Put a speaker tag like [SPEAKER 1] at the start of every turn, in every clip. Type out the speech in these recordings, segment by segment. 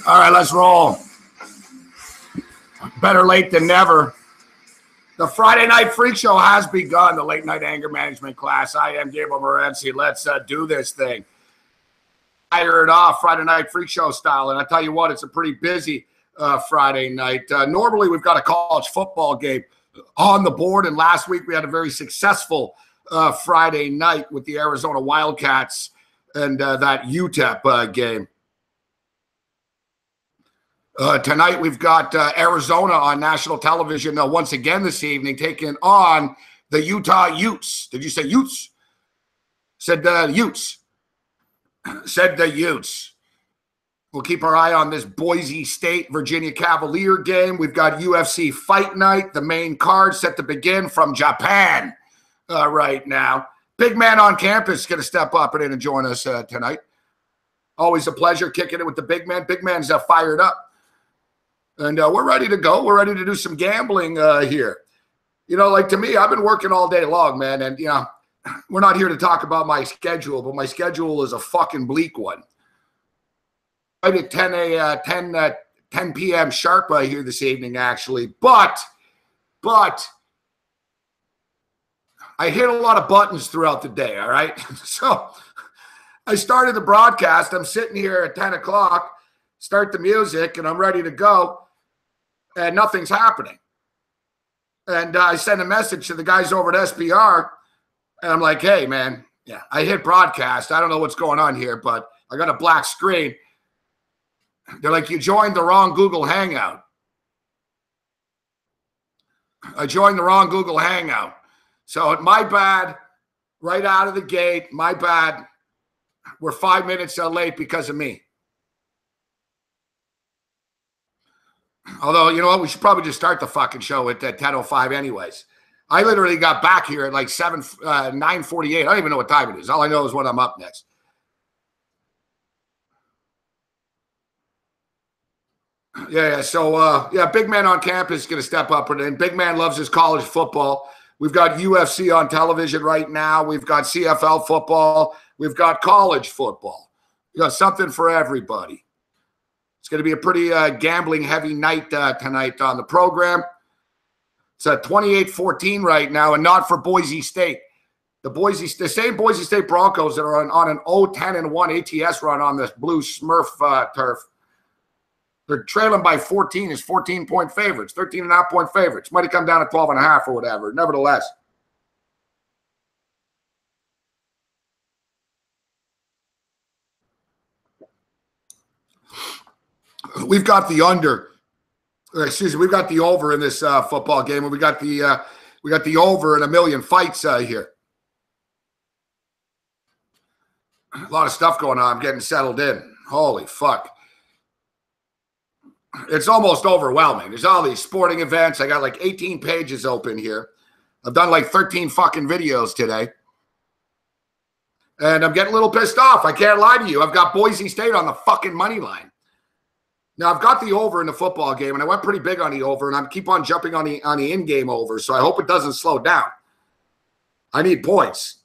[SPEAKER 1] All right, let's roll. Better late than never. The Friday Night Freak Show has begun, the late night anger management class. I am Gabe Morency. Let's do this thing. Fire it off, Friday Night Freak Show style. And I tell you what, it's a pretty busy Friday night. Normally, we've got a college football game on the board. And last week, we had a very successful Friday night with the Arizona Wildcats and that UTEP game. Tonight, we've got Arizona on national television once again this evening, taking on the Utah Utes. Did you say Utes? Said the Utes. Said the Utes. We'll keep our eye on this Boise State Virginia Cavalier game. We've got UFC Fight Night, the main card set to begin from Japan right now. Big man on campus is going to step up and join us tonight. Always a pleasure kicking it with the big man. Big man's fired up. And we're ready to go. We're ready to do some gambling here. You know, like to me, I've been working all day long, man. And, you know, we're not here to talk about my schedule, but my schedule is a fucking bleak one. Right at 10 p.m. sharp here this evening, actually. But I hit a lot of buttons throughout the day, all right? So I started the broadcast. I'm sitting here at 10 o'clock, start the music, and I'm ready to go. And nothing's happening. And I sent a message to the guys over at SBR, and I'm like, hey, man, yeah, I hit broadcast. I don't know what's going on here, but I got a black screen. They're like, you joined the wrong Google Hangout. I joined the wrong Google Hangout. So my bad, right out of the gate, my bad. We're 5 minutes late because of me. Although, you know what? We should probably just start the fucking show at 10:05 anyways. I literally got back here at like 9:48. I don't even know what time it is. All I know is when I'm up next. Yeah. So, yeah, big man on campus is going to step up. And big man loves his college football. We've got UFC on television right now. We've got CFL football. We've got college football. We got something for everybody. It's going to be a pretty gambling-heavy night tonight on the program. It's at 28-14 right now, and not for Boise State. The same Boise State Broncos that are on an 0-10-1 ATS run on this blue Smurf turf. They're trailing by 14 as 14-point favorites, 13.5-point favorites. Might have come down to 12.5 or whatever. Nevertheless. We've got the under. Excuse me. We've got the over in this football game, and we got the over in a million fights here. A lot of stuff going on. I'm getting settled in. Holy fuck! It's almost overwhelming. There's all these sporting events. I got like 18 pages open here. I've done like 13 fucking videos today, and I'm getting a little pissed off. I can't lie to you. I've got Boise State on the fucking money line. Now, I've got the over in the football game, and I went pretty big on the over, and I keep on jumping on the in-game over, so I hope it doesn't slow down. I need points.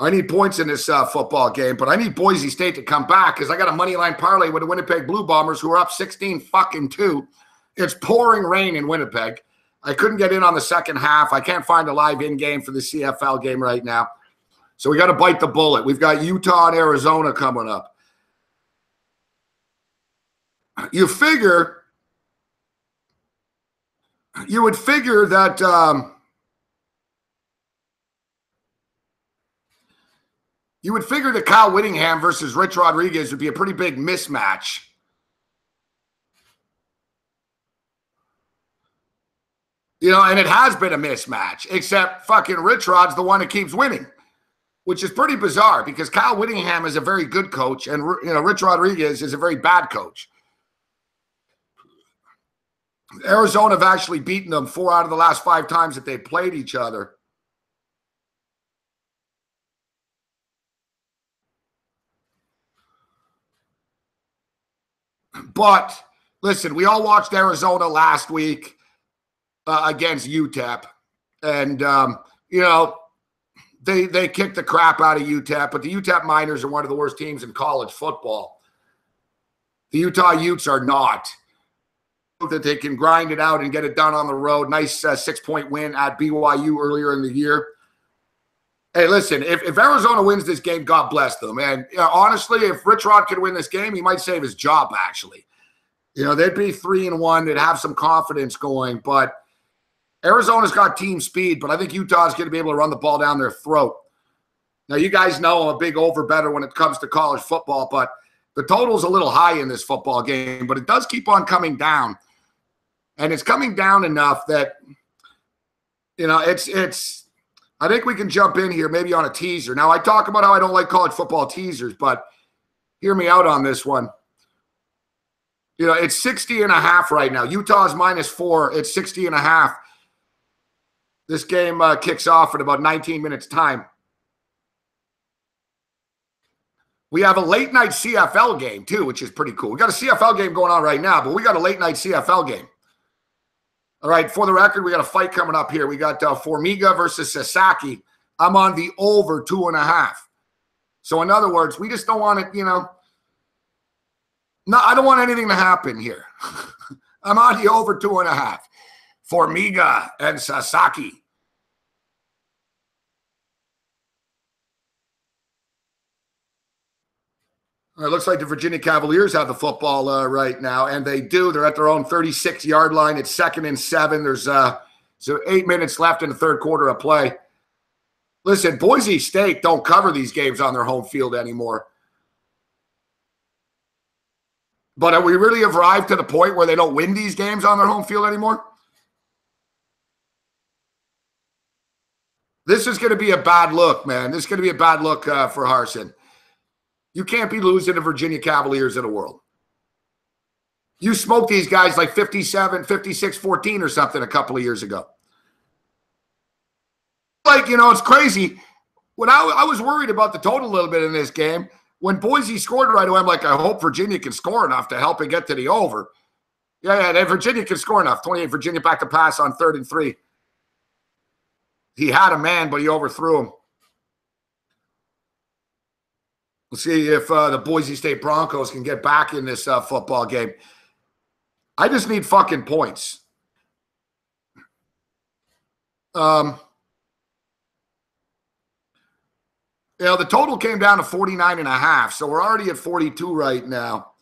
[SPEAKER 1] I need points in this football game, but I need Boise State to come back because I got a money line parlay with the Winnipeg Blue Bombers who are up 16-2. It's pouring rain in Winnipeg. I couldn't get in on the second half. I can't find a live in-game for the CFL game right now, so we got to bite the bullet. We've got Utah and Arizona coming up. You would figure that Kyle Whittingham versus Rich Rodriguez would be a pretty big mismatch. You know, and it has been a mismatch, except fucking Rich Rod's the one that keeps winning, which is pretty bizarre because Kyle Whittingham is a very good coach and, you know, Rich Rodriguez is a very bad coach. Arizona have actually beaten them 4 out of the last 5 times that they played each other. But, listen, we all watched Arizona last week against UTEP. And, you know, They kicked the crap out of UTEP, but the UTEP Miners are one of the worst teams in college football. The Utah Utes are not. That they can grind it out and get it done on the road. Nice 6-point win at BYU earlier in the year. Hey, listen, if Arizona wins this game, God bless them. And honestly, if Rich Rod could win this game, he might save his job, actually. They'd be 3-1. They'd have some confidence going. But Arizona's got team speed, but I think Utah's going to be able to run the ball down their throat. Now, you guys know I'm a big over-better when it comes to college football, but the total's a little high in this football game, but it does keep on coming down. And it's coming down enough that, it's I think we can jump in here maybe on a teaser. Now, I talk about how I don't like college football teasers, but hear me out on this one. It's 60.5 right now. Utah's -4. It's 60.5. This game kicks off in about 19 minutes time. We have a late night CFL game too, which is pretty cool. We got a CFL game going on right now, but we got a late night CFL game. All right, for the record, we got a fight coming up here. We got Formiga versus Saki. I'm on the over 2.5. So in other words, we just don't want it, no, I don't want anything to happen here. I'm on the over 2.5. Formiga and Saki. It looks like the Virginia Cavaliers have the football right now, and they do. They're at their own 36-yard line. It's 2nd and 7. There's 8 minutes left in the third quarter of play. Listen, Boise State don't cover these games on their home field anymore. But have we really arrived to the point where they don't win these games on their home field anymore? This is going to be a bad look, man. This is going to be a bad look for Harsin. You can't be losing to Virginia Cavaliers in the world. You smoked these guys like 57, 56-14 or something a couple of years ago. It's crazy. When I was worried about the total a little bit in this game, when Boise scored right away, I'm like, I hope Virginia can score enough to help it get to the over. Yeah, Virginia can score enough. 28, Virginia back to pass on 3rd and 3. He had a man, but he overthrew him. Let's see if the Boise State Broncos can get back in this football game. I just need fucking points. The total came down to 49.5, so we're already at 42 right now.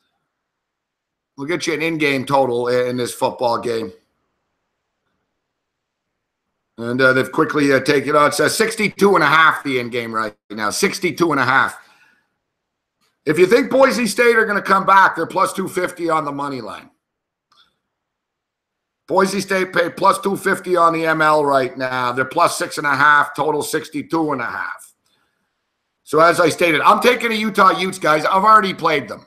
[SPEAKER 1] We'll get you an in-game total in this football game. And they've quickly taken it on. It's 62.5 the in-game right now, 62.5. If you think Boise State are going to come back, they're plus 250 on the money line. Boise State paid plus 250 on the ML right now. They're plus 6.5, total 62.5. So as I stated, I'm taking the Utah Utes, guys. I've already played them.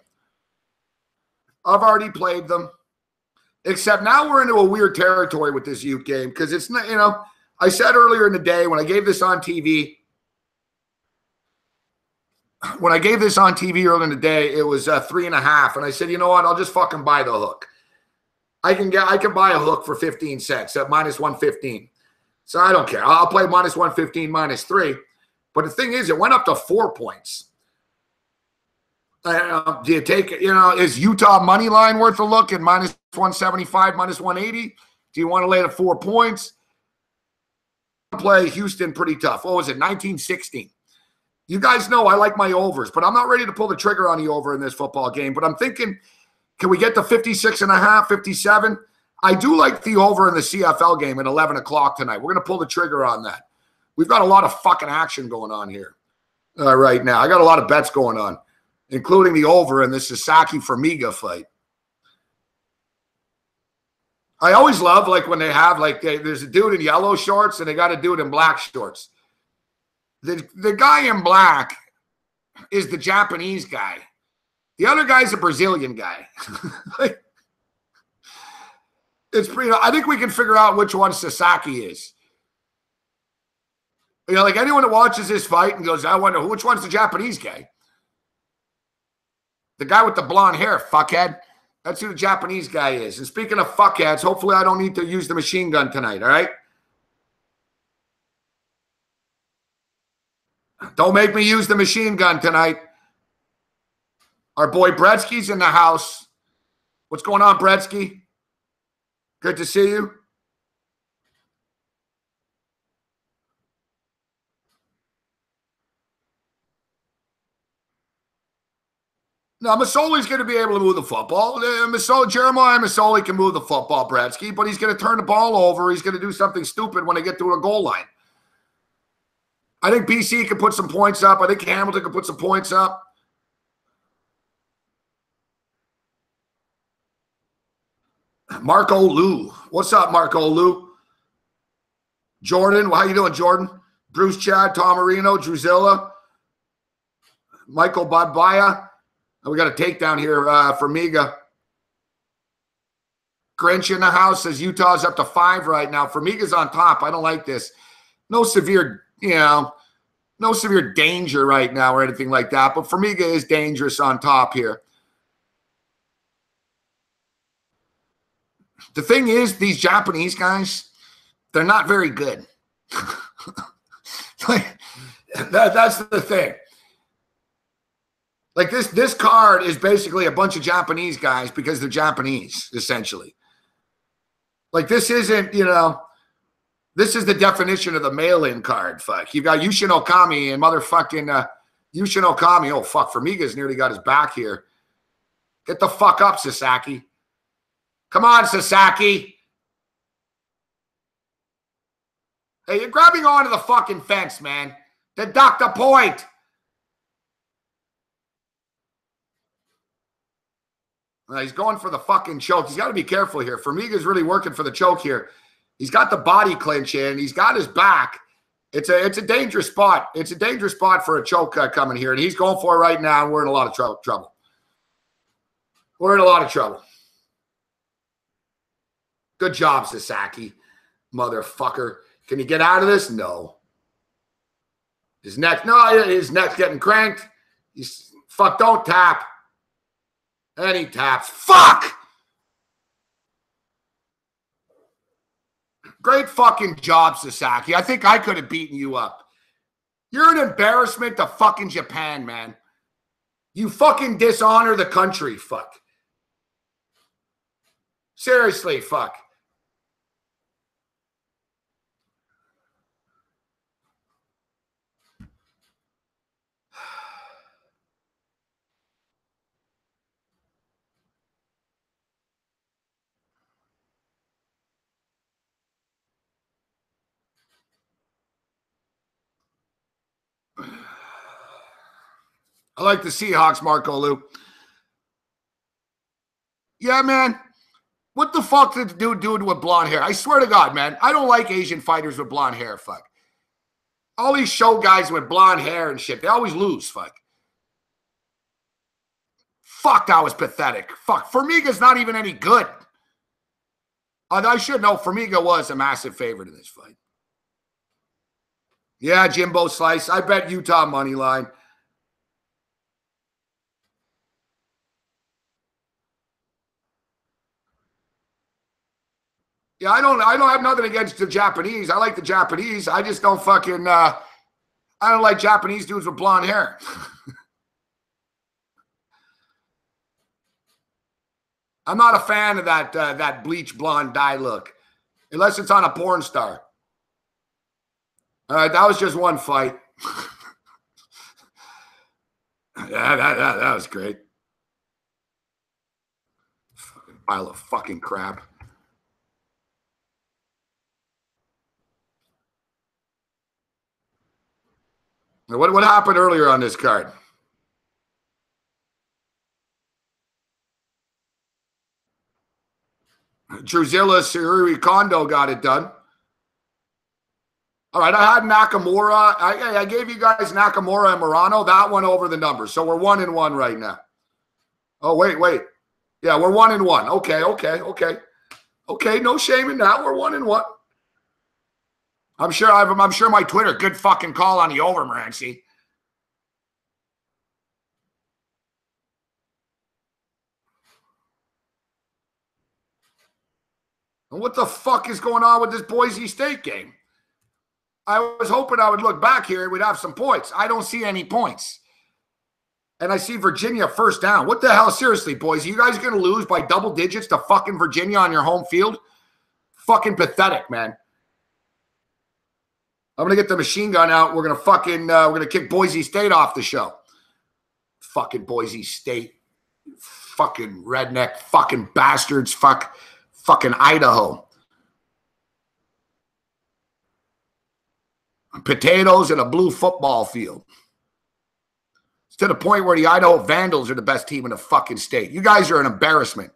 [SPEAKER 1] Except now we're into a weird territory with this Ute game because it's not, I said earlier in the day when I gave this on TV, earlier in the day, it was 3.5. And I said, you know what? I'll just fucking buy the hook. I can buy a hook for 15 cents at minus 115. So I don't care. I'll play minus 115, minus 3. But the thing is, it went up to 4 points. Do you take, is Utah money line worth a look at minus 175, minus 180? Do you want to lay the 4 points? Play Houston pretty tough. What was it, 1916? You guys know I like my overs, but I'm not ready to pull the trigger on the over in this football game. But I'm thinking, can we get to 56.5, 57? I do like the over in the CFL game at 11 o'clock tonight. We're going to pull the trigger on that. We've got a lot of fucking action going on here right now. I got a lot of bets going on, including the over in this Saki Formiga fight. I always love when they have there's a dude in yellow shorts and they got a dude in black shorts. The guy in black is the Japanese guy. The other guy's a Brazilian guy. It's pretty. I think we can figure out which one Sasaki is. Anyone that watches this fight and goes, I wonder which one's the Japanese guy. The guy with the blonde hair, fuckhead. That's who the Japanese guy is. And speaking of fuckheads, hopefully I don't need to use the machine gun tonight, all right? Don't make me use the machine gun tonight. Our boy Bretsky's in the house. What's going on, Bretsky? Good to see you. No, Masoli's going to be able to move the football. Jeremiah Masoli can move the football, Bretsky, but he's going to turn the ball over. He's going to do something stupid when they get to a goal line. I think BC can put some points up. I think Hamilton can put some points up. Marco Lou. What's up, Marco Lou? Jordan, how you doing, Jordan? Bruce Chad, Tom Marino, Druzilla, Michael Badbaya. We got a takedown here for Miga. Grinch in the house says Utah's up to 5 right now. Formiga's on top. I don't like this. No severe, no severe danger right now or anything like that. But Formiga is dangerous on top here. The thing is, these Japanese guys, they're not very good. That's the thing. Like this card is basically a bunch of Japanese guys because they're Japanese, essentially. Like this isn't, this is the definition of the mail-in card. Fuck. You've got Yushin Okami and motherfucking Yushin Okami. Oh, fuck. Formiga's nearly got his back here. Get the fuck up, Sasaki. Come on, Sasaki. Hey, you're grabbing onto the fucking fence, man. Deduct a point. He's going for the fucking choke. He's got to be careful here. Formiga's really working for the choke here. He's got the body clinch in. He's got his back. It's a dangerous spot. It's a dangerous spot for a choke coming here, and he's going for it right now, and we're in a lot of trouble. We're in a lot of trouble. Good job, Sasaki. Motherfucker. Can you get out of this? No. His neck's getting cranked. Fuck, don't tap. And he taps. Fuck! Great fucking job, Sasaki. I think I could have beaten you up. You're an embarrassment to fucking Japan, man. You fucking dishonor the country, fuck. Seriously, fuck. I like the Seahawks, Marco Lou. Yeah, man. What the fuck did the dude do with blonde hair? I swear to God, man. I don't like Asian fighters with blonde hair, fuck. All these show guys with blonde hair and shit, they always lose, fuck. Fuck, that was pathetic. Fuck, Formiga's not even any good. I should know Formiga was a massive favorite in this fight. Yeah, Jimbo Slice. I bet Utah money line. Yeah, I don't have nothing against the Japanese. I like the Japanese. I just don't fucking I don't like Japanese dudes with blonde hair. I'm not a fan of that bleach blonde dye look, unless it's on a porn star. All right, that was just one fight. Yeah, that was great. Fucking pile of fucking crap. What happened earlier on this card? Druzilla Siruri Kondo got it done. All right, I had Nakamura. I gave you guys Nakamura and Morano. That one over the numbers. So we're 1-1 right now. Oh, wait. Yeah, we're 1-1. Okay, no shame in that. We're 1-1. I'm sure my Twitter, good fucking call on the over, Morency. And what the fuck is going on with this Boise State game? I was hoping I would look back here and we'd have some points. I don't see any points. And I see Virginia first down. What the hell? Seriously, boys, are you guys going to lose by double digits to fucking Virginia on your home field? Fucking pathetic, man. I'm going to get the machine gun out. We're going to kick Boise State off the show. Fucking Boise State. Fucking redneck. Fucking bastards. Fucking Idaho. Potatoes and a blue football field. It's to the point where the Idaho Vandals are the best team in the fucking state. You guys are an embarrassment.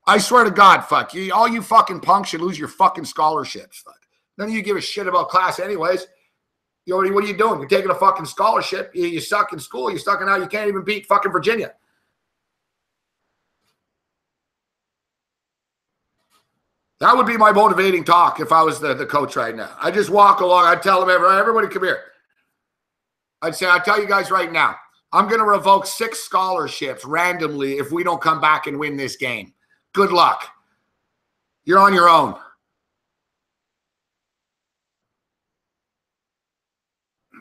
[SPEAKER 1] I swear to God, fuck you. All you fucking punks should lose your fucking scholarships. Fuck. None of you give a shit about class anyways. What are you doing? You're taking a fucking scholarship. You suck in school. You suck in how you can't even beat fucking Virginia. That would be my motivating talk if I was the coach right now. I just walk along. I'd tell them, everybody come here. I'd say, I'll tell you guys right now, I'm going to revoke 6 scholarships randomly if we don't come back and win this game. Good luck. You're on your own.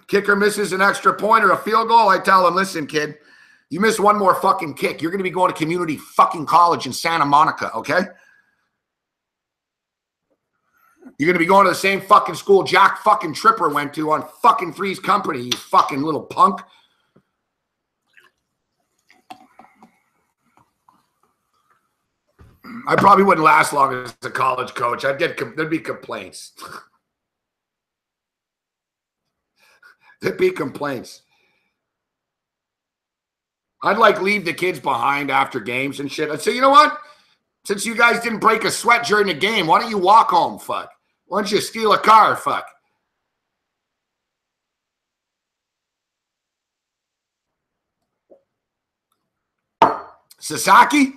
[SPEAKER 1] Kicker misses an extra point or a field goal. I tell him, listen, kid, you miss one more fucking kick. You're going to be going to community fucking college in Santa Monica, okay? You're going to be going to the same fucking school Jack fucking Tripper went to on fucking Three's Company, you fucking little punk. I probably wouldn't last long as a college coach. There'd be complaints. There'd be complaints. I'd leave the kids behind after games and shit. I'd say, you know what? Since you guys didn't break a sweat during the game, why don't you walk home, fuck? Why don't you steal a car, fuck? Saki?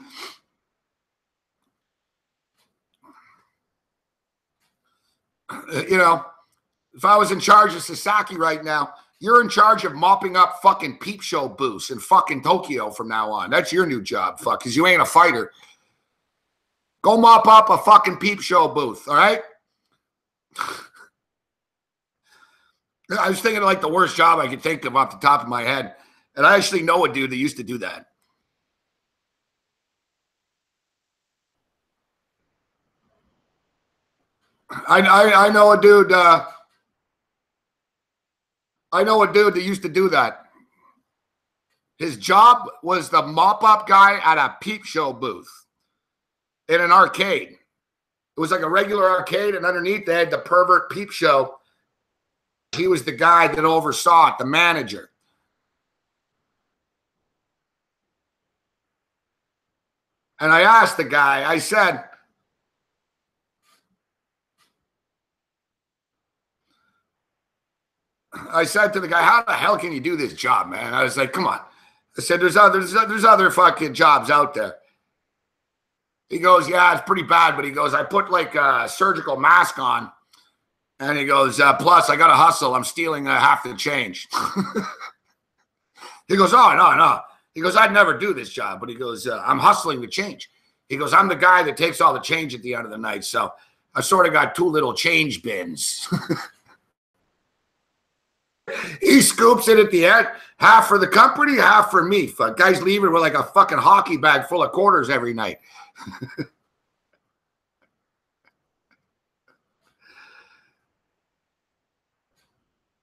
[SPEAKER 1] If I was in charge of Saki right now, you're in charge of mopping up fucking peep show booths in fucking Tokyo from now on. That's your new job, fuck, because you ain't a fighter. Go mop up a fucking peep show booth, all right? I was thinking of the worst job I could think of off the top of my head. And I actually know a dude that used to do that. I know a dude. I know a dude that used to do that. His job was the mop-up guy at a peep show booth in an arcade. It was like a regular arcade, and underneath they had the pervert peep show. He was the guy that oversaw it, the manager. And I asked the guy, I said, to the guy, how the hell can you do this job, man? I was like, come on. I said, there's other fucking jobs out there. He goes, yeah, it's pretty bad. But he goes, I put a surgical mask on. And he goes, plus I got to hustle. I'm stealing half the change. He goes, oh, no. He goes, I'd never do this job. But he goes, I'm hustling the change. He goes, I'm the guy that takes all the change at the end of the night. So I sort of got 2 little change bins. He scoops it at the end. Half for the company, half for me. Fuck, guys leaving with a fucking hockey bag full of quarters every night.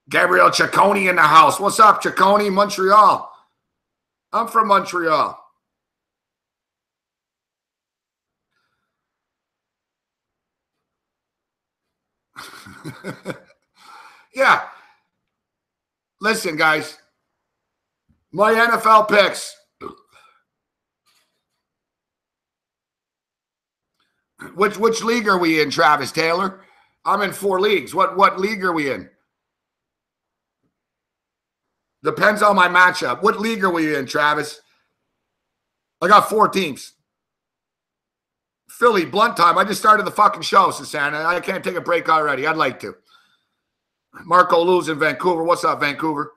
[SPEAKER 1] Gabriel Ciccone in the house. What's up, Ciccone? Montreal. I'm from Montreal. Yeah. Listen, guys. My NFL picks. Which league are we in, Travis Taylor? I'm in 4 leagues. What league are we in? Depends on my matchup. What league are we in, Travis? I got 4 teams. Philly, blunt time. I just started the fucking show, Susanna. I can't take a break already. I'd like to. Marco Lou's in Vancouver. What's up, Vancouver?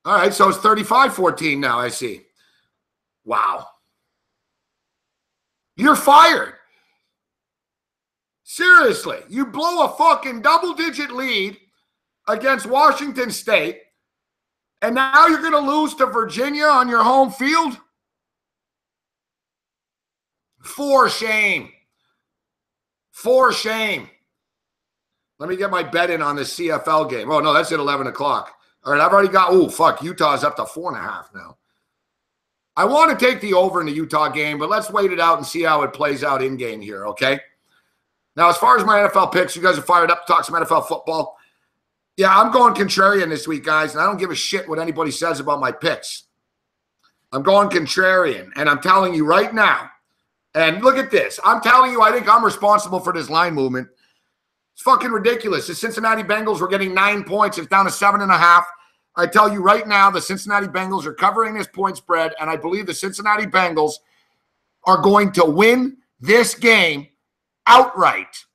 [SPEAKER 1] All right, so it's 35-14 now, I see. Wow. You're fired. Seriously, you blow a fucking double-digit lead against Washington State, and now you're going to lose to Virginia on your home field? For shame. For shame. Let me get my bet in on this CFL game. Oh, no, that's at 11 o'clock. All right, I've already got, oh, fuck, Utah's up to 4.5 now. I want to take the over in the Utah game, but let's wait it out and see how it plays out in-game here, okay? Now, as far as my NFL picks, you guys are fired up to talk some NFL football. Yeah, I'm going contrarian this week, guys, and I don't give a shit what anybody says about my picks. I'm going contrarian, and I'm telling you right now, and look at this. I'm telling you, I think I'm responsible for this line movement. It's fucking ridiculous. The Cincinnati Bengals were getting 9 points. It's down to 7.5. I tell you right now, the Cincinnati Bengals are covering this point spread, and I believe the Cincinnati Bengals are going to win this game outright.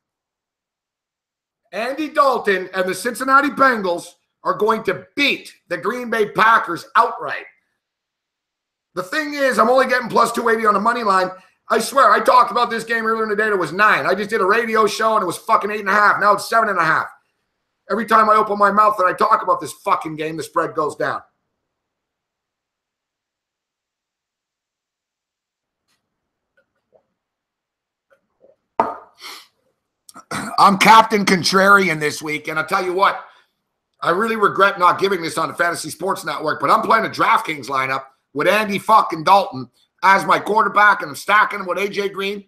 [SPEAKER 1] Andy Dalton and the Cincinnati Bengals are going to beat the Green Bay Packers outright. The thing is, I'm only getting plus 280 on the money line. I swear, I talked about this game earlier in the day. It was 9. I just did a radio show, and it was fucking 8.5. Now it's 7.5. Every time I open my mouth and I talk about this fucking game, the spread goes down. I'm Captain Contrarian this week, and I'll tell you what, I really regret not giving this on the Fantasy Sports Network, but I'm playing a DraftKings lineup with Andy fucking Dalton as my quarterback, and I'm stacking him with A.J. Green.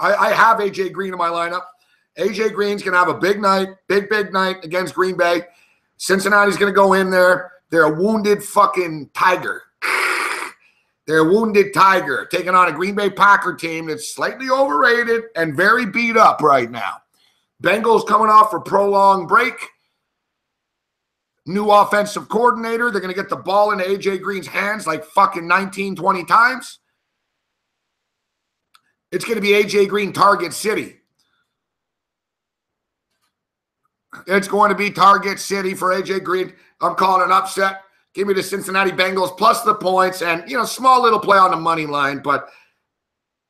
[SPEAKER 1] I have A.J. Green in my lineup. A.J. Green's going to have a big night, big night against Green Bay. Cincinnati's going to go in there. They're a wounded fucking tiger. They're a wounded tiger taking on a Green Bay Packer team that's slightly overrated and very beat up right now. Bengals coming off a prolonged break. New offensive coordinator. They're going to get the ball into A.J. Green's hands like fucking 19, 20 times. It's going to be A.J. Green Target City. It's going to be Target City for A.J. Green. I'm calling an upset. Give me the Cincinnati Bengals plus the points and, small little play on the money line. But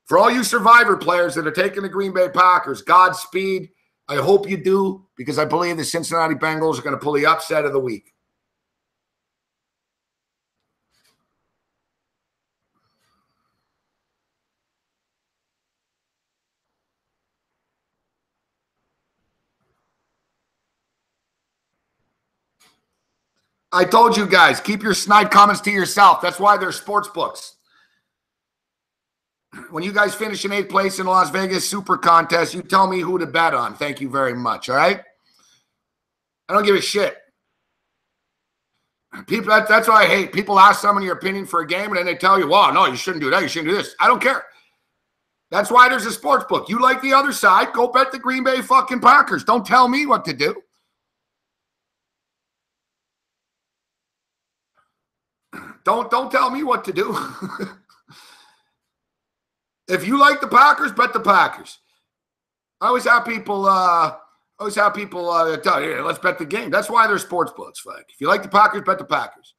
[SPEAKER 1] for all you Survivor players that are taking the Green Bay Packers, Godspeed. I hope you do, because I believe the Cincinnati Bengals are going to pull the upset of the week. I told you guys, keep your snide comments to yourself. That's why they're sports books. When you guys finish in 8th place in the Las Vegas Super Contest, you tell me who to bet on. Thank you very much, all right? I don't give a shit. People, that's what I hate. People ask someone your opinion for a game, and then they tell you, well, no, you shouldn't do that. You shouldn't do this. I don't care. That's why there's a sports book. You like the other side, go bet the Green Bay fucking Packers. Don't tell me what to do. Don't tell me what to do. If you like the Packers, bet the Packers. I always have people tell you, let's bet the game. That's why they're sports books, Frank. If you like the Packers, bet the Packers.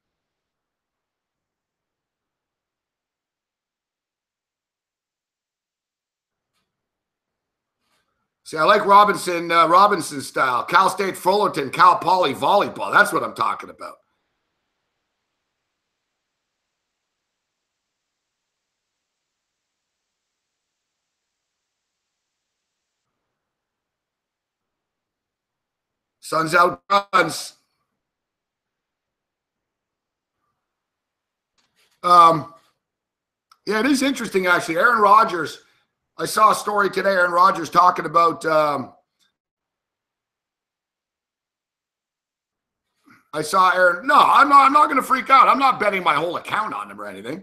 [SPEAKER 1] See, I like Robinson's style. Cal State Fullerton, Cal Poly volleyball. That's what I'm talking about. Sun's out guns. Yeah, it is interesting, actually. Aaron Rodgers, I saw a story today, Aaron Rodgers talking about I saw Aaron. No, I'm not going to freak out. I'm not betting my whole account on him or anything.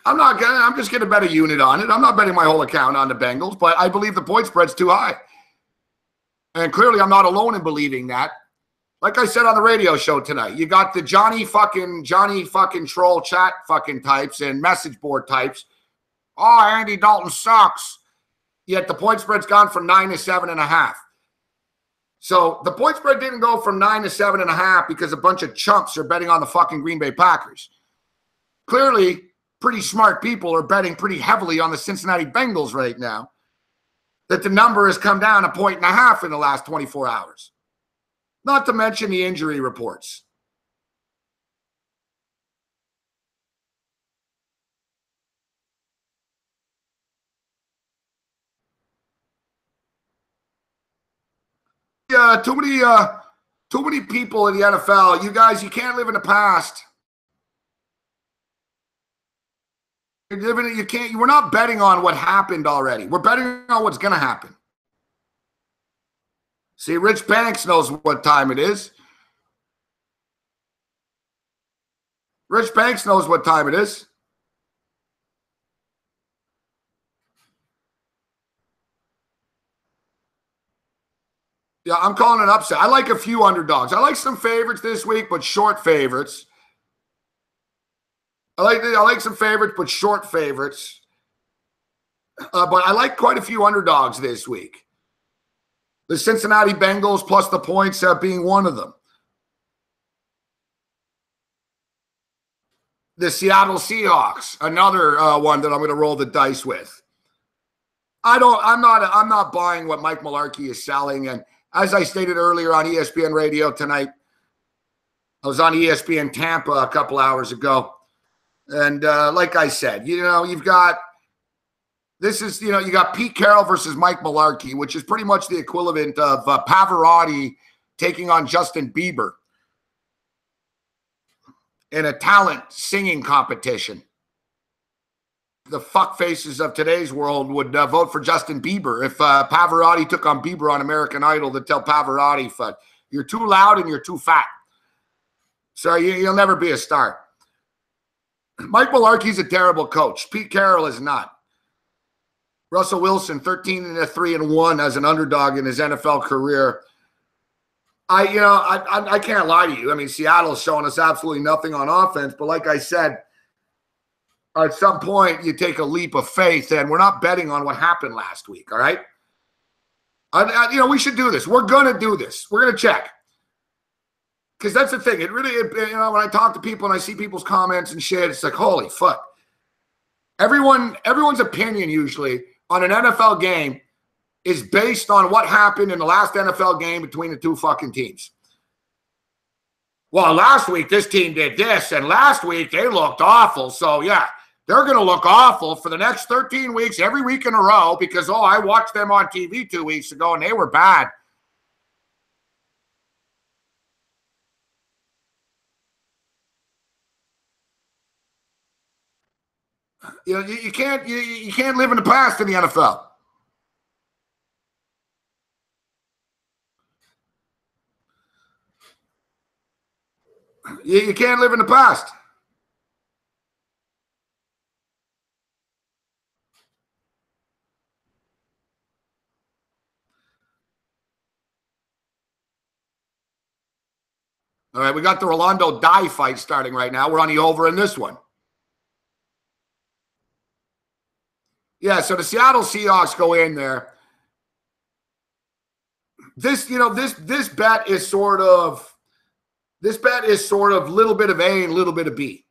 [SPEAKER 1] I'm just going to bet a unit on it. I'm not betting my whole account on the Bengals, but I believe the point spread's too high. And clearly I'm not alone in believing that. Like I said on the radio show tonight, you got the Johnny fucking troll chat fucking types and message board types. Oh, Andy Dalton sucks. Yet the point spread's gone from 9 to 7.5. So the point spread didn't go from 9 to 7.5 because a bunch of chumps are betting on the fucking Green Bay Packers. Clearly, pretty smart people are betting pretty heavily on the Cincinnati Bengals right now, that the number has come down 1.5 in the last 24 hours. Not to mention the injury reports. Too many people in the NFL. You guys, you can't live in the past. We're not betting on what happened already. We're betting on what's going to happen. See, Rich Banks knows what time it is. Rich Banks knows what time it is. Yeah, I'm calling an upset. I like a few underdogs. I like some favorites this week, but short favorites. I like some favorites, but short favorites. But I like quite a few underdogs this week. The Cincinnati Bengals plus the points being one of them. The Seattle Seahawks, another one that I'm going to roll the dice with. I'm not buying what Mike Mularkey is selling. And as I stated earlier on ESPN Radio tonight, I was on ESPN Tampa a couple hours ago. And like I said, you've got you got Pete Carroll versus Mike Mularkey, which is pretty much the equivalent of Pavarotti taking on Justin Bieber in a talent singing competition. The fuckfaces of today's world would vote for Justin Bieber. If Pavarotti took on Bieber on American Idol, they'd tell Pavarotti, fuck, you're too loud and you're too fat. So you'll never be a star. Mike Mularkey's a terrible coach. Pete Carroll is not. Russell Wilson, 13-3-1 as an underdog in his NFL career. I can't lie to you. I mean, Seattle's showing us absolutely nothing on offense, but like I said, at some point, you take a leap of faith, and we're not betting on what happened last week, all right? We should do this. We're going to do this. We're going to check. Because that's the thing. When I talk to people and I see people's comments and shit, it's like, holy fuck. Everyone's opinion usually on an NFL game is based on what happened in the last NFL game between the two fucking teams. Well, last week this team did this, and last week they looked awful. So, yeah, they're going to look awful for the next 13 weeks, every week in a row, because, I watched them on TV 2 weeks ago, and they were bad. You can't live in the past in the NFL. You can't live in the past. All right, we got the Rolando Dye fight starting right now. We're on the over in this one. Yeah, so the Seattle Seahawks go in there. This bet is sort of little bit of A and little bit of B.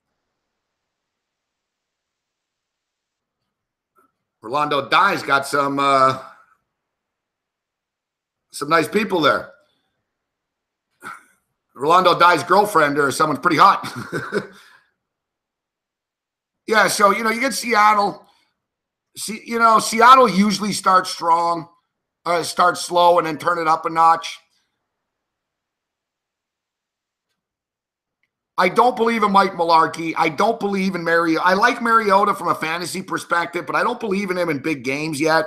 [SPEAKER 1] Rolando Dye's got some nice people there. Rolando Dye's girlfriend or someone's pretty hot. Yeah, so you get Seattle. Seattle usually starts strong, starts slow, and then turn it up a notch. I don't believe in Mike Mularkey. I don't believe in Mariota. I like Mariota from a fantasy perspective, but I don't believe in him in big games yet.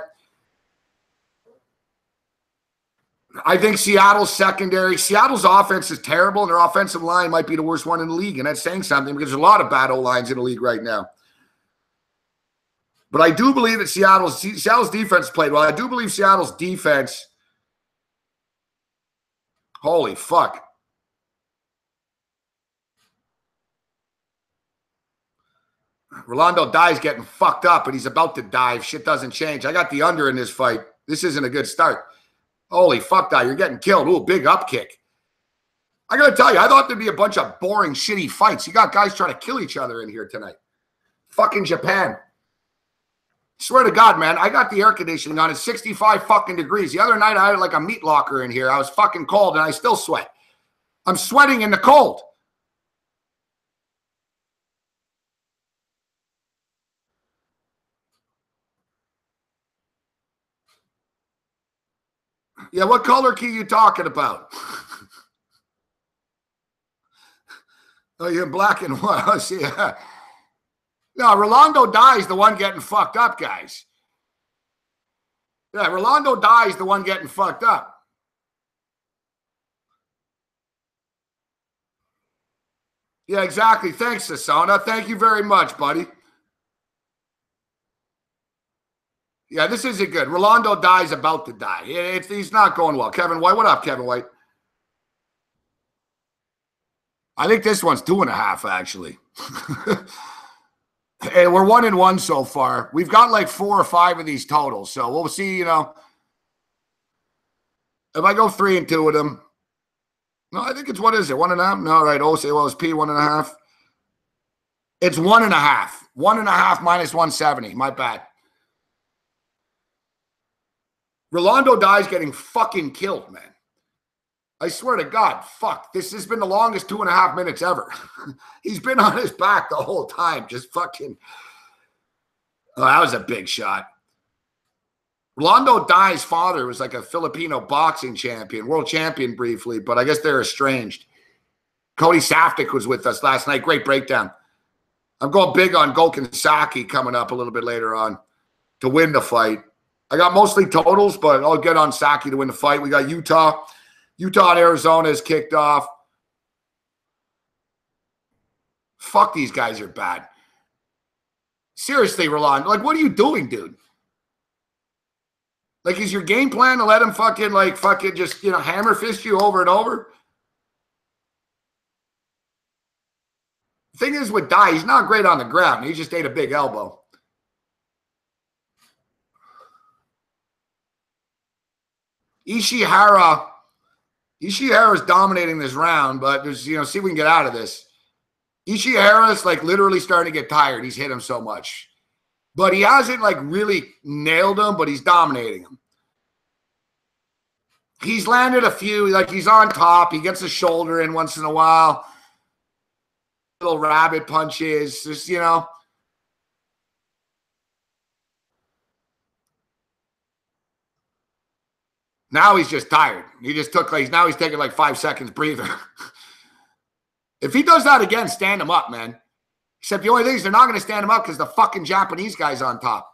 [SPEAKER 1] I think Seattle's offense is terrible, and their offensive line might be the worst one in the league, and that's saying something because there's a lot of bad O-lines in the league right now. But I do believe that Seattle's defense played well. I do believe Seattle's defense, holy fuck. Rolando Dye's getting fucked up, and he's about to die if shit doesn't change. I got the under in this fight. This isn't a good start. Holy fuck, Dye, you're getting killed. Ooh, big up kick. I got to tell you, I thought there'd be a bunch of boring, shitty fights. You got guys trying to kill each other in here tonight. Fucking Japan. Swear to God, man, I got the air conditioning on. It's 65 fucking degrees. The other night, I had like a meat locker in here. I was fucking cold, and I still sweat. I'm sweating in the cold. Yeah, what color key you talking about? Oh, you're in black and white. Oh, see, no, Rolando Dye's the one getting fucked up, guys. Yeah, Rolando Dye's the one getting fucked up. Yeah, exactly. Thanks, Sasona. Thank you very much, buddy. Yeah, this isn't good. Rolando Dye's about to die. He's not going well. Kevin White, what up, Kevin White? I think this one's 2.5, actually. Hey, we're 1-1 so far. We've got like 4 or 5 of these totals, so we'll see. You know, if I go 3-2 with them, no, I think it's, what is it, 1.5? No, right? Oh, say, well, it's P 1.5. It's 1.5. 1.5 minus 170. My bad. Rolando Dye's getting fucking killed, man. I swear to God, fuck. This has been the longest 2.5 minutes ever. He's been on his back the whole time, just fucking. Oh, that was a big shot. Rolando Dye's father was like a Filipino boxing champion, world champion briefly, but I guess they're estranged. Cody Saftik was with us last night. Great breakdown. I'm going big on Gokhan Saki coming up a little bit later on to win the fight. I got mostly totals, but I'll get on Saki to win the fight. We got Utah. Utah and Arizona is kicked off. Fuck, these guys are bad. Seriously, Rolando. Like, what are you doing, dude? Like, is your game plan to let him fucking just, you know, hammer fist you over and over? The thing is with Dye, he's not great on the ground. He just ate a big elbow. Ishihara's dominating this round, but there's, you know, see if we can get out of this. Ishihara's like literally starting to get tired. He's hit him so much. But he hasn't like really nailed him, but he's dominating him. He's landed a few, like he's on top. He gets a shoulder in once in a while. Little rabbit punches, just, you know. Now he's just tired. He just took like, now he's taking like 5 seconds breather. If he does that again, stand him up, man. Except the only thing is they're not going to stand him up because the fucking Japanese guy's on top.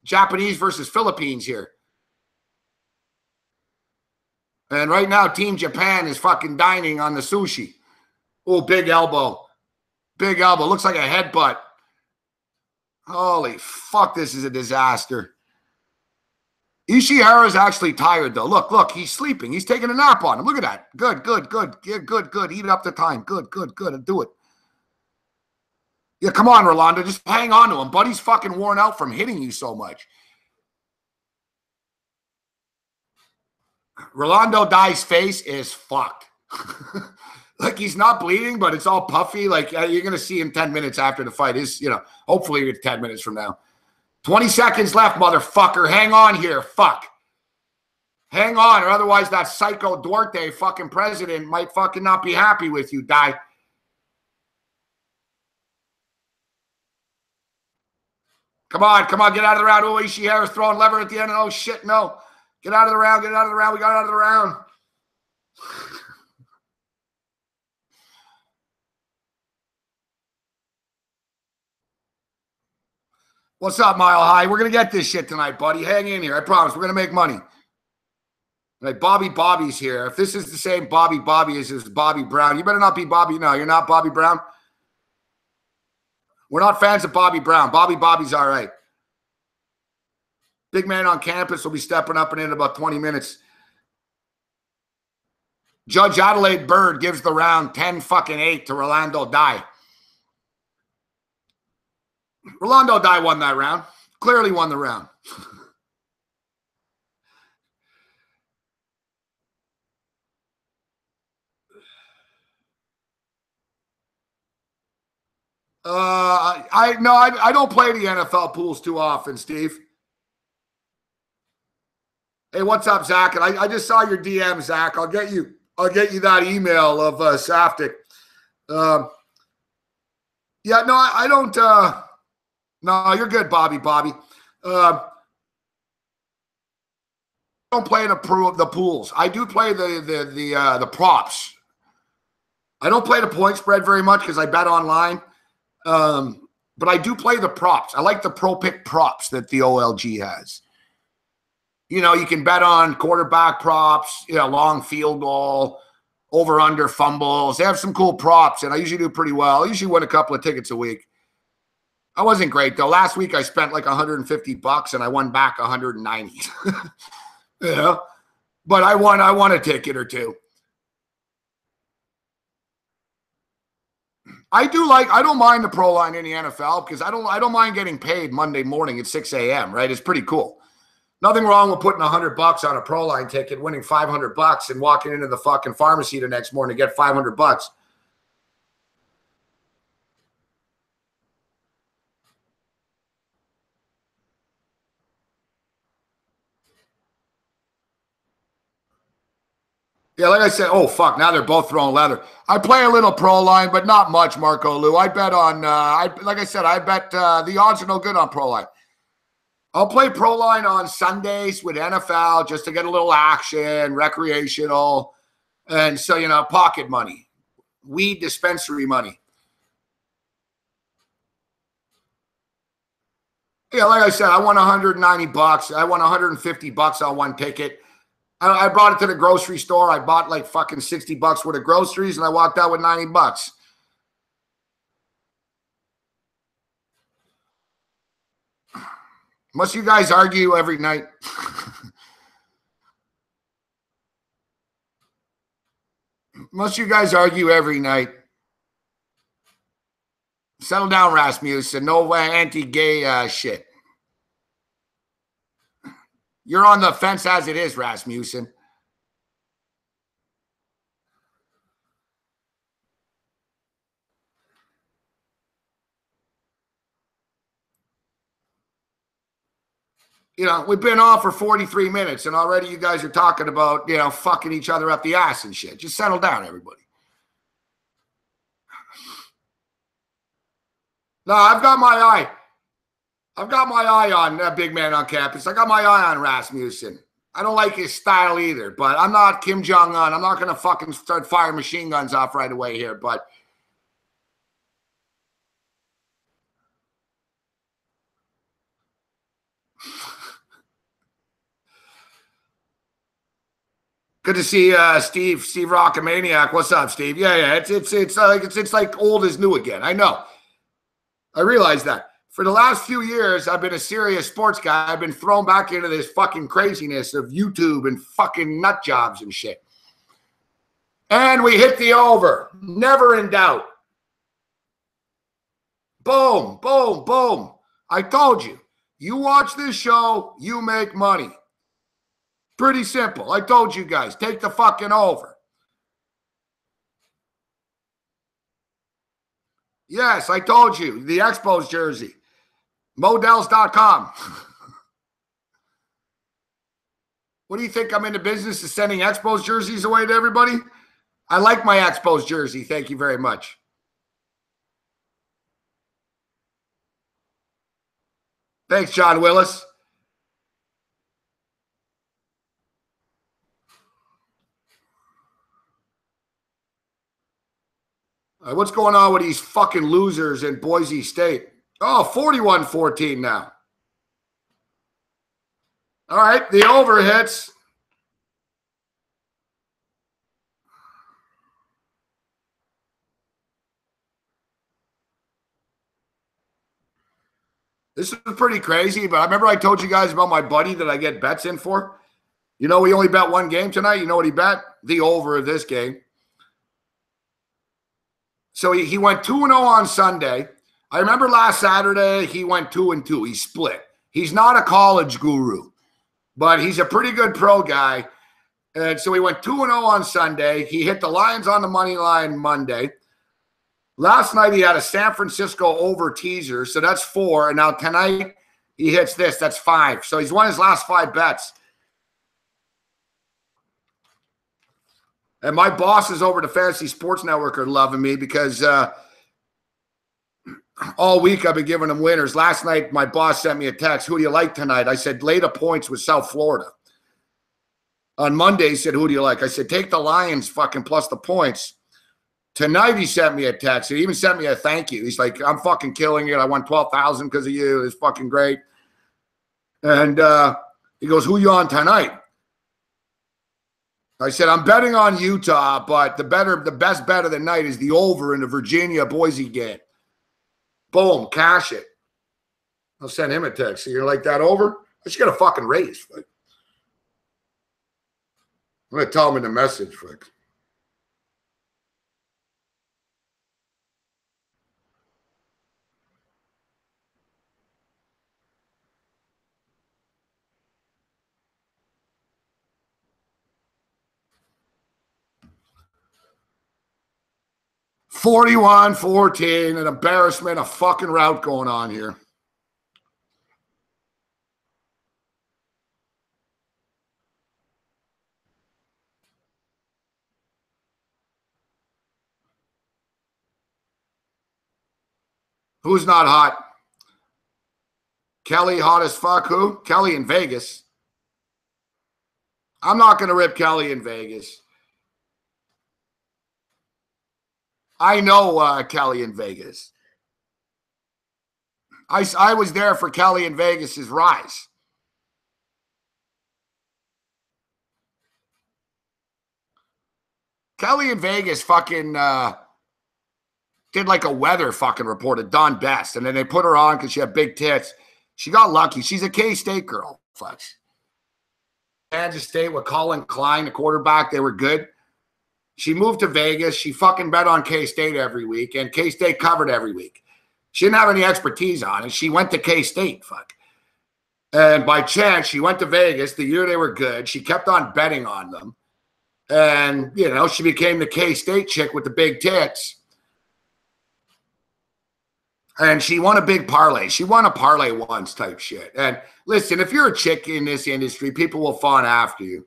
[SPEAKER 1] Japanese versus Philippines here. And right now, Team Japan is fucking dining on the sushi. Oh, big elbow. Big elbow. Looks like a headbutt. Holy fuck, this is a disaster. Ishihara's actually tired, though. Look, he's sleeping. He's taking a nap on him. Look at that. Good. Yeah, good. Eat it up the time. Good. Do it. Yeah, come on, Rolando. Just hang on to him. Buddy's fucking worn out from hitting you so much. Rolando Dye's face is fucked. Like, he's not bleeding, but it's all puffy. Like, you're going to see him 10 minutes after the fight. Is, you know, hopefully it's 10 minutes from now. 20 seconds left, motherfucker. Hang on here. Fuck. Hang on, or otherwise that psycho Duarte fucking president might fucking not be happy with you, Dye. Come on. Get out of the round. Oh, Ishihara's throwing lever at the end. Oh, shit, no. Get out of the round. We got out of the round. What's up, Mile High? We're going to get this shit tonight, buddy. Hang in here. I promise. We're going to make money. Like, Bobby's here. If this is the same Bobby as Bobby Brown, you better not be Bobby. No, you're not Bobby Brown. We're not fans of Bobby Brown. Bobby's all right. Big man on campus will be stepping up and in about 20 minutes. Judge Adelaide Bird gives the round 10-8 to Rolando Dye. Rolando Dye won that round. Clearly won the round. I don't play the NFL pools too often, Steve. Hey, what's up, Zach? And I just saw your DM, Zach. I'll get you that email of Saftik. Yeah, no, I don't. No, you're good, Bobby. I don't play the pools. I do play the props. I don't play the point spread very much because I bet online. But I do play the props. I like the pro pick props that the OLG has. You know, you can bet on quarterback props, long field goal, over under fumbles. They have some cool props, and I usually do pretty well. I usually win a couple of tickets a week. I wasn't great though. Last week I spent like $150 and I won back 190. But I won a ticket or two. I don't mind the pro line in the NFL because I don't mind getting paid Monday morning at 6 a.m., right? It's pretty cool. Nothing wrong with putting $100 on a pro line ticket, winning $500 and walking into the fucking pharmacy the next morning to get $500. Yeah, like I said, oh, fuck, now they're both throwing leather. I play a little pro line, but not much, Marco Lou. I bet on, like I said, I bet the odds are no good on pro line. I'll play pro line on Sundays with NFL just to get a little action, recreational, and so, pocket money, weed dispensary money. Yeah, like I said, I won $190. I won $150 on one ticket. I brought it to the grocery store. I bought like fucking $60 worth of groceries, and I walked out with $90. Must you guys argue every night? Must you guys argue every night? Settle down, Rasmussen. No anti-gay shit. You're on the fence as it is, Rasmussen. We've been on for 43 minutes, and already you guys are talking about, fucking each other up the ass and shit. Just settle down, everybody. No, I've got my eye. I've got my eye on that big man on campus. I got my eye on Rasmussen. I don't like his style either, but I'm not Kim Jong-un. I'm not going to fucking start firing machine guns off right away here, but good to see Steve Rockamaniac. What's up, Steve? Yeah. It's like old is new again. I know. I realize that. For the last few years, I've been a serious sports guy. I've been thrown back into this fucking craziness of YouTube and fucking nut jobs and shit. And we hit the over. Never in doubt. Boom, boom, boom. I told you. You watch this show, you make money. Pretty simple. I told you guys. Take the fucking over. Yes, I told you. The Expos jersey. Models.com. What do you think? I'm in the business of sending Expos jerseys away to everybody? I like my Expos jersey. Thank you very much. Thanks, John Willis. What's going on with these fucking losers in Boise State? Oh, 41-14 now. All right, the over hits. This is pretty crazy, but I remember I told you guys about my buddy that I get bets in for. We only bet one game tonight. You know what he bet? The over of this game. So he went 2-0 on Sunday. I remember last Saturday he went 2-2. He split. He's not a college guru, but he's a pretty good pro guy. And so he went 2-0 on Sunday. He hit the Lions on the money line Monday. Last night he had a San Francisco over teaser, so that's 4. And now tonight he hits this, that's 5. So he's won his last 5 bets. And my bosses over the Fantasy Sports Network are loving me because all week I've been giving them winners. Last night my boss sent me a text, who do you like tonight? I said, lay the points with South Florida. On Monday, he said, who do you like? I said, take the Lions fucking plus the points. Tonight, he sent me a text. He even sent me a thank you. He's like, I'm fucking killing it. I won 12,000 because of you. It's fucking great. And he goes, who you on tonight? I said, I'm betting on Utah, but the best bet of the night is the over in the Virginia-Boise game. Boom, cash it. I'll send him a text. So you're like that over? I should get a fucking raise. I'm going to tell him in the message. 41-14, an embarrassment, a fucking rout going on here. Who's not hot? Kelly hot as fuck. Who? Kelly in Vegas. I'm not going to rip Kelly in Vegas. I know Kelly in Vegas. I was there for Kelly in Vegas's rise. Kelly in Vegas fucking did like a weather fucking report at Don Best, and then they put her on because she had big tits. She got lucky. She's a K-State girl. Fuck. Kansas State with Colin Klein, the quarterback, they were good. She moved to Vegas. She fucking bet on K-State every week, and K-State covered every week. She didn't have any expertise on it. She went to K-State, fuck. And by chance, she went to Vegas the year they were good. She kept on betting on them. And, you know, she became the K-State chick with the big tits. And she won a big parlay. She won a parlay once type shit. And listen, if you're a chick in this industry, people will fawn after you.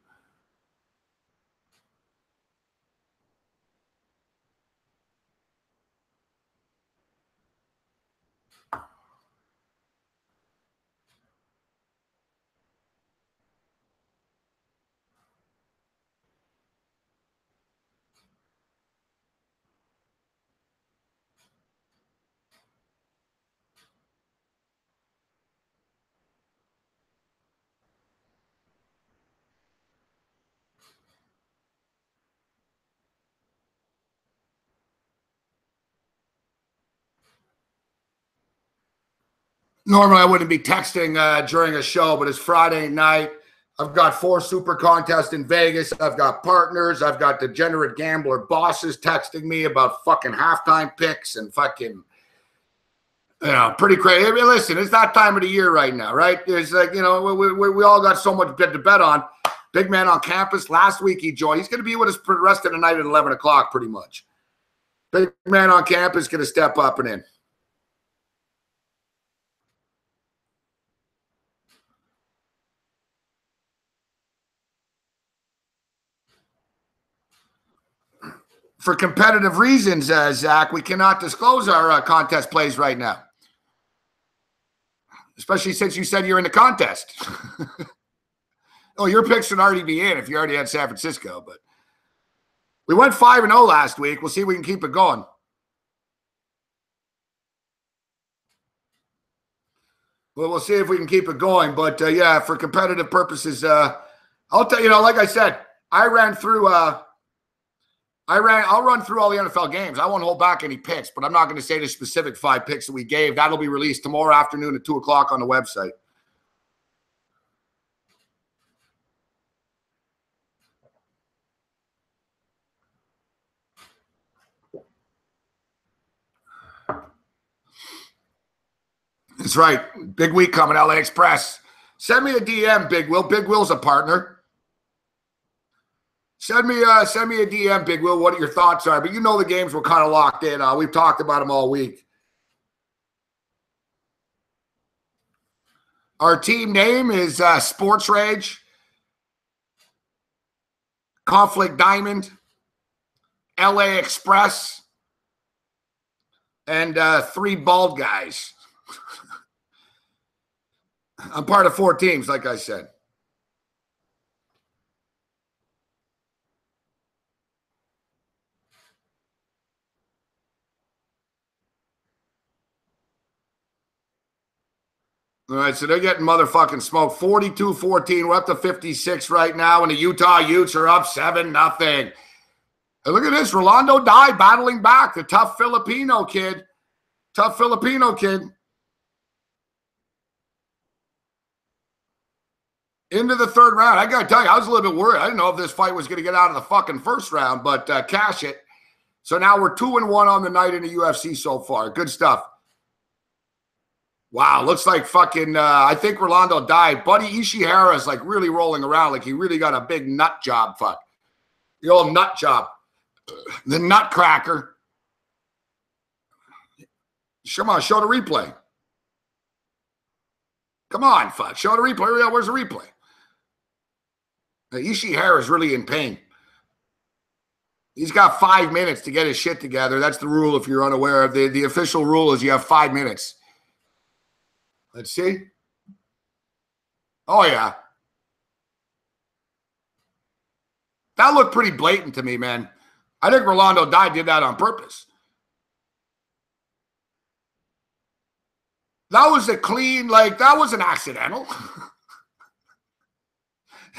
[SPEAKER 1] Normally, I wouldn't be texting during a show, but it's Friday night. I've got 4 super contests in Vegas. I've got partners. I've got degenerate gambler bosses texting me about fucking halftime picks and fucking, you know, pretty crazy. I mean, listen, it's that time of the year right now, right? It's like, you know, we all got so much to bet on. Big man on campus. Last week he joined. He's going to be with us for the rest of the night at 11 o'clock pretty much. Big man on campus going to step up and in. For competitive reasons, Zach, we cannot disclose our contest plays right now. Especially since you said you're in the contest. Oh, your picks should already be in if you already had San Francisco. But we went 5-0 last week. We'll see if we can keep it going. Well, we'll see if we can keep it going. But, yeah, for competitive purposes, I'll tell you, like I said, I'll run through all the NFL games. I won't hold back any picks, but I'm not going to say the specific 5 picks that we gave. That'll be released tomorrow afternoon at 2 o'clock on the website. That's right. Big week coming, LA Express. Send me a DM, Big Will. Big Will's a partner. Send me a DM, Big Will, what your thoughts are. But you know the games were kind of locked in. We've talked about them all week. Our team name is Sports Rage, Conflict Diamond, LA Express, and 3 bald guys. I'm part of 4 teams, like I said. All right, so they're getting motherfucking smoked. 42-14. We're up to 56 right now, and the Utah Utes are up 7-0. And look at this. Rolando Dai battling back. The tough Filipino kid. Tough Filipino kid. Into the 3rd round. I got to tell you, I was a little bit worried. I didn't know if this fight was going to get out of the fucking 1st round, but cash it. So now we're 2-1 on the night in the UFC so far. Good stuff. Wow, looks like fucking, I think Rolando died. Buddy Ishihara is like really rolling around like he really got a big nut job, fuck. The old nut job. The nutcracker. Come on, show the replay. Come on, fuck. Show the replay. Where's the replay? Ishihara is really in pain. He's got 5 minutes to get his shit together. That's the rule if you're unaware of. The official rule is you have 5 minutes. Let's see. Oh, yeah. That looked pretty blatant to me, man. I think Rolando Dai did that on purpose. That was a clean, like, that wasn't accidental.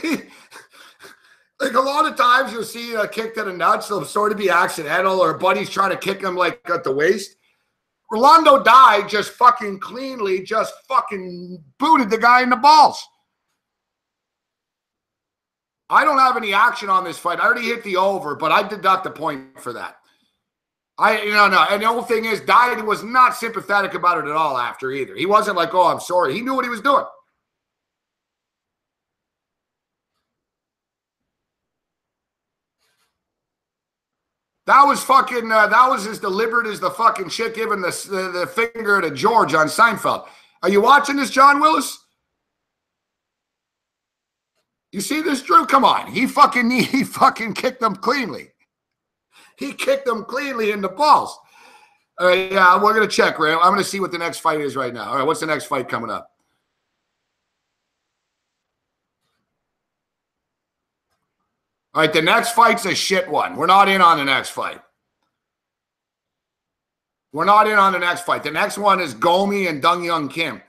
[SPEAKER 1] Like, a lot of times you'll see a kick to the nuts. They'll sort of be accidental, or buddies trying to kick him, like, at the waist. Rolando Dai just fucking cleanly just fucking booted the guy in the balls. I don't have any action on this fight. I already hit the over, but I deduct a point for that. No. And the whole thing is, Dai was not sympathetic about it at all after either. He wasn't like, oh, I'm sorry. He knew what he was doing. That was fucking, that was as deliberate as the fucking shit giving the finger to George on Seinfeld. Are you watching this, John Willis? You see this, Drew? Come on. He fucking kicked them cleanly. He kicked them cleanly in the balls. All right, yeah, we're going to check, Ray. I'm going to see what the next fight is right now. All right, what's the next fight coming up? All right, the next fight's a shit one. We're not in on the next fight. We're not in on the next fight. The next one is Gomi and Dong Young Kim.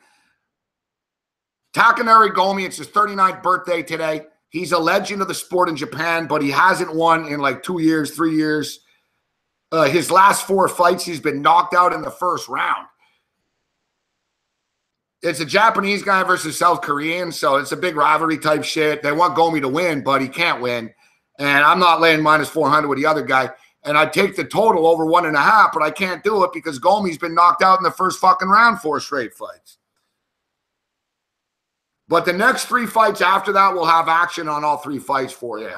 [SPEAKER 1] Takanori Gomi, it's his 39th birthday today. He's a legend of the sport in Japan, but he hasn't won in like 2 years, 3 years. His last 4 fights, he's been knocked out in the 1st round. It's a Japanese guy versus South Korean, so it's a big rivalry type shit. They want Gomi to win, but he can't win. And I'm not laying minus 400 with the other guy. And I'd take the total over 1.5, but I can't do it because Gomi's been knocked out in the 1st fucking round 4 straight fights. But the next 3 fights after that, we'll have action on all 3 fights for you.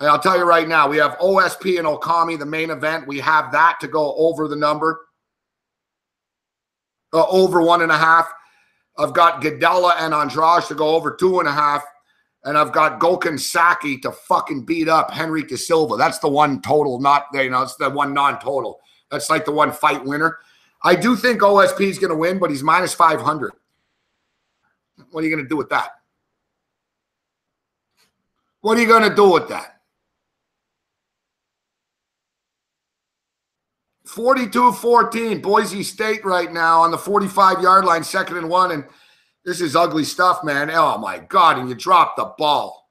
[SPEAKER 1] And I'll tell you right now, we have OSP and Okami, the main event. We have that to go over the number. Over 1.5. I've got Gadella and Andrade to go over 2.5. And I've got Gokhan Saki to fucking beat up Henrique Silva. That's the one total, not, it's the one non-total. That's like the one fight winner. I do think OSP is going to win, but he's minus 500. What are you going to do with that? What are you going to do with that? 42-14, Boise State right now on the 45-yard line, 2nd and 1, and this is ugly stuff, man. Oh, my God, and you dropped the ball.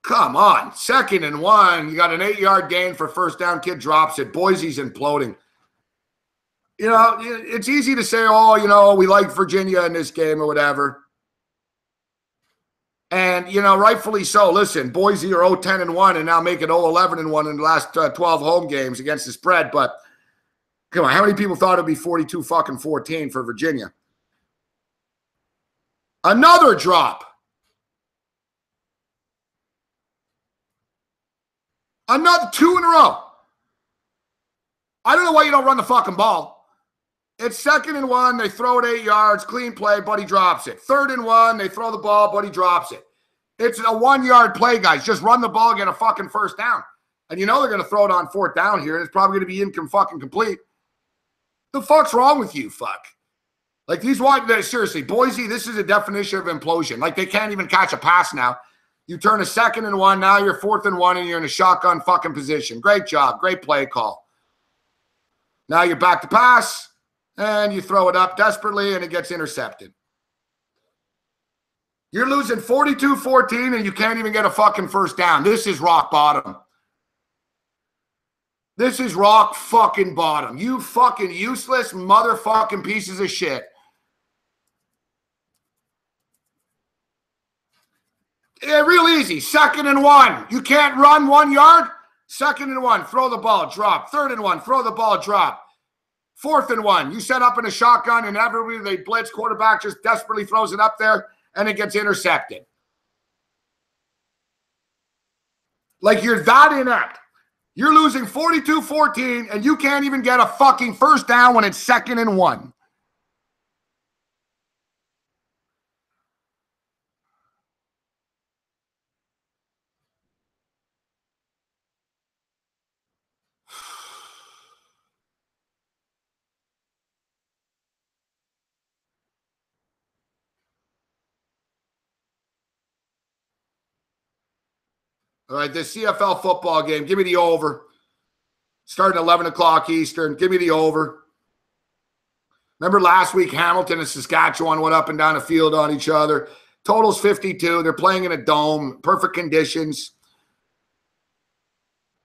[SPEAKER 1] Come on, 2nd and 1. You got an 8-yard gain for 1st down. Kid drops it. Boise's imploding. You know, it's easy to say, oh, we like Virginia in this game or whatever. And, rightfully so. Listen, Boise are 0-10-1 and now make it 0-11-1 in the last 12 home games against the spread. But, come on, how many people thought it would be 42-14 for Virginia? Another drop. Another 2 in a row. I don't know why you don't run the fucking ball. It's 2nd and 1. They throw it 8 yards. Clean play. Buddy drops it. 3rd and 1. They throw the ball. Buddy drops it. It's a 1-yard play, guys. Just run the ball, get a fucking first down. And you know they're going to throw it on 4th down here, and it's probably going to be fucking complete. The fuck's wrong with you, fuck? Like these seriously, Boise, this is a definition of implosion. Like they can't even catch a pass now. You turn a 2nd and 1, now you're 4th and 1, and you're in a shotgun fucking position. Great job. Great play call. Now you're back to pass, and you throw it up desperately, and it gets intercepted. You're losing 42-14, and you can't even get a fucking first down. This is rock bottom. This is rock fucking bottom. You fucking useless motherfucking pieces of shit. Yeah, real easy. 2nd and 1. You can't run 1 yard? 2nd and 1. Throw the ball, drop. 3rd and 1. Throw the ball, drop. 4th and 1. You set up in a shotgun, and everybody, they blitz. Quarterback just desperately throws it up there, and it gets intercepted. Like you're that inept. You're losing 42-14, and you can't even get a fucking first down when it's 2nd and 1. All right, this CFL football game, give me the over. Starting 11 o'clock Eastern, give me the over. Remember last week, Hamilton and Saskatchewan went up and down the field on each other. Total's 52. They're playing in a dome, perfect conditions.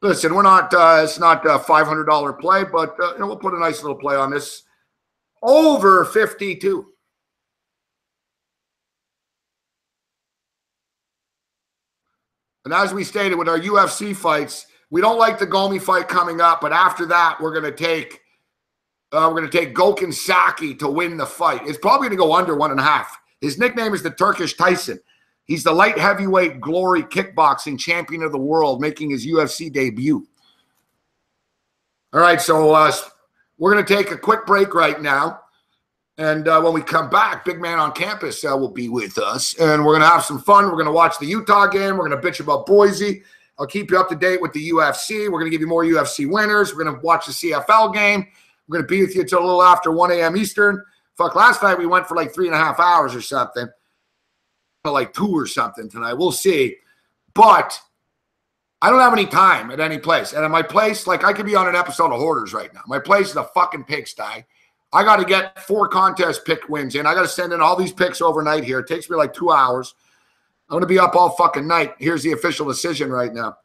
[SPEAKER 1] Listen, we're not, it's not a $500 play, but we'll put a nice little play on this. Over 52. And as we stated with our UFC fights, we don't like the Gomi fight coming up, but after that, we're going to take Gokhan Saki to win the fight. It's probably going to go under 1.5. His nickname is the Turkish Tyson. He's the light heavyweight glory kickboxing champion of the world, making his UFC debut. All right, so we're going to take a quick break right now. And when we come back, Big Man on Campus will be with us. And we're going to have some fun. We're going to watch the Utah game. We're going to bitch about Boise. I'll keep you up to date with the UFC. We're going to give you more UFC winners. We're going to watch the CFL game. We're going to be with you until a little after 1 a.m. Eastern. Fuck, last night we went for like 3.5 hours or something. Like 2 or something tonight. We'll see. But I don't have any time at any place. And at my place, like I could be on an episode of Hoarders right now. My place is a fucking pigsty. I got to get 4 contest pick wins in. I got to send in all these picks overnight here. It takes me like 2 hours. I'm going to be up all fucking night. Here's the official decision right now.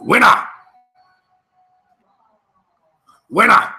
[SPEAKER 1] Winner. Winner.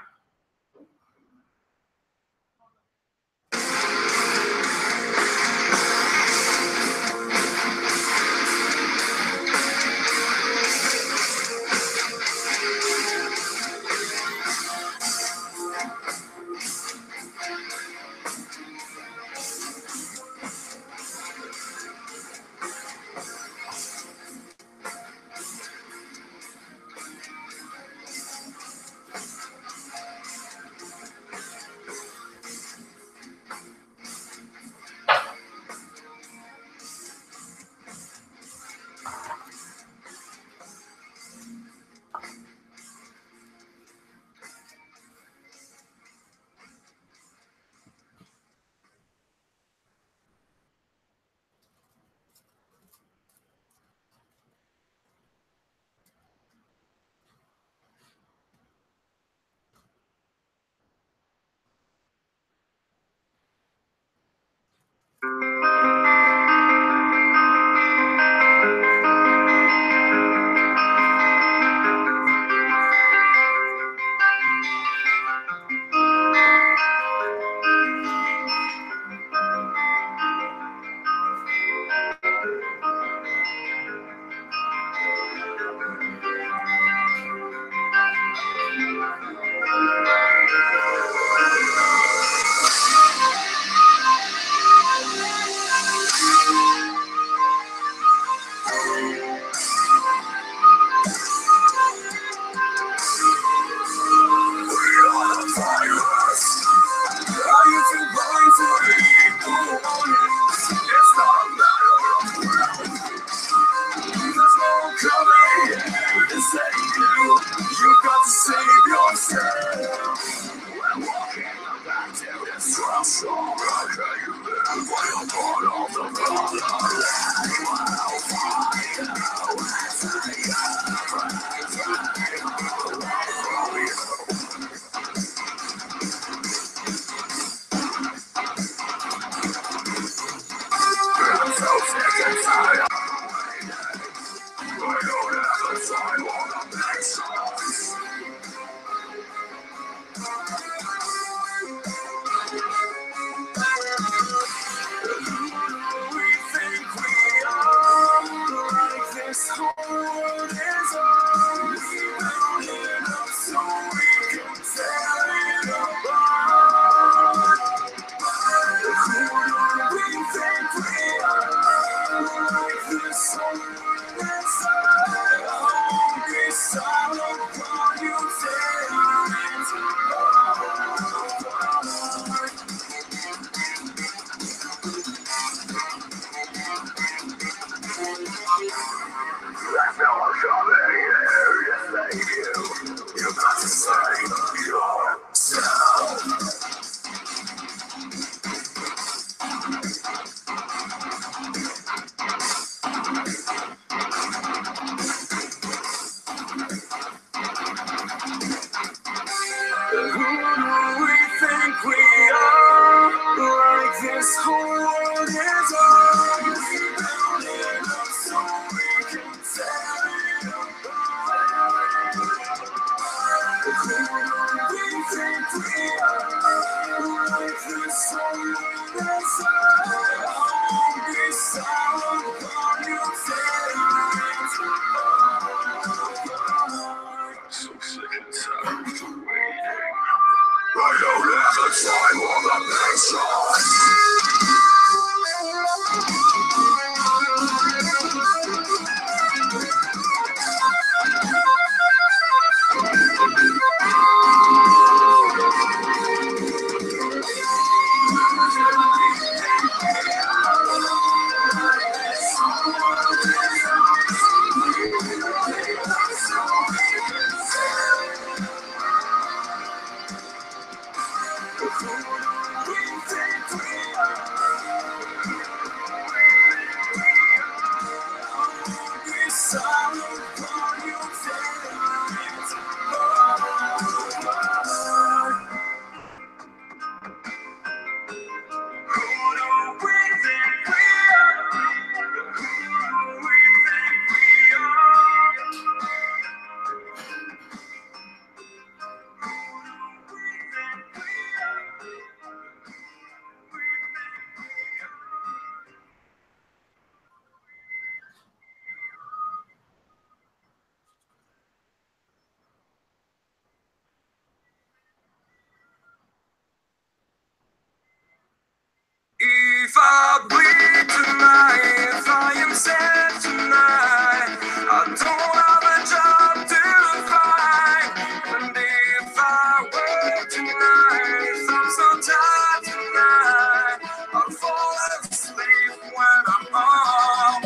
[SPEAKER 2] If I bleed tonight, if I am sad tonight, I don't have a job to find. And if I work tonight, if I'm so tired tonight, I'll fall asleep when I'm home,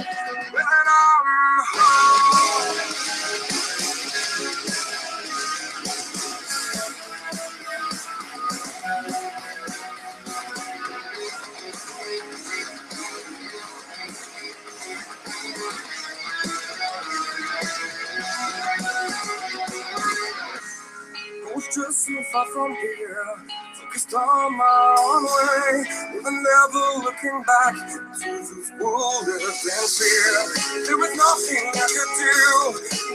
[SPEAKER 2] when I'm home. Just so far from here, focused on my own way, with never looking back to this world of fear. There was nothing I could do,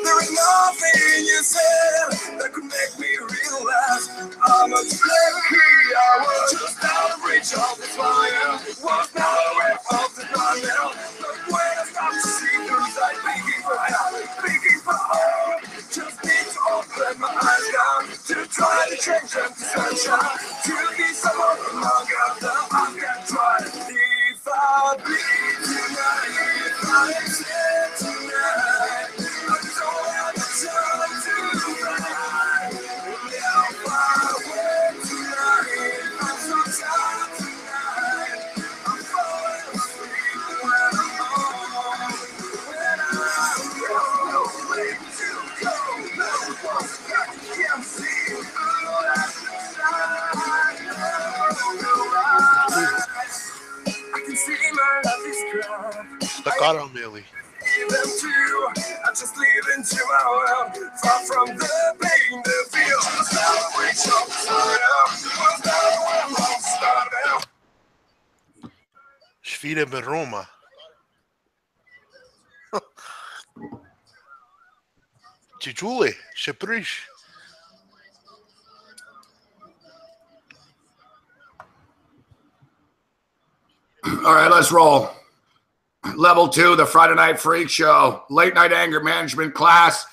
[SPEAKER 2] there was nothing you said that could make me realize how much lucky I was. Just out of reach of the fire, was not aware of the nightmare. But when I stopped to see through sight, begging for help, begging for hope, just need to open my eyes down to try to change them to sunshine, to be someone among others. I can try. If I bleed tonight, if I am sad tonight, I don't have the time to fight. If I wait tonight, I'm so tired tonight, I'm falling asleep when I'm home, when I'm going to go. No one can see through that side. I can see my love is gone.
[SPEAKER 3] Staccato nearly.
[SPEAKER 2] Them too. I just live into my world, far from the pain, the feel. Just now reach up, was not where I'm starting.
[SPEAKER 3] Sfide per Roma. Cicciule, Sheprish.
[SPEAKER 1] All right, let's roll. Level 2, the Friday Night Freak Show, late night anger management class.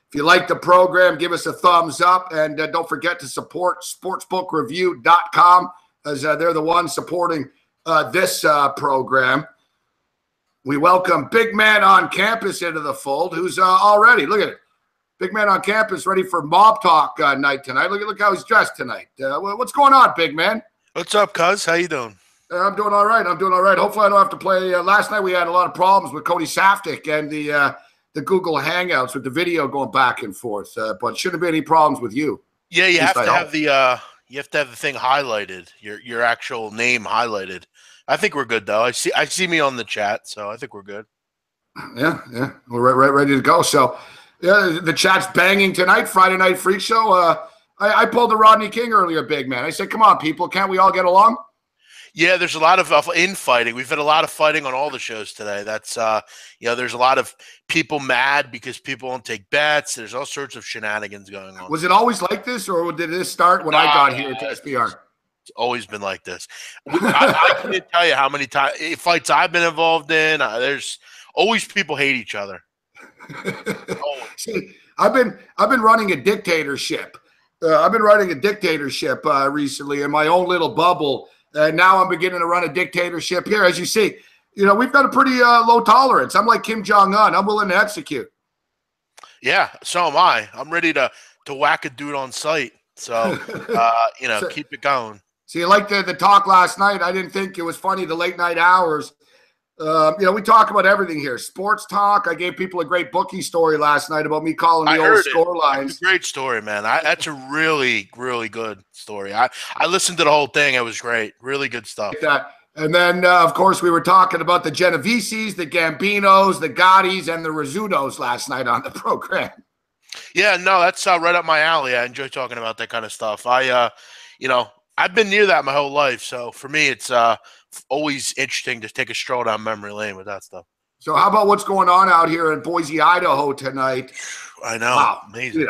[SPEAKER 1] If you like the program, give us a thumbs up, and don't forget to support sportsbookreview.com, as they're the ones supporting this program. We welcome Big Man on Campus into the fold, who's already, look at it, Big man on campus, ready for mob talk night tonight. Look how he's dressed tonight. What's going on, big man?
[SPEAKER 3] What's up, cuz? How you doing?
[SPEAKER 1] I'm doing all right. Hopefully I don't have to play. Last night we had a lot of problems with Cody Saftik and the Google Hangouts with the video going back and forth. But shouldn't be any problems with you.
[SPEAKER 3] Yeah, you have to have the thing highlighted, your actual name highlighted. I think we're good though. I see me on the chat, so I think we're good.
[SPEAKER 1] Yeah, we're ready to go. So, yeah, the chat's banging tonight. Friday Night Freak Show. I pulled the Rodney King earlier, big man. I said, "Come on, people, can't we all get along?"
[SPEAKER 3] Yeah, there's a lot of infighting. We've had a lot of fighting on all the shows today. That's there's a lot of people mad because people don't take bets. There's all sorts of shenanigans going on.
[SPEAKER 1] Was it always like this, or did this start when I got here to SBR?
[SPEAKER 3] It's always been like this. I can't tell you how many fights I've been involved in. There's always people hate each other.
[SPEAKER 1] See, I've been running a dictatorship. Recently in my own little bubble. Now I'm beginning to run a dictatorship here. As you see, we've got a pretty low tolerance. I'm like Kim Jong-un. I'm willing to execute.
[SPEAKER 3] Yeah, so am I. I'm ready to whack a dude on sight. So, keep it going.
[SPEAKER 1] See, like the talk last night, I didn't think it was funny, the late night hours. We talk about everything here. Sports talk. I gave people a great bookie story last night about me calling the old score lines.
[SPEAKER 3] It's a great story, man. That's a really, really good story. I listened to the whole thing. It was great. Really good stuff.
[SPEAKER 1] And then, of course, we were talking about the Genoveses, the Gambinos, the Gottis, and the Rizzutos last night on the program.
[SPEAKER 3] Yeah, no, that's right up my alley. I enjoy talking about that kind of stuff. I've been near that my whole life. So for me, it's always interesting to take a stroll down memory lane with that stuff.
[SPEAKER 1] So how about what's going on out here in Boise, Idaho tonight?
[SPEAKER 3] I know.
[SPEAKER 1] Wow.
[SPEAKER 3] Amazing.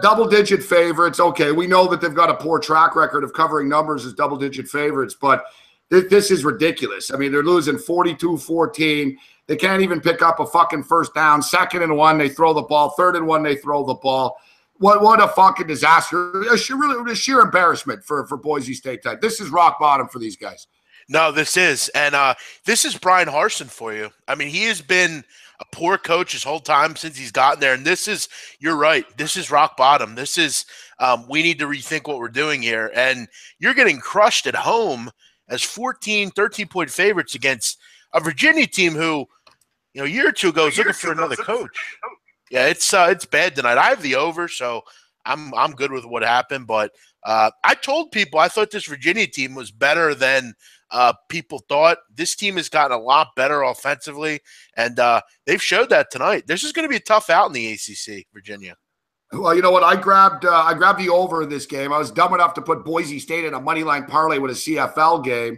[SPEAKER 1] Double-digit favorites. Okay, we know that they've got a poor track record of covering numbers as double-digit favorites, but this is ridiculous. I mean, they're losing 42-14. They can't even pick up a fucking first down. 2nd and 1, they throw the ball. 3rd and 1, they throw the ball. What a fucking disaster. A sheer embarrassment for Boise State tonight. This is rock bottom for these guys.
[SPEAKER 3] No, this is. And this is Brian Harsin for you. I mean, he has been a poor coach his whole time since he's gotten there. And you're right. This is rock bottom. This is, we need to rethink what we're doing here. And you're getting crushed at home as 13-point favorites against a Virginia team who, a year or two ago was looking for another coach. Yeah, it's bad tonight. I have the over, so I'm good with what happened. But I told people I thought this Virginia team was better than people thought. This team has gotten a lot better offensively, and they've showed that tonight. This is going to be a tough out in the ACC, Virginia.
[SPEAKER 1] Well, you know what? I grabbed the over in this game. I was dumb enough to put Boise State in a moneyline parlay with a CFL game.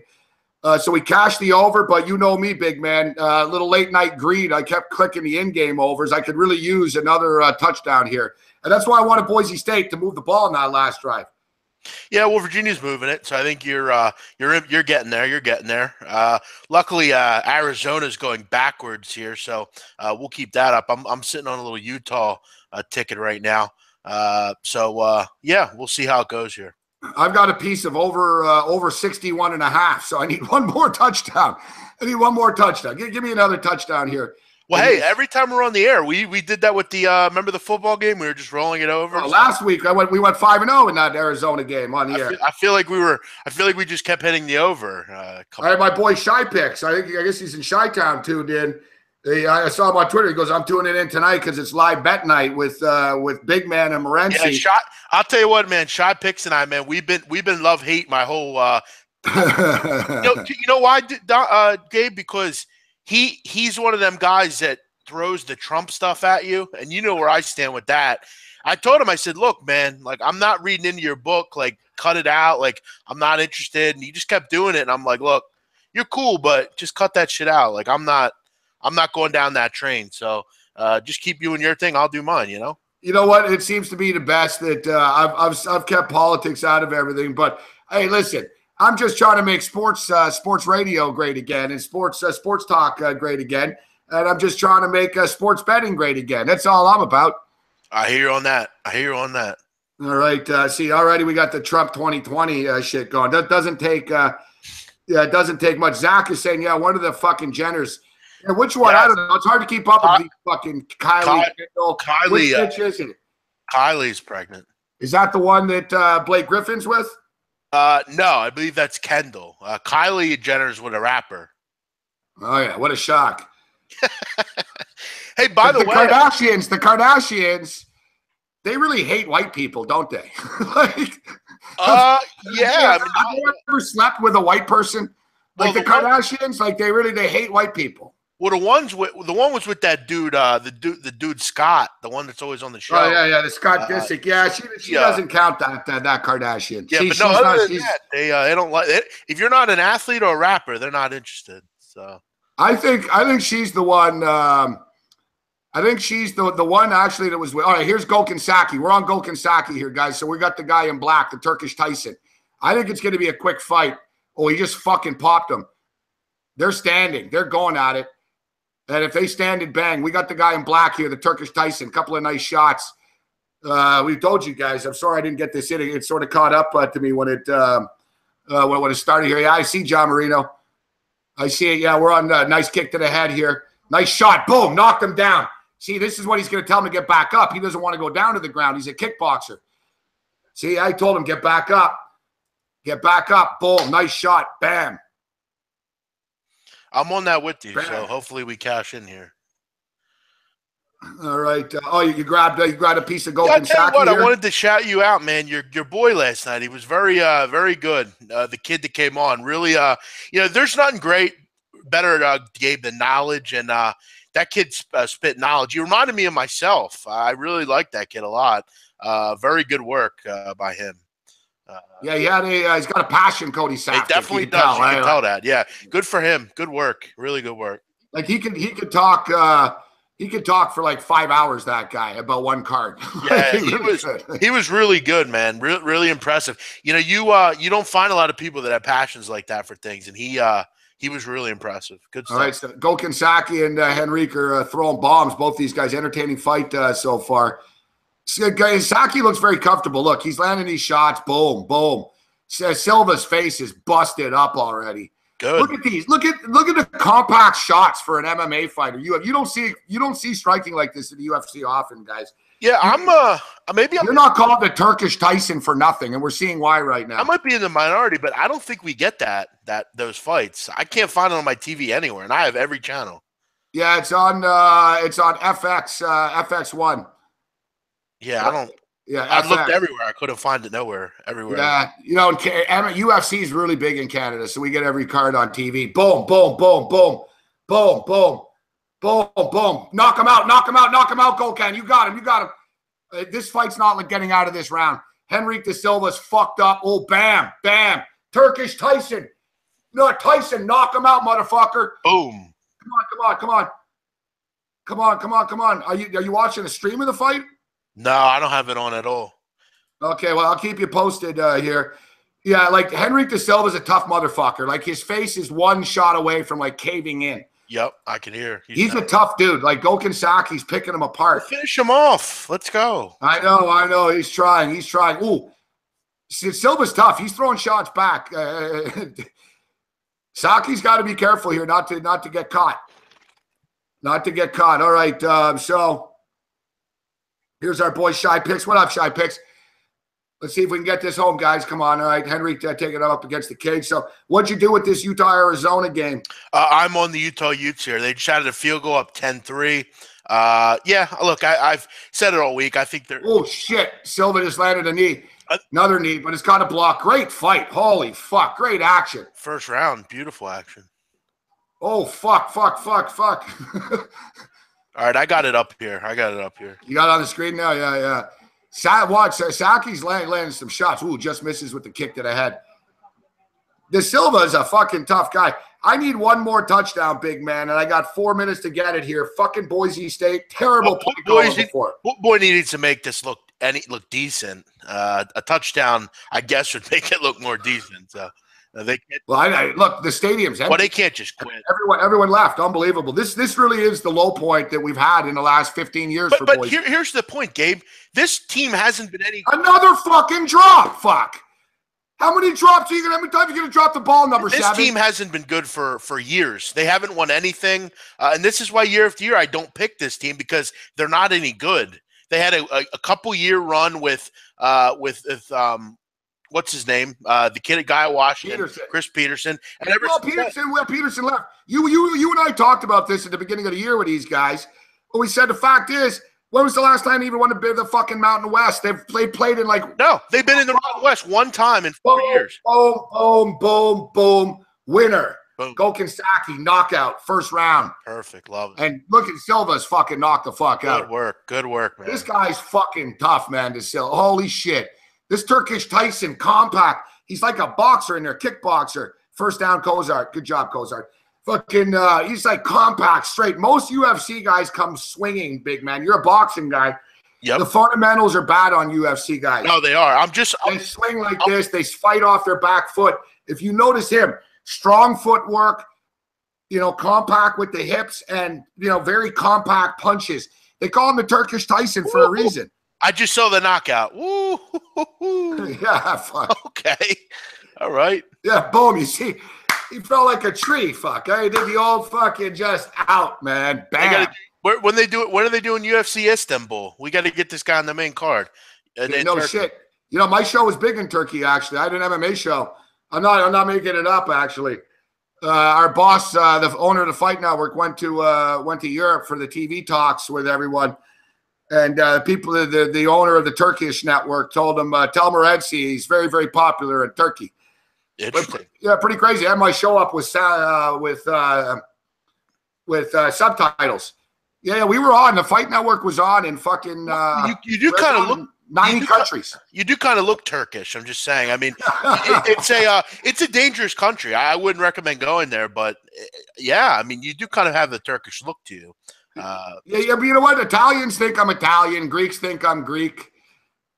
[SPEAKER 1] So we cashed the over, but you know me, big man. Little late night greed. I kept clicking the in-game overs. I could really use another touchdown here. And that's why I wanted Boise State to move the ball in that last drive.
[SPEAKER 3] Yeah, well, Virginia's moving it, so I think you're getting there. You're getting there. Luckily, Arizona's going backwards here, so we'll keep that up. I'm sitting on a little Utah ticket right now, so we'll see how it goes here.
[SPEAKER 1] I've got a piece of over 61.5, so I need one more touchdown. Give me another touchdown here.
[SPEAKER 3] Well, hey, every time we're on the air, we did that with the remember the football game? We were just rolling it over.
[SPEAKER 1] Last week we went 5-0 in that Arizona game on the air.
[SPEAKER 3] I feel like we just kept hitting the over.
[SPEAKER 1] All right, my boy Shy Picks. I guess he's in Chi-Town tuned in. I saw him on Twitter. He goes, "I'm tuning in tonight because it's live bet night with Big Man and Morency."
[SPEAKER 3] Yeah, I'll tell you what, man. Shy Picks and I, man, we've been love hate my whole. You know why, Gabe? Because he's one of them guys that throws the Trump stuff at you, and you know where I stand with that. I told him, I said, "Look, man, like I'm not reading into your book. Like, cut it out. Like, I'm not interested." And he just kept doing it, and I'm like, "Look, you're cool, but just cut that shit out. Like, I'm not going down that train. So just keep doing your thing. I'll do mine, you know?"
[SPEAKER 1] You know what? It seems to be the best that I've kept politics out of everything. But, hey, listen, I'm just trying to make sports radio great again and sports talk great again. And I'm just trying to make sports betting great again. That's all I'm about.
[SPEAKER 3] I hear you on that.
[SPEAKER 1] All right. See, already we got the Trump 2020 shit going. That doesn't take it doesn't take much. Zach is saying, one of the fucking Jenners. Which one? Yes. I don't know. It's hard to keep up with these fucking Kylie.
[SPEAKER 3] Kylie.
[SPEAKER 1] Which bitch is it?
[SPEAKER 3] Kylie's pregnant.
[SPEAKER 1] Is that the one that Blake Griffin's with?
[SPEAKER 3] No, I believe that's Kendall. Kylie Jenner's with a rapper.
[SPEAKER 1] Oh, yeah. What a shock.
[SPEAKER 3] Hey, by the way.
[SPEAKER 1] The Kardashians, they really hate white people, don't they?
[SPEAKER 3] Yeah.
[SPEAKER 1] Have you ever slept with a white person? Like the Kardashians, like they hate white people.
[SPEAKER 3] Well, the one was with that dude, the dude Scott, the one that's always on the show.
[SPEAKER 1] Oh yeah, the Scott Disick. Yeah, she doesn't count that Kardashian.
[SPEAKER 3] Yeah, but no, other than that, they don't like it. If you're not an athlete or a rapper, they're not interested. So
[SPEAKER 1] I think she's the one. I think she's the one actually that was. All right, here's Gokhan Saki. We're on Gokhan Saki here, guys. So we got the guy in black, the Turkish Tyson. I think it's going to be a quick fight. Oh, he just fucking popped him. They're standing. They're going at it. And if they stand and bang, we got the guy in black here, the Turkish Tyson. Couple of nice shots. We told you guys. I'm sorry I didn't get this in. It sort of caught up to me when it started here. Yeah, I see John Marino. I see it. Yeah, we're on a nice kick to the head here. Nice shot. Boom. Knocked him down. See, this is what he's going to tell him to get back up. He doesn't want to go down to the ground. He's a kickboxer. See, I told him, get back up. Get back up. Boom. Nice shot. Bam.
[SPEAKER 3] I'm on that with you, so hopefully we cash in here.
[SPEAKER 1] All right. You grabbed a piece of Gokhan
[SPEAKER 3] Saki.
[SPEAKER 1] Saki.
[SPEAKER 3] What I wanted to shout you out, man. Your boy last night, he was very good. The kid that came on, really. There's nothing better, Gabe, than knowledge, and that kid spit knowledge. You reminded me of myself. I really like that kid a lot. Very good work by him.
[SPEAKER 1] He's got a passion, Cody Saki.
[SPEAKER 3] He definitely does. You can tell that. Yeah, good for him. Good work. Really good work.
[SPEAKER 1] Like he could talk. He could talk for like 5 hours. That guy about one card.
[SPEAKER 3] Yeah, he was really good, man. Really impressive. You don't find a lot of people that have passions like that for things, and he was really impressive. Good stuff.
[SPEAKER 1] All right, so Gokhan Saki and Henrique are throwing bombs. Both these guys, entertaining fight so far. Saki looks very comfortable. Look, he's landing these shots. Boom, boom. Silva's face is busted up already.
[SPEAKER 3] Good.
[SPEAKER 1] Look at these. Look at the compact shots for an MMA fighter. You don't see striking like this in the UFC often, guys.
[SPEAKER 3] Yeah,
[SPEAKER 1] You're not called the Turkish Tyson for nothing, and we're seeing why right now.
[SPEAKER 3] I might be in the minority, but I don't think we get those fights. I can't find it on my TV anywhere, and I have every channel.
[SPEAKER 1] Yeah, it's on FX FX1.
[SPEAKER 3] Yeah, I don't.
[SPEAKER 1] Yeah,
[SPEAKER 3] I looked everywhere. I couldn't find it nowhere. Everywhere.
[SPEAKER 1] Yeah, UFC is really big in Canada, so we get every card on TV. Boom, boom, boom, boom, boom, boom, boom, boom. Knock him out, knock him out, knock him out, Gokhan. You got him. This fight's not like getting out of this round. Henrique de Silva's fucked up. Oh, bam, bam. Turkish Tyson. No, Tyson, knock him out, motherfucker.
[SPEAKER 3] Boom.
[SPEAKER 1] Come on. Are you watching the stream of the fight?
[SPEAKER 3] No, I don't have it on at all.
[SPEAKER 1] Okay, well, I'll keep you posted here. Yeah, like Henrique de Silva's a tough motherfucker. Like his face is one shot away from like caving in.
[SPEAKER 3] Yep, I can hear.
[SPEAKER 1] He's a tough dude. Like Gokhan Saki's picking him apart.
[SPEAKER 3] We'll finish him off. Let's go.
[SPEAKER 1] I know. He's trying. Ooh, Silva's tough. He's throwing shots back. Saki's got to be careful here not to get caught. Not to get caught. All right, so here's our boy Shy Picks. What up, Shy Picks? Let's see if we can get this home, guys. Come on. All right, Henrique taking it up against the cage. So what'd you do with this Utah-Arizona game?
[SPEAKER 3] I'm on the Utah Utes here. They shot a field goal up 10-3. Yeah, look, I've said it all week. I think they're –
[SPEAKER 1] oh, shit. Silva just landed a knee. Another knee, but it's got a block. Great fight. Holy fuck. Great action.
[SPEAKER 3] First round. Beautiful action.
[SPEAKER 1] Oh, fuck.
[SPEAKER 3] All right, I got it up here.
[SPEAKER 1] You got it on the screen now? Yeah. Watch, Saki's landing some shots. Ooh, just misses with the kick to the head. De Silva is a fucking tough guy. I need one more touchdown, big man, and I got 4 minutes to get it here. Fucking Boise State. Terrible play calling before.
[SPEAKER 3] Boy needed to make this look decent. A touchdown, I guess, would make it look more decent. So they can't.
[SPEAKER 1] Well, look, the stadium's empty.
[SPEAKER 3] Well, they can't just quit.
[SPEAKER 1] Everyone left. Unbelievable. This really is the low point that we've had in the last 15 years for Boise.
[SPEAKER 3] But here's the point, Gabe. This team hasn't been any.
[SPEAKER 1] Another fucking drop. Fuck. How many drops are you gonna? How many times are you gonna drop the ball, number 7?
[SPEAKER 3] This team hasn't been good for years. They haven't won anything, and this is why year after year I don't pick this team because they're not any good. They had a couple-year run with what's his name? The guy at Washington,
[SPEAKER 1] Peterson.
[SPEAKER 3] Chris Peterson. And
[SPEAKER 1] Peterson left. You and I talked about this at the beginning of the year with these guys. But we said the fact is, when was the last time they even won the fucking Mountain West? They've played in like
[SPEAKER 3] no, they've been in the Mountain West one time in 4 years.
[SPEAKER 1] Boom, winner.
[SPEAKER 3] Boom.
[SPEAKER 1] Gokin Saki, knockout, first round.
[SPEAKER 3] Perfect, love it.
[SPEAKER 1] And look at Silva's fucking knocked the fuck out.
[SPEAKER 3] Good work, man.
[SPEAKER 1] This guy's fucking tough, man. To Silva, holy shit. This Turkish Tyson, compact. He's like a boxer in there, kickboxer. First down, Kozart. Good job, Kozart. Fucking, he's like compact, straight. Most UFC guys come swinging, big man. You're a boxing guy.
[SPEAKER 3] Yep.
[SPEAKER 1] The fundamentals are bad on UFC guys.
[SPEAKER 3] No, they are.
[SPEAKER 1] They swing like this. They fight off their back foot. If you notice him, strong footwork, compact with the hips and, very compact punches. They call him the Turkish Tyson for a reason.
[SPEAKER 3] I just saw the knockout. Woo.
[SPEAKER 1] Yeah, fuck.
[SPEAKER 3] Okay. All right.
[SPEAKER 1] Yeah, boom. You see, he fell like a tree, fuck. He did the old fucking just out, man. Bam.
[SPEAKER 3] When are they doing UFC Istanbul? We got to get this guy on the main card.
[SPEAKER 1] No shit. My show was big in Turkey, actually. I had an MMA show. I'm not making it up, actually. Our boss, the owner of the Fight Network, went to Europe for the TV talks with everyone, and the owner of the Turkish network told him, "Tell Morency he's very, very popular in Turkey."
[SPEAKER 3] Interesting.
[SPEAKER 1] Yeah, pretty crazy. I had my show up with subtitles. Yeah, we were on. The Fight Network was on in fucking.
[SPEAKER 3] You do kind of look.
[SPEAKER 1] 90 countries.
[SPEAKER 3] You do kind of look Turkish. I'm just saying. I mean, it's a dangerous country. I wouldn't recommend going there, but yeah, I mean, you do kind of have the Turkish look to you.
[SPEAKER 1] But you know what? Italians think I'm Italian. Greeks think I'm Greek.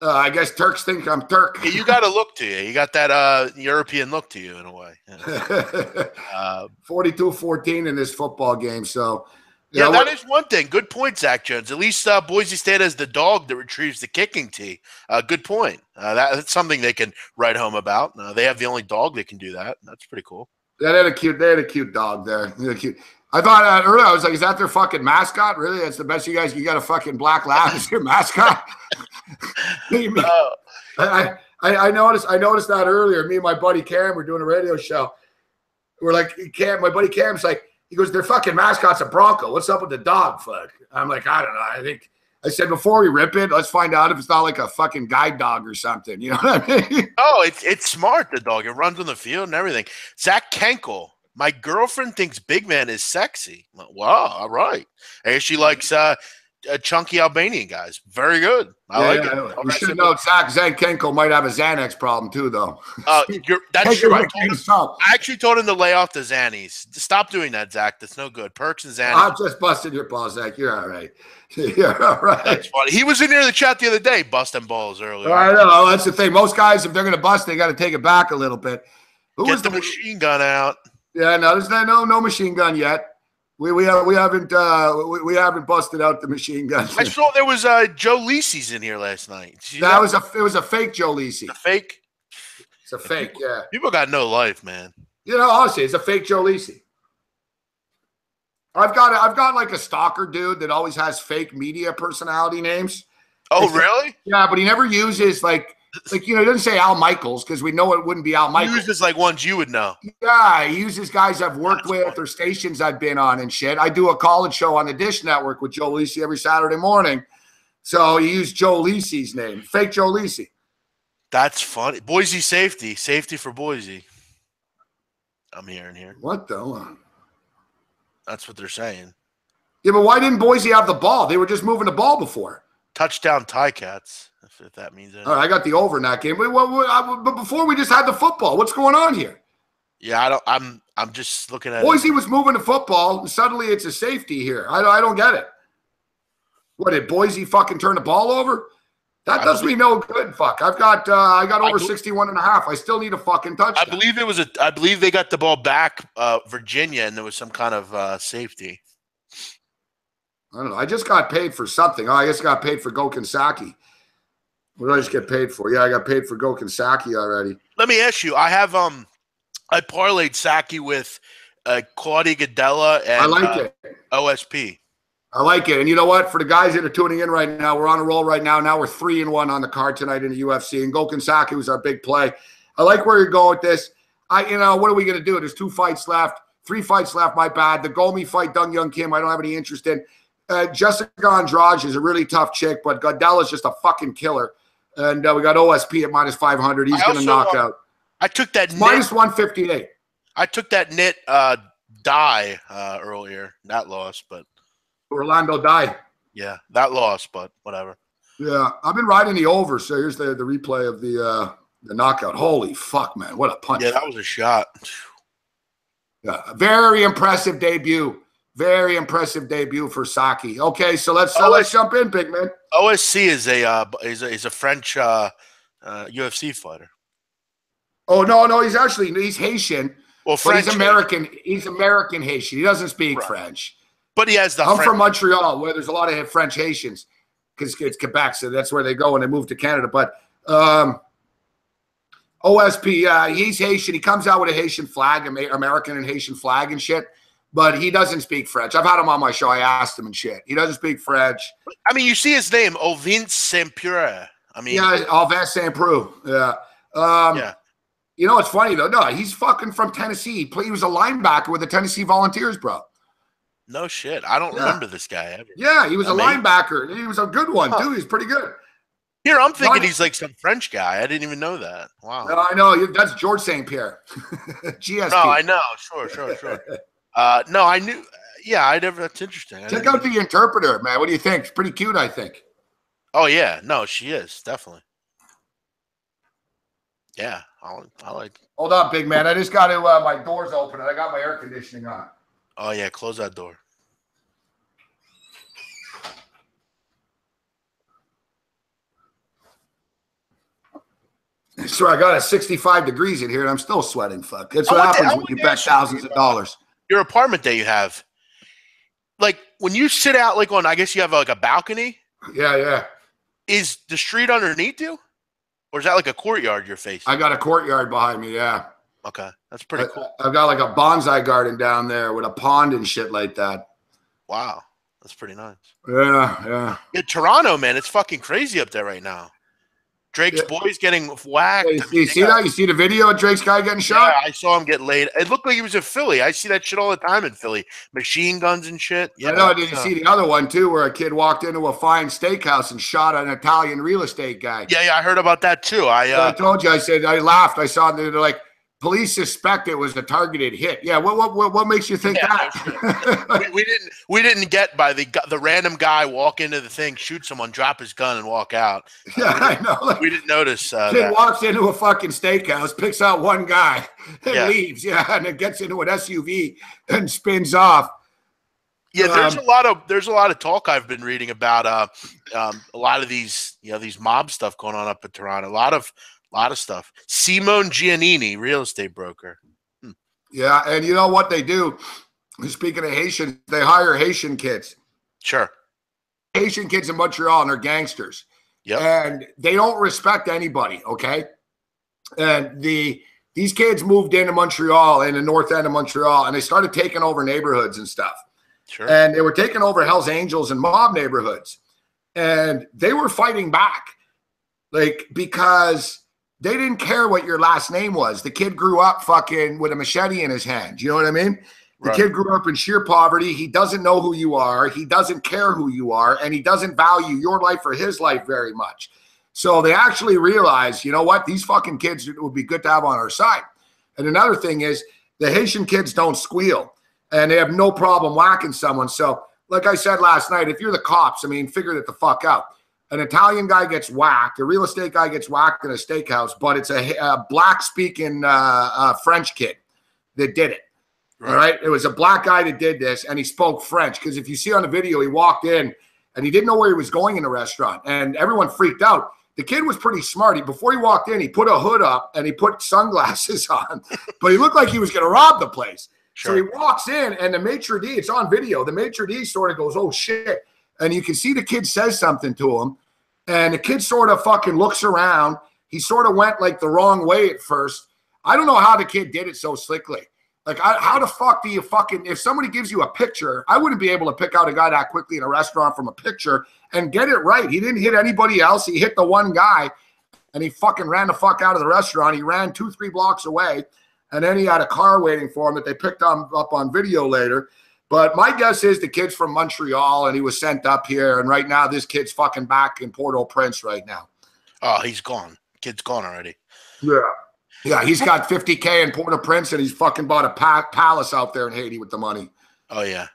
[SPEAKER 1] I guess Turks think I'm Turk.
[SPEAKER 3] You got a look to you. You got that European look to you in a way. Yeah.
[SPEAKER 1] 42-14 in this football game. So.
[SPEAKER 3] Yeah, that is one thing. Good point, Zach Jones. At least Boise State has the dog that retrieves the kicking tee. Good point. That's something they can write home about. They have the only dog that can do that. That's pretty cool.
[SPEAKER 1] Yeah, they had a cute dog there. Cute. I thought earlier, I was like, is that their fucking mascot? Really? That's the best you guys. You got a fucking black lab as your mascot? I noticed that earlier. Me and my buddy Cam were doing a radio show. We're like, my buddy Cam's like, he goes, their fucking mascot's a Bronco. What's up with the dog, fuck? I'm like, I don't know. I said, before we rip it, let's find out if it's not like a fucking guide dog or something. You know what I mean?
[SPEAKER 3] Oh, it's smart, the dog. It runs on the field and everything. Zach Kenkel, my girlfriend thinks big man is sexy. Wow, all right. And she likes chunky Albanian guys. Very good. I like it.
[SPEAKER 1] You should know Zach Kenkel might have a Xanax problem too, though.
[SPEAKER 3] That's true. I actually told him to lay off the Xannies. Stop doing that, Zach. That's no good. Perks and Xannies.
[SPEAKER 1] I'm just busting your balls, Zach. You're all right. You're all right.
[SPEAKER 3] That's funny. He was in there in the chat the other day busting balls earlier.
[SPEAKER 1] I know. That's the thing. Most guys, if they're going to bust, they got to take it back a little bit.
[SPEAKER 3] Get the machine gun out.
[SPEAKER 1] Yeah, no, there's no machine gun yet. We haven't busted out the machine gun.
[SPEAKER 3] I saw there was Joe Lisi's in here last night.
[SPEAKER 1] It was a fake Joe Lisi.
[SPEAKER 3] A fake?
[SPEAKER 1] It's a fake, yeah.
[SPEAKER 3] People got no life, man.
[SPEAKER 1] Honestly, it's a fake Joe Lisi. I've got like a stalker dude that always has fake media personality names.
[SPEAKER 3] Oh, really?
[SPEAKER 1] Yeah, but he never uses like he doesn't say Al Michaels because we know it wouldn't be Al Michaels.
[SPEAKER 3] He uses like ones you would know.
[SPEAKER 1] Yeah, he uses guys I've worked with or stations I've been on and shit. I do a college show on the Dish Network with Joe Lisi every Saturday morning. So he used Joe Lisi's name, fake Joe Lisi.
[SPEAKER 3] That's funny. Boise safety for Boise. I'm hearing here.
[SPEAKER 1] What the?
[SPEAKER 3] That's what they're saying.
[SPEAKER 1] Yeah, but why didn't Boise have the ball? They were just moving the ball before.
[SPEAKER 3] Touchdown Ticats, if that means anything.
[SPEAKER 1] All right, I got the over in that game. But before we just had the football. What's going on here?
[SPEAKER 3] Yeah, I'm just looking at
[SPEAKER 1] Boise was moving the football, and suddenly it's a safety here. I don't get it. What, did Boise fucking turn the ball over? That does me no good, fuck. I got over 61.5. I still need a fucking touchdown.
[SPEAKER 3] I believe they got the ball back, Virginia, and there was some kind of safety.
[SPEAKER 1] I don't know. I just got paid for something. Oh, I guess I got paid for Gokin Saki. What did I just get paid for? Yeah, I got paid for Gokin Saki already.
[SPEAKER 3] Let me ask you. I have I parlayed Saki with Claudia Gadella and
[SPEAKER 1] I like it.
[SPEAKER 3] OSP.
[SPEAKER 1] I like it. And you know what? For the guys that are tuning in right now, we're on a roll right now. Now we're 3-1 on the card tonight in the UFC. And Gokhan Saki was our big play. I like where you're going with this. What are we going to do? There's 2 fights left. 3 fights left, my bad. The Gomi fight, Dong Young Kim, I don't have any interest in. Jessica Andrade is a really tough chick, but Godella's just a fucking killer. And we got OSP at minus 500. He's going to knock out.
[SPEAKER 3] I took that
[SPEAKER 1] minus 158.
[SPEAKER 3] I took that knit die earlier. That lost, but
[SPEAKER 1] Orlando die.
[SPEAKER 3] Yeah, that lost, but whatever.
[SPEAKER 1] Yeah, I've been riding the over. So here's the replay of the knockout. Holy fuck, man! What a punch!
[SPEAKER 3] Yeah, that was a shot.
[SPEAKER 1] Yeah, very impressive debut. Very impressive debut for Saki. Okay, so let's jump in, big man.
[SPEAKER 3] OSC is a French UFC fighter.
[SPEAKER 1] Oh no, he's Haitian.
[SPEAKER 3] Well, French,
[SPEAKER 1] he's American. He's American Haitian. He doesn't speak French.
[SPEAKER 3] But he has the.
[SPEAKER 1] I'm from Montreal, where there's a lot of French Haitians, because it's Quebec, so that's where they go when they move to Canada. But OSP, he's Haitian. He comes out with a Haitian flag, American and Haitian flag and shit. But he doesn't speak French. I've had him on my show. I asked him and shit. He doesn't speak French.
[SPEAKER 3] I mean, you see his name, Ovin Saint-Pierre. I mean,
[SPEAKER 1] yeah, Ovin Saint-Pierre. Yeah.
[SPEAKER 3] Yeah.
[SPEAKER 1] You know what's funny though? No, he's fucking from Tennessee. He was a linebacker with the Tennessee Volunteers, bro.
[SPEAKER 3] No shit. I don't remember this guy ever.
[SPEAKER 1] Yeah, he was a linebacker. He was a good one, too. He's pretty good.
[SPEAKER 3] Here, I'm thinking he's like some French guy. I didn't even know that. Wow.
[SPEAKER 1] No, I know. That's George St. Pierre. GSP.
[SPEAKER 3] No, I know. Sure. No, I knew. Yeah, that's interesting.
[SPEAKER 1] Check out the interpreter, man. What do you think? It's pretty cute, I think.
[SPEAKER 3] Oh, yeah. No, she is. Definitely. Yeah, I like.
[SPEAKER 1] Hold on, big man. I just got to, my door's open and I got my air conditioning on.
[SPEAKER 3] Oh, yeah. Close that door.
[SPEAKER 1] I swear, I got 65 degrees in here and I'm still sweating. Fuck. That's what happens when you bet thousands of dollars.
[SPEAKER 3] Your apartment that you have, like when you sit out, like I guess you have like a balcony.
[SPEAKER 1] Yeah.
[SPEAKER 3] Is the street underneath you? Or is that like a courtyard you're facing?
[SPEAKER 1] I got a courtyard behind me, yeah.
[SPEAKER 3] Okay, that's pretty cool.
[SPEAKER 1] I've got like a bonsai garden down there with a pond and shit like that.
[SPEAKER 3] Wow, that's pretty nice.
[SPEAKER 1] Yeah.
[SPEAKER 3] Yeah, Toronto, man, it's fucking crazy up there right now. Drake's boy's getting whacked.
[SPEAKER 1] Hey, you see that? You see the video of Drake's guy getting shot?
[SPEAKER 3] Yeah, I saw him get laid. It looked like he was in Philly. I see that shit all the time in Philly. Machine guns and shit. Yeah,
[SPEAKER 1] I know. Did you see the other one, too, where a kid walked into a fine steakhouse and shot an Italian real estate guy?
[SPEAKER 3] Yeah, I heard about that, too. I
[SPEAKER 1] told you. I said, I laughed. I saw they're like, police suspect it was a targeted hit. Yeah, what makes you think that?
[SPEAKER 3] Sure. we didn't get by the random guy walk into the thing, shoot someone, drop his gun, and walk out.
[SPEAKER 1] Yeah, I know. Like,
[SPEAKER 3] we didn't notice.
[SPEAKER 1] Kid walks into a fucking steakhouse, picks out one guy, and leaves. Yeah, and then gets into an SUV and spins off.
[SPEAKER 3] Yeah, there's a lot of talk I've been reading about a lot of these these mob stuff going on up in Toronto. A lot of stuff. Simone Giannini, real estate broker.
[SPEAKER 1] Yeah, and you know what they do? Speaking of Haitian, they hire Haitian kids.
[SPEAKER 3] Sure.
[SPEAKER 1] Haitian kids in Montreal, and they're gangsters.
[SPEAKER 3] Yeah.
[SPEAKER 1] And they don't respect anybody, okay? And these kids moved into Montreal, in the north end of Montreal, and they started taking over neighborhoods and stuff.
[SPEAKER 3] Sure.
[SPEAKER 1] And they were taking over Hells Angels and mob neighborhoods. And they were fighting back, because they didn't care what your last name was. The kid grew up fucking with a machete in his hand. You know what I mean? The kid grew up in sheer poverty. He doesn't know who you are. He doesn't care who you are. And he doesn't value your life or his life very much. So they actually realized, you know what? These fucking kids would be good to have on our side. And another thing is the Haitian kids don't squeal. And they have no problem whacking someone. So like I said last night, if you're the cops, I mean, figure it the fuck out. An Italian guy gets whacked. A real estate guy gets whacked in a steakhouse, but it's a black-speaking French kid that did it. All right? It was a black guy that did this, and he spoke French. Because if you see on the video, he walked in, and he didn't know where he was going in the restaurant. And everyone freaked out. The kid was pretty smart. Before he walked in, he put a hood up, and he put sunglasses on. But he looked like he was going to rob the place. Sure. So he walks in, and the maitre d', it's on video, the maitre d' sort of goes, oh, shit. And you can see the kid says something to him. And the kid sort of fucking looks around. He sort of went like the wrong way at first. I don't know how the kid did it so slickly. Like, how the fuck do you fucking, if somebody gives you a picture, I wouldn't be able to pick out a guy that quickly in a restaurant from a picture and get it right. He didn't hit anybody else. He hit the one guy, and he fucking ran the fuck out of the restaurant. He ran 2-3 blocks away, and then he had a car waiting for him that they picked up on video later. But my guess is the kid's from Montreal, and he was sent up here, and right now this kid's fucking back in Port-au-Prince right now.
[SPEAKER 3] Oh, he's gone. Kid's gone already.
[SPEAKER 1] Yeah. Yeah, he's got $50K in Port-au-Prince, and he's fucking bought a palace out there in Haiti with the money.
[SPEAKER 3] Oh, yeah.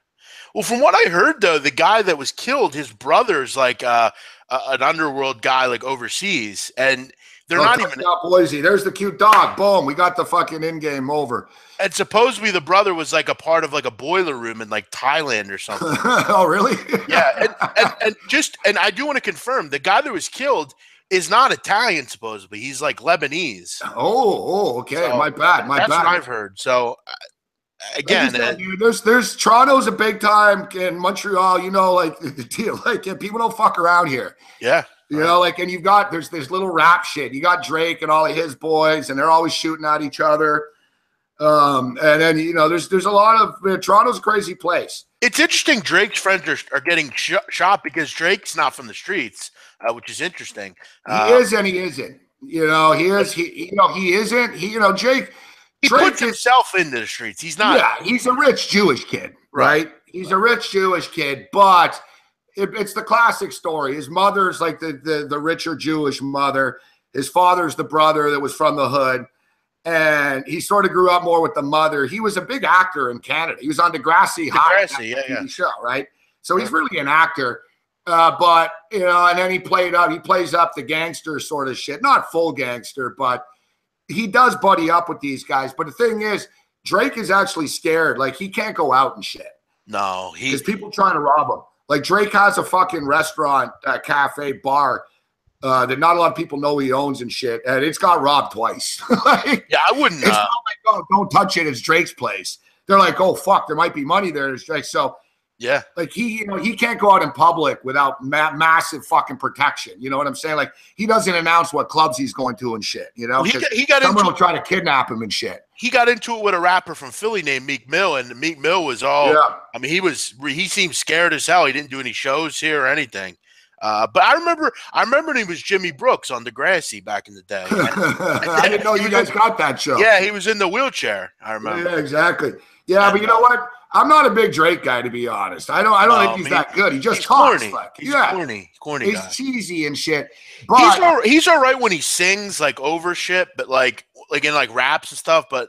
[SPEAKER 3] Well, from what I heard, though, the guy that was killed, his brother's like an underworld guy, like overseas, and they're not even
[SPEAKER 1] Boise. There's the cute dog. Boom. We got the fucking in-game over.
[SPEAKER 3] And supposedly the brother was like a part of like a boiler room in like Thailand or something.
[SPEAKER 1] Oh, really?
[SPEAKER 3] Yeah. And I do want to confirm the guy that was killed is not Italian, supposedly. He's like Lebanese.
[SPEAKER 1] Oh, okay. So, my bad.
[SPEAKER 3] That's what I've heard. So, again,
[SPEAKER 1] there's Toronto's a big time in Montreal. You know, like the deal, like people don't fuck around here.
[SPEAKER 3] Yeah,
[SPEAKER 1] you know, like, and you've got there's little rap shit. You got Drake and all of his boys, and they're always shooting at each other. And then you know, there's a lot of Toronto's a crazy place.
[SPEAKER 3] It's interesting. Drake's friends are getting shot because Drake's not from the streets. Which is interesting.
[SPEAKER 1] He is and he isn't. You know, he is. He isn't. Jake.
[SPEAKER 3] He puts himself into the streets. He's not.
[SPEAKER 1] Yeah, he's a rich Jewish kid, right? He's a rich Jewish kid, but it's the classic story. His mother's like the richer Jewish mother. His father's the brother that was from the hood, and he sort of grew up more with the mother. He was a big actor in Canada. He was on Degrassi High, TV show, right? So he's really an actor. But you know, and then he plays up the gangster sort of shit. Not full gangster, but he does buddy up with these guys. But the thing is, Drake is actually scared. Like, he can't go out and shit.
[SPEAKER 3] No,
[SPEAKER 1] because people trying to rob him. Like, Drake has a fucking restaurant, cafe, bar that not a lot of people know he owns and shit, and it's got robbed twice. Like,
[SPEAKER 3] yeah, I wouldn't.
[SPEAKER 1] It's not like, oh, don't touch it. It's Drake's place. They're like, oh fuck, there might be money there. It's Drake. So.
[SPEAKER 3] Yeah,
[SPEAKER 1] like he can't go out in public without massive fucking protection. You know what I'm saying? Like, he doesn't announce what clubs he's going to and shit. You know,
[SPEAKER 3] he got
[SPEAKER 1] someone will try to kidnap him and shit.
[SPEAKER 3] He got into it with a rapper from Philly named Meek Mill, and Meek Mill was all. Yeah. I mean, he seemed scared as hell. He didn't do any shows here or anything. But I remember when he was Jimmy Brooks on Degrassi back in the day.
[SPEAKER 1] I didn't know you guys got that show.
[SPEAKER 3] Yeah, he was in the wheelchair. I remember.
[SPEAKER 1] Yeah, exactly. Yeah, but you know what? I'm not a big Drake guy, to be honest. I don't think he's that good. He just talks
[SPEAKER 3] corny.
[SPEAKER 1] Like,
[SPEAKER 3] he's corny
[SPEAKER 1] he's
[SPEAKER 3] guy.
[SPEAKER 1] Cheesy and shit. But
[SPEAKER 3] he's all right when he sings like over shit, but like in like raps and stuff. But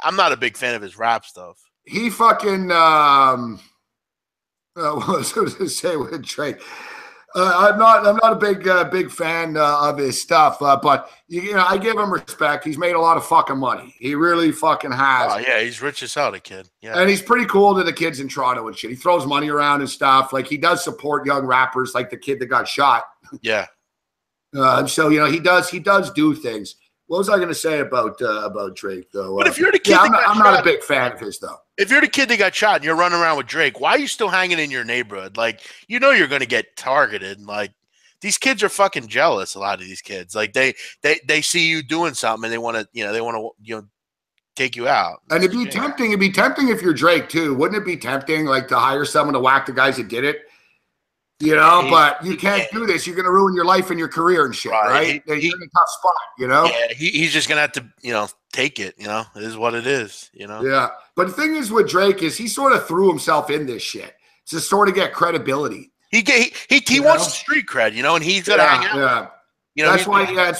[SPEAKER 3] I'm not a big fan of his rap stuff.
[SPEAKER 1] He fucking what was I going to say with Drake? I'm not a big fan of his stuff, but you know, I give him respect. He's made a lot of fucking money. He really fucking has.
[SPEAKER 3] Oh yeah, he's rich as hell, the kid. Yeah,
[SPEAKER 1] and he's pretty cool to the kids in Toronto and shit. He throws money around and stuff. Like, he does support young rappers, like the kid that got shot.
[SPEAKER 3] Yeah.
[SPEAKER 1] So you know, he does do things. What was I going to say about Drake though?
[SPEAKER 3] But if you're the kid,
[SPEAKER 1] I'm not a big fan of his though.
[SPEAKER 3] If you're the kid that got shot and you're running around with Drake, why are you still hanging in your neighborhood? Like, you know you're going to get targeted. Like, these kids are fucking jealous. A lot of these kids, like they see you doing something and they want to take you out.
[SPEAKER 1] And it'd be tempting. It'd be tempting if you're Drake too. Wouldn't it be tempting, like, to hire someone to whack the guys that did it? You know, but you can't do this. You're going to ruin your life and your career and shit, right? You're in a tough spot, you know?
[SPEAKER 3] Yeah, he's just going to have to, take it, it is what it is,
[SPEAKER 1] Yeah, but the thing is with Drake is he sort of threw himself in this shit to sort of get credibility.
[SPEAKER 3] He wants the street cred, and he's going to hang out.
[SPEAKER 1] Yeah. That's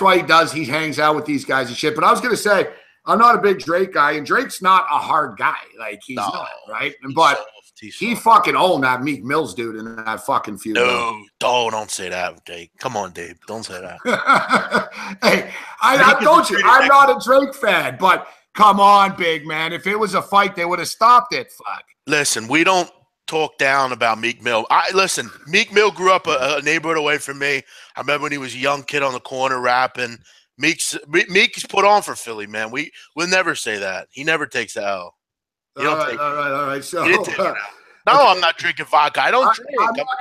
[SPEAKER 1] why he hangs out with these guys and shit. But I was going to say, I'm not a big Drake guy, and Drake's not a hard guy. Like, he's not, right? But he fucking owned that Meek Mills dude in that fucking feud.
[SPEAKER 3] No, don't say that, Dave. Come on, Dave. Don't say that.
[SPEAKER 1] Hey, I told you, I'm not a Drake fan, but come on, big man. If it was a fight, they would have stopped it. Fuck.
[SPEAKER 3] Listen, we don't talk down about Meek Mill. Listen, Meek Mill grew up a neighborhood away from me. I remember when he was a young kid on the corner rapping. Meek's put on for Philly, man. We'll never say that. He never takes the L.
[SPEAKER 1] All right. So,
[SPEAKER 3] no, I'm not drinking vodka. I don't drink.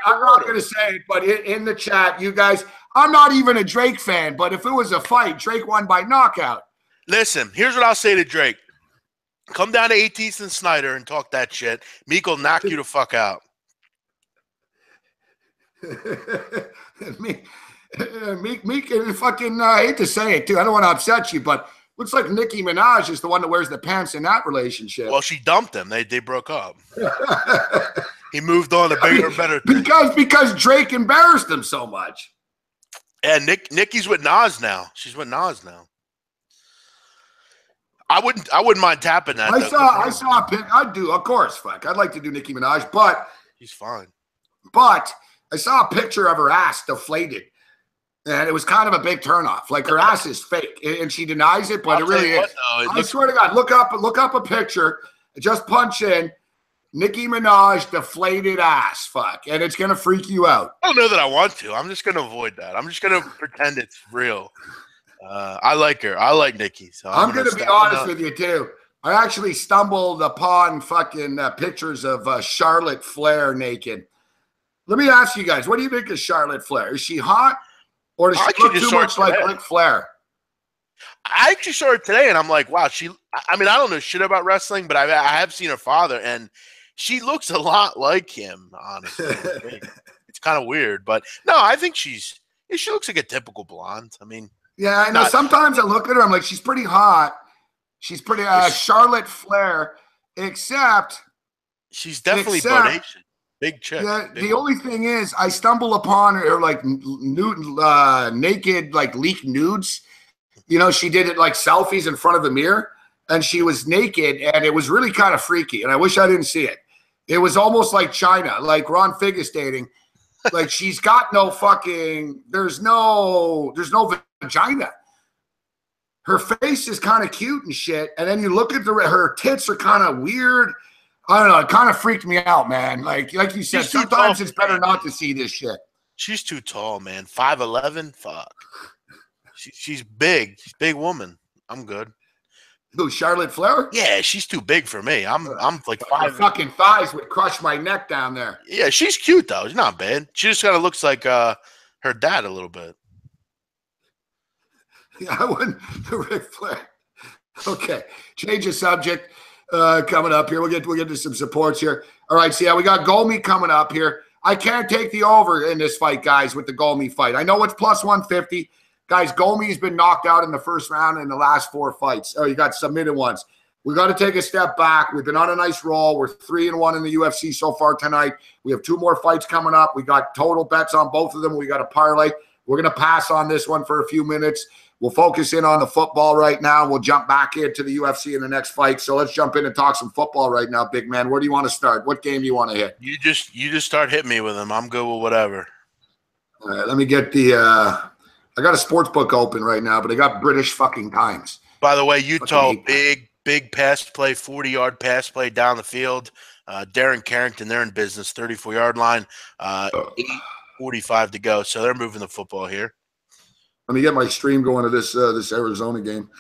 [SPEAKER 1] I'm not going to say it, but in the chat, you guys, I'm not even a Drake fan, but if it was a fight, Drake won by knockout.
[SPEAKER 3] Listen, here's what I'll say to Drake. Come down to 18th and Snyder and talk that shit. Meek will knock you the fuck out.
[SPEAKER 1] Meek, fucking, I hate to say it too. I don't want to upset you, but looks like Nicki Minaj is the one that wears the pants in that relationship.
[SPEAKER 3] Well, she dumped him. They broke up. He moved on to bigger and better things.
[SPEAKER 1] Because Drake embarrassed him so much.
[SPEAKER 3] And Nicki's with Nas now. She's with Nas now. I wouldn't mind tapping that.
[SPEAKER 1] I saw a pic. I do, of course. Fuck, I'd like to do Nicki Minaj, but
[SPEAKER 3] she's fine.
[SPEAKER 1] But I saw a picture of her ass deflated, and it was kind of a big turnoff. Like her ass is fake, and she denies it, but it really is. I swear to God, look up a picture. Just punch in Nicki Minaj deflated ass. Fuck, and it's gonna freak you out.
[SPEAKER 3] I don't know that I want to. I'm just gonna avoid that. I'm just gonna pretend it's real. I like her. I like Nicki. So
[SPEAKER 1] I'm going to be honest with you, too. I actually stumbled upon fucking pictures of Charlotte Flair naked. Let me ask you guys, what do you think of Charlotte Flair? Is she hot? Or does she look too much like Ric Flair?
[SPEAKER 3] I actually saw her today, and I'm like, wow. I mean, I don't know shit about wrestling, but I have seen her father, and she looks a lot like him, honestly. It's kind of weird. But, no, I think she looks like a typical blonde. I mean.
[SPEAKER 1] Yeah, I know. Sometimes I look at her, I'm like, she's pretty hot. She's pretty Charlotte Flair, except
[SPEAKER 3] she's definitely bodacious. Big chick.
[SPEAKER 1] Yeah, the only thing is, I stumble upon her like naked, like leaked nudes. You know, she did it like selfies in front of the mirror, and she was naked, and it was really kind of freaky. And I wish I didn't see it. It was almost like China, like Ron Figgis dating. Like she's got no fucking. There's no vagina. Her face is kind of cute and shit, and then you look at her tits are kind of weird. I don't know. It kind of freaked me out, man. Like you said, sometimes it's better not to see this shit.
[SPEAKER 3] She's too tall, man. 5'11". Fuck. She's big. She's a big woman. I'm good.
[SPEAKER 1] Who, Charlotte Flair?
[SPEAKER 3] Yeah, she's too big for me. I'm like 5.
[SPEAKER 1] Her fucking thighs would crush my neck down there.
[SPEAKER 3] Yeah, she's cute though. She's not bad. She just kind of looks like her dad a little bit.
[SPEAKER 1] Yeah, I wouldn't. Ric Flair. Okay, change the subject. Coming up here, we'll get to some supports here. All right, see how we got Golmi coming up here. I can't take the over in this fight, guys, with the Golmi fight. I know it's plus 150. Guys, Golmi's been knocked out in the first round in the last 4 fights. Oh, you got submitted ones. We got to take a step back. We've been on a nice roll. We're 3-1 in the UFC so far tonight. We have 2 more fights coming up. We got total bets on both of them. We got a parlay. We're going to pass on this one for a few minutes. We'll focus in on the football right now. We'll jump back into the UFC in the next fight. So let's jump in and talk some football right now, big man. Where do you want to start? What game do you want to hit?
[SPEAKER 3] You just start hitting me with them. I'm good with whatever.
[SPEAKER 1] All right, let me get the I got a sports book open right now, but I got British fucking Times.
[SPEAKER 3] By the way, Utah, big pass play, 40-yard pass play down the field. Darren Carrington, they're in business, 34-yard line, 8:45 to go. So they're moving the football here.
[SPEAKER 1] Let me get my stream going to this Arizona game.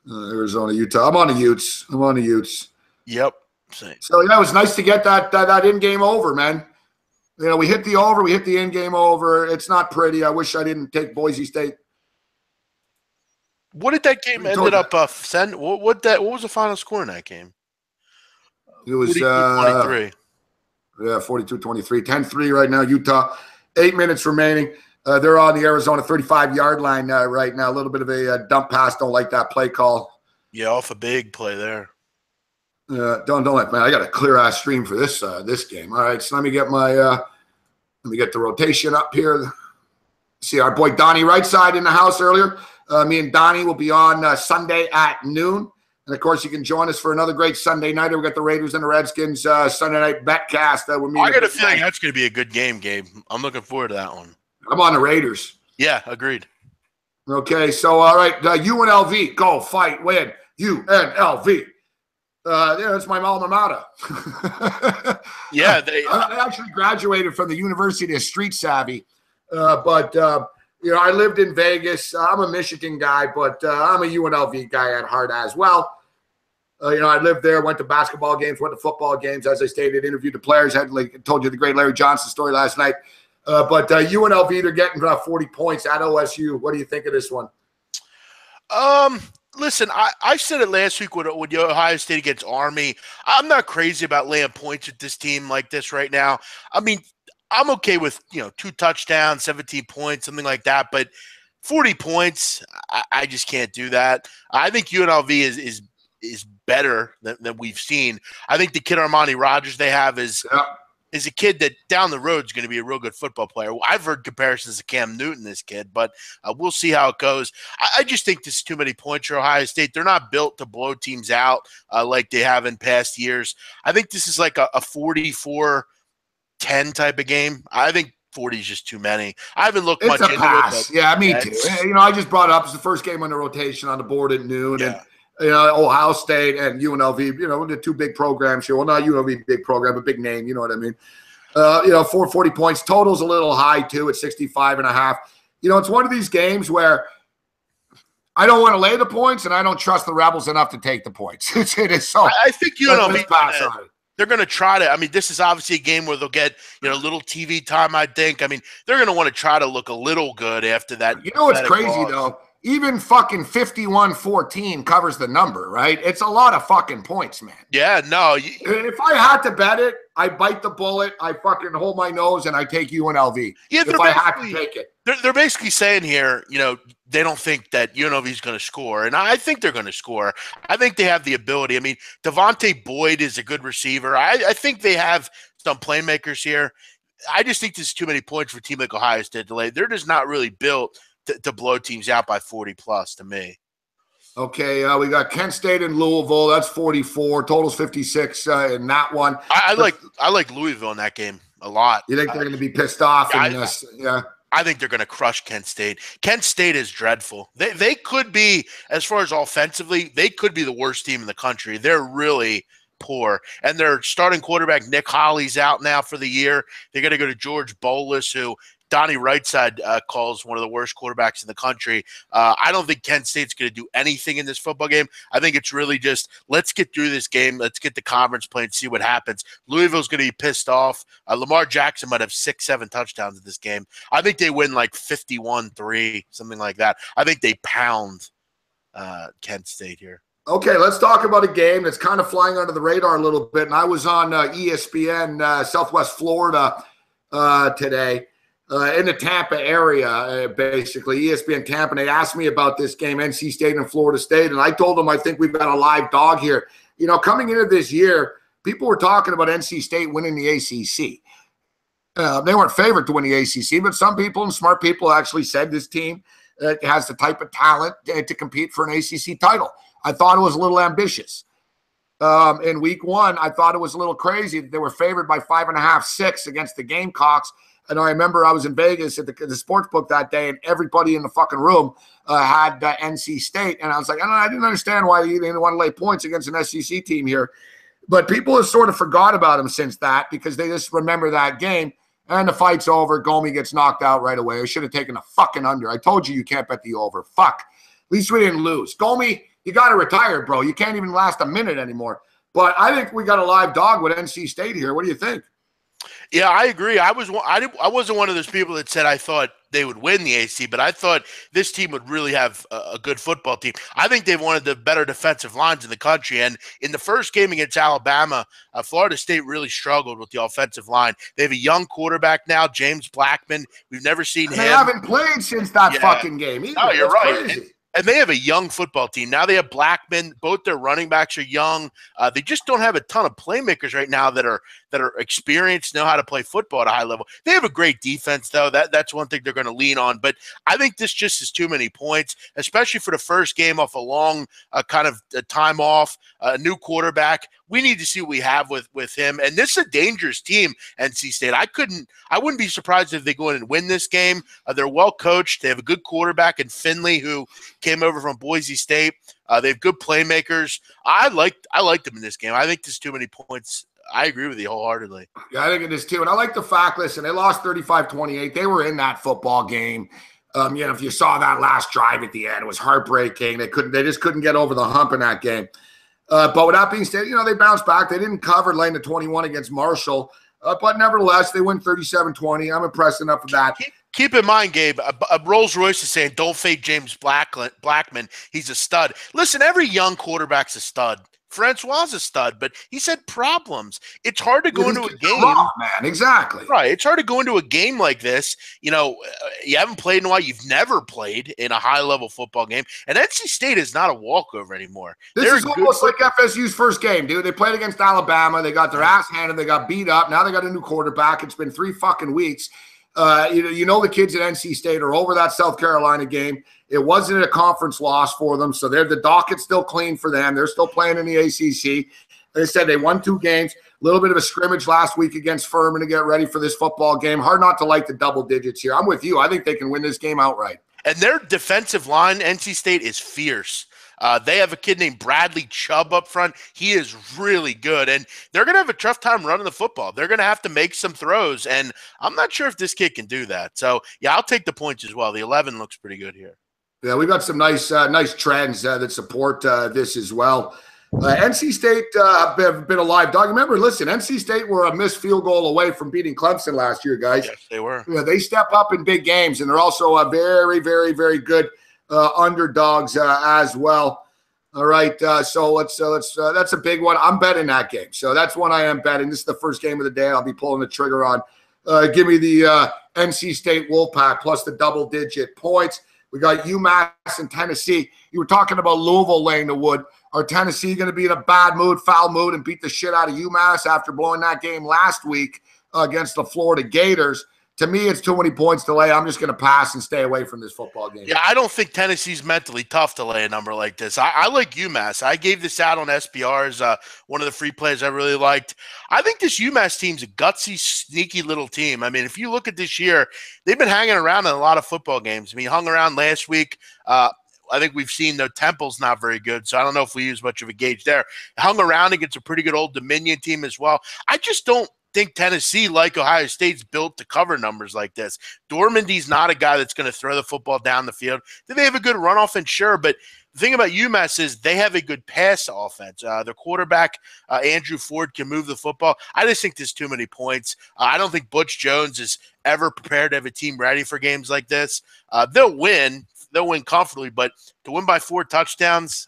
[SPEAKER 1] Arizona, Utah. I'm on the Utes.
[SPEAKER 3] Yep. Same.
[SPEAKER 1] So, yeah, it was nice to get that in-game over, man. You know, we hit the over. We hit the in-game over. It's not pretty. I wish I didn't take Boise State.
[SPEAKER 3] What did that game ended up send? What was the final score in that game?
[SPEAKER 1] It was 42-23. Yeah, 42-23. 10-3 right now, Utah. 8 minutes remaining. They're on the Arizona 35-yard line right now. A little bit of a dump pass. Don't like that play call.
[SPEAKER 3] Yeah, off a big play there.
[SPEAKER 1] Don't like, man. I got a clear ass stream for this game. All right, so let me get the rotation up here. See our boy Donnie right side in the house earlier. Me and Donnie will be on Sunday at noon. And, of course, you can join us for another great Sunday night. We got the Raiders and the Redskins Sunday night betcast.
[SPEAKER 3] I got a feeling that's going to be a good game, Gabe. I'm looking forward to that one.
[SPEAKER 1] I'm on the Raiders.
[SPEAKER 3] Yeah, agreed.
[SPEAKER 1] Okay, so, all right, UNLV, go, fight, win. UNLV. That's my alma mater.
[SPEAKER 3] Yeah.
[SPEAKER 1] I actually graduated from the University of Street Savvy. But I lived in Vegas. I'm a Michigan guy, but I'm a UNLV guy at heart as well. I lived there, went to basketball games, went to football games. As I stated, interviewed the players. Told you the great Larry Johnson story last night. But UNLV, they're getting about 40 points at OSU. What do you think of this one?
[SPEAKER 3] Listen, I said it last week when Ohio State against Army. I'm not crazy about laying points with this team like this right now. I mean, I'm okay with 2 touchdowns, 17 points, something like that. But 40 points, I just can't do that. I think UNLV is better than we've seen. I think the kid Armani Rogers they have is a kid that down the road is going to be a real good football player. I've heard comparisons to Cam Newton, this kid, but we'll see how it goes. I just think this is too many points for Ohio State. They're not built to blow teams out like they have in past years. I think this is like a 44-10 type of game. I think 40 is just too many. I haven't looked much into it.
[SPEAKER 1] Yeah, me too. I just brought it up. It's the first game on the rotation on the board at noon. Yeah. And Ohio State and UNLV, the 2 big programs here. Well, not UNLV big program, but big name. You know what I mean? 440 points. Total's a little high, too, at 65.5. It's one of these games where I don't want to lay the points, and I don't trust the Rebels enough to take the points. It is so.
[SPEAKER 3] I think UNLV they're going to try to. I mean, this is obviously a game where they'll get a little TV time. I think. I mean, they're going to want to try to look a little good after that.
[SPEAKER 1] You know what's crazy though? Even fucking 51-14 covers the number, right? It's a lot of fucking points, man.
[SPEAKER 3] Yeah, no.
[SPEAKER 1] If I had to bet it, I bite the bullet, I fucking hold my nose, and I take UNLV.
[SPEAKER 3] Yeah,
[SPEAKER 1] if I had to take it.
[SPEAKER 3] They're basically saying here, they don't think that UNLV is going to score, and I think they're going to score. I think they have the ability. I mean, Devontae Boyd is a good receiver. I think they have some playmakers here. I just think there's too many points for a team like Ohio State to lay. They're just not really built to blow teams out by 40+ to me.
[SPEAKER 1] Okay, we got Kent State and Louisville. That's 44. Total's 56 in that one.
[SPEAKER 3] I like Louisville in that game a lot.
[SPEAKER 1] You think they're going to be pissed off in this? Yeah.
[SPEAKER 3] I think they're going to crush Kent State. Kent State is dreadful. They could be, as far as offensively, they could be the worst team in the country. They're really poor. And their starting quarterback, Nick Holly's out now for the year. They're going to go to George Bolus, who Donnie Rightside calls one of the worst quarterbacks in the country. I don't think Kent State's going to do anything in this football game. I think it's really just let's get through this game. Let's get the conference play and see what happens. Louisville's going to be pissed off. Lamar Jackson might have 6-7 touchdowns in this game. I think they win like 51-3, something like that. I think they pound Kent State here.
[SPEAKER 1] Okay, let's talk about a game that's kind of flying under the radar a little bit. And I was on ESPN Southwest Florida today. In the Tampa area, basically, ESPN Tampa, and they asked me about this game, NC State and Florida State, and I told them I think we've got a live dog here. Coming into this year, people were talking about NC State winning the ACC. They weren't favored to win the ACC, but some people and smart people actually said this team has the type of talent to compete for an ACC title. I thought it was a little ambitious. In week 1, I thought it was a little crazy that they were favored by 5.5, 6 against the Gamecocks. And I remember I was in Vegas at the sports book that day, and everybody in the fucking room had NC State. And I was like, I didn't understand why you didn't want to lay points against an SEC team here. But people have sort of forgot about him since that because they just remember that game. And the fight's over. Gomi gets knocked out right away. I should have taken a fucking under. I told you can't bet the over. Fuck. At least we didn't lose. Gomi, you got to retire, bro. You can't even last a minute anymore. But I think we got a live dog with NC State here. What do you think?
[SPEAKER 3] Yeah, I agree. I wasn't one of those people that said I thought they would win the AC, but I thought this team would really have a good football team. I think they've one of the better defensive lines in the country. And in the first game against Alabama, Florida State really struggled with the offensive line. They have a young quarterback now, James Blackman. We've never seen him.
[SPEAKER 1] They haven't played since that fucking game either.
[SPEAKER 3] Oh, you're right.
[SPEAKER 1] Crazy.
[SPEAKER 3] And they have a young football team. Now they have Blackman. Both their running backs are young. They just don't have a ton of playmakers right now that are experienced, know how to play football at a high level. They have a great defense, though. That's one thing they're going to lean on. But I think this just is too many points, especially for the first game off a long kind of time off, a new quarterback. We need to see what we have with him. And this is a dangerous team, NC State. I wouldn't be surprised if they go in and win this game. They're well coached. They have a good quarterback in Finley who came over from Boise State. They have good playmakers. I liked them in this game. I think there's too many points. I agree with you wholeheartedly.
[SPEAKER 1] Yeah, I think it is too. And I like the fact, listen, they lost 35-28. They were in that football game. If you saw that last drive at the end, it was heartbreaking. They just couldn't get over the hump in that game. But with that being said, they bounced back. They didn't cover laying the 21 against Marshall. But nevertheless, they win 37-20. I'm impressed enough with that.
[SPEAKER 3] Keep in mind, Gabe, a Rolls Royce is saying, don't fade James Blackman. He's a stud. Listen, every young quarterback's a stud. Francois a stud, but he said problems. It's hard to go into a game.
[SPEAKER 1] Raw, man, exactly.
[SPEAKER 3] Right. It's hard to go into a game like this. You know, you haven't played in a while. You've never played in a high-level football game. And NC State is not a walkover anymore.
[SPEAKER 1] This is almost like FSU's first game, dude. They played against Alabama. They got their ass handed. They got beat up. Now they got a new quarterback. It's been 3 fucking weeks. You know the kids at NC State are over that South Carolina game. It wasn't a conference loss for them, so the docket's still clean for them. They're still playing in the ACC. They said they won 2 games. A little bit of a scrimmage last week against Furman to get ready for this football game. Hard not to like the double digits here. I'm with you. I think they can win this game outright.
[SPEAKER 3] And their defensive line, NC State, is fierce. They have a kid named Bradley Chubb up front. He is really good, and they're going to have a tough time running the football. They're going to have to make some throws, and I'm not sure if this kid can do that. So, yeah, I'll take the points as well. The 11 looks pretty good here.
[SPEAKER 1] Yeah, we got some nice trends that support this as well. NC State have been a live dog. Remember, listen, NC State were a missed field goal away from beating Clemson last year, guys.
[SPEAKER 3] Yes, they were.
[SPEAKER 1] Yeah, they step up in big games, and they're also a very, very, very good underdogs as well. All right, so let's that's a big one. I'm betting that game, so that's one I am betting. This is the first game of the day. I'll be pulling the trigger on. Give me the NC State Wolfpack plus the double-digit points. We got UMass and Tennessee. You were talking about Louisville laying the wood. Are Tennessee going to be in a bad mood, foul mood, and beat the shit out of UMass after blowing that game last week against the Florida Gators? To me, it's too many points to lay. I'm just going to pass and stay away from this football game.
[SPEAKER 3] Yeah, I don't think Tennessee's mentally tough to lay a number like this. I like UMass. I gave this out on SBRs, one of the free plays I really liked. I think this UMass team's a gutsy, sneaky little team. I mean, if you look at this year, they've been hanging around in a lot of football games. I mean, hung around last week. I think we've seen their Temple's not very good, so I don't know if we use much of a gauge there. Hung around against a pretty good Old Dominion team as well. I just don't think Tennessee, like Ohio State's, built to cover numbers like this. Dormandy's not a guy that's going to throw the football down the field. Do they have a good run offense? Sure, but the thing about UMass is they have a good pass offense. Their quarterback, Andrew Ford, can move the football. I just think there's too many points. I don't think Butch Jones is ever prepared to have a team ready for games like this. They'll win. They'll win comfortably, but to win by 4 touchdowns,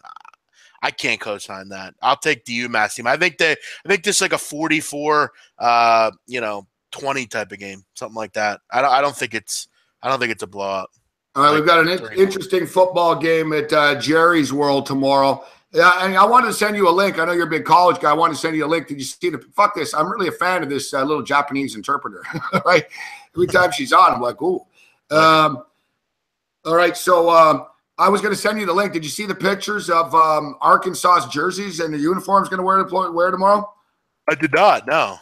[SPEAKER 3] I can't co-sign that. I'll take the UMass team. I think this is like a 44, 20 type of game, something like that. I don't think it's a blowout.
[SPEAKER 1] All right, we've got an interesting football game at Jerry's World tomorrow. Yeah, and I wanted to send you a link. I know you're a big college guy. I wanted to send you a link. Did you see the? Fuck this. I'm really a fan of this little Japanese interpreter. Right? Every time she's on, I'm like, ooh. All right, so I was going to send you the link. Did you see the pictures of Arkansas's jerseys and the uniforms going to wear tomorrow?
[SPEAKER 3] I did not, no.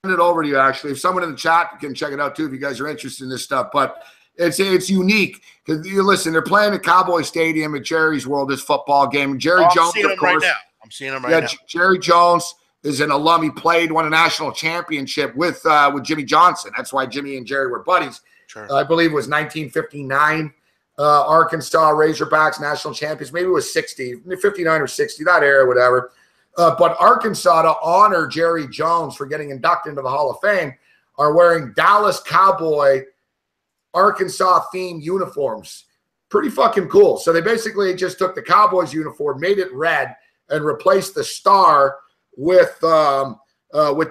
[SPEAKER 1] Send it over to you, actually. If someone in the chat can check it out, too, if you guys are interested in this stuff. But it's unique. Because, you listen, they're playing at Cowboy Stadium at Jerry's World, this football game. Jerry Jones, of course.
[SPEAKER 3] I'm seeing him right now.
[SPEAKER 1] Jerry Jones is an alum. He won a national championship with Jimmy Johnson. That's why Jimmy and Jerry were buddies.
[SPEAKER 3] Sure.
[SPEAKER 1] I believe it was 1959. Arkansas Razorbacks national champions. Maybe it was 59 or 60, that era, whatever. But Arkansas, to honor Jerry Jones for getting inducted into the Hall of Fame, are wearing Dallas Cowboy Arkansas-themed uniforms. Pretty fucking cool. So they basically just took the Cowboys uniform, made it red, and replaced the star with the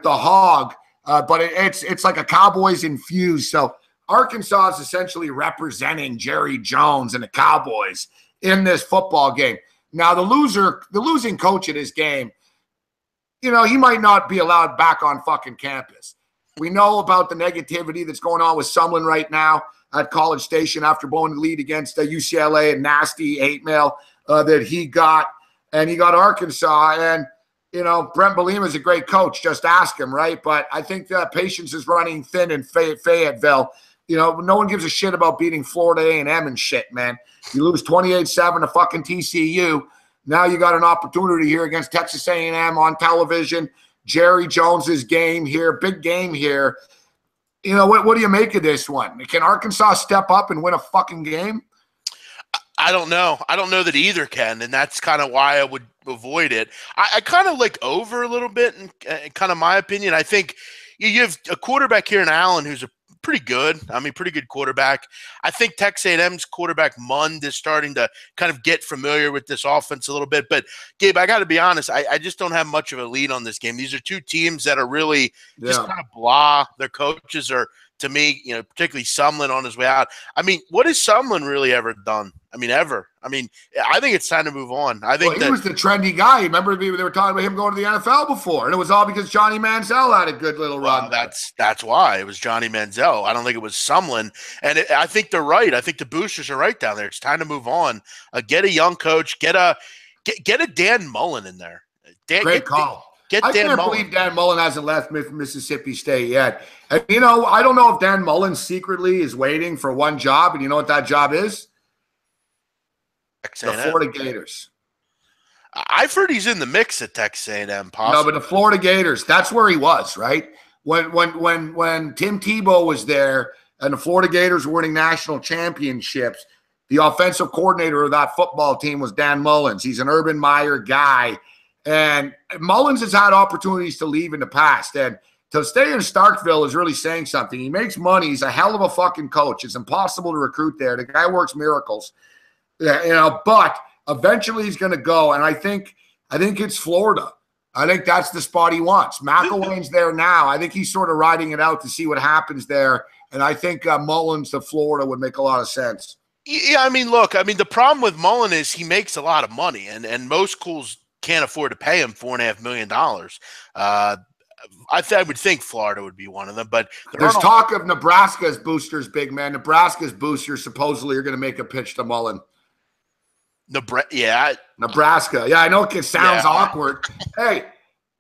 [SPEAKER 1] hog. But it's like a Cowboys infused. So Arkansas is essentially representing Jerry Jones and the Cowboys in this football game. Now, the losing coach of this game, he might not be allowed back on fucking campus. We know about the negativity that's going on with Sumlin right now at College Station after blowing the lead against UCLA and nasty hate mail that he got. And he got Arkansas. And, Brent Bielema is a great coach. Just ask him, right? But I think patience is running thin in Fayetteville. No one gives a shit about beating Florida A&M and shit, man. You lose 28-7 to fucking TCU. Now you got an opportunity here against Texas A&M on television. Jerry Jones's game here, big game here. What do you make of this one? Can Arkansas step up and win a fucking game?
[SPEAKER 3] I don't know. I don't know that either can, and that's kind of why I would avoid it. I kind of like over a little bit, and kind of my opinion. I think you have a quarterback here in Allen who's a pretty good. I mean, pretty good quarterback. I think Texas A&M's quarterback Mund is starting to kind of get familiar with this offense a little bit. But, Gabe, I got to be honest, I just don't have much of a lead on this game. These are two teams that are really just kind of blah. Their coaches are, to me, particularly Sumlin on his way out. I mean, what has Sumlin really ever done? I mean, ever. I mean, I think it's time to move on. I think
[SPEAKER 1] he was the trendy guy. Remember, they were talking about him going to the NFL before, and it was all because Johnny Manziel had a good little run.
[SPEAKER 3] That's why it was Johnny Manziel. I don't think it was Sumlin. And I think they're right. I think the boosters are right down there. It's time to move on. Get a young coach. Get a Dan Mullen in there.
[SPEAKER 1] Great call. I can't believe Dan Mullen hasn't left Mississippi State yet. And, I don't know if Dan Mullen secretly is waiting for one job, and you know what that job is? The Florida Gators.
[SPEAKER 3] I've heard he's in the mix at Texas A&M. Possibly.
[SPEAKER 1] No, but the Florida Gators, that's where he was, right? When Tim Tebow was there and the Florida Gators were winning national championships, the offensive coordinator of that football team was Dan Mullins. He's an Urban Meyer guy. And Mullins has had opportunities to leave in the past. And to stay in Starkville is really saying something. He makes money. He's a hell of a fucking coach. It's impossible to recruit there. The guy works miracles. But eventually he's going to go. And I think it's Florida. I think that's the spot he wants. McElwain's there now. I think he's sort of riding it out to see what happens there. And I think Mullins to Florida would make a lot of sense.
[SPEAKER 3] Yeah, I mean, look, the problem with Mullen is he makes a lot of money, and most schools can't afford to pay him $4.5 million. I would think Florida would be one of them, but
[SPEAKER 1] there's talk of Nebraska's boosters, big man. Nebraska's boosters supposedly are going to make a pitch to Mullen. Nebraska. Yeah, I know it sounds awkward. Hey,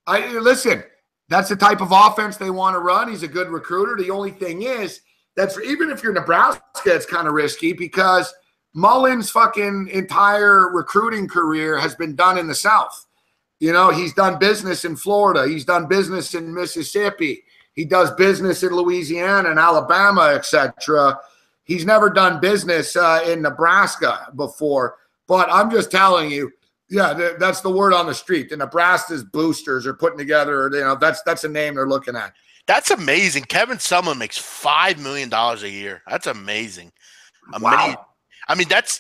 [SPEAKER 1] listen. That's the type of offense they want to run. He's a good recruiter. The only thing is even if you're Nebraska, it's kind of risky because Mullen's fucking entire recruiting career has been done in the South. He's done business in Florida. He's done business in Mississippi. He does business in Louisiana and Alabama, etc. He's never done business in Nebraska before. But I'm just telling you, that's the word on the street. The Nebraska's boosters are putting together, that's a name they're looking at.
[SPEAKER 3] That's amazing. Kevin Sumlin makes $5 million a year. That's amazing.
[SPEAKER 1] Wow.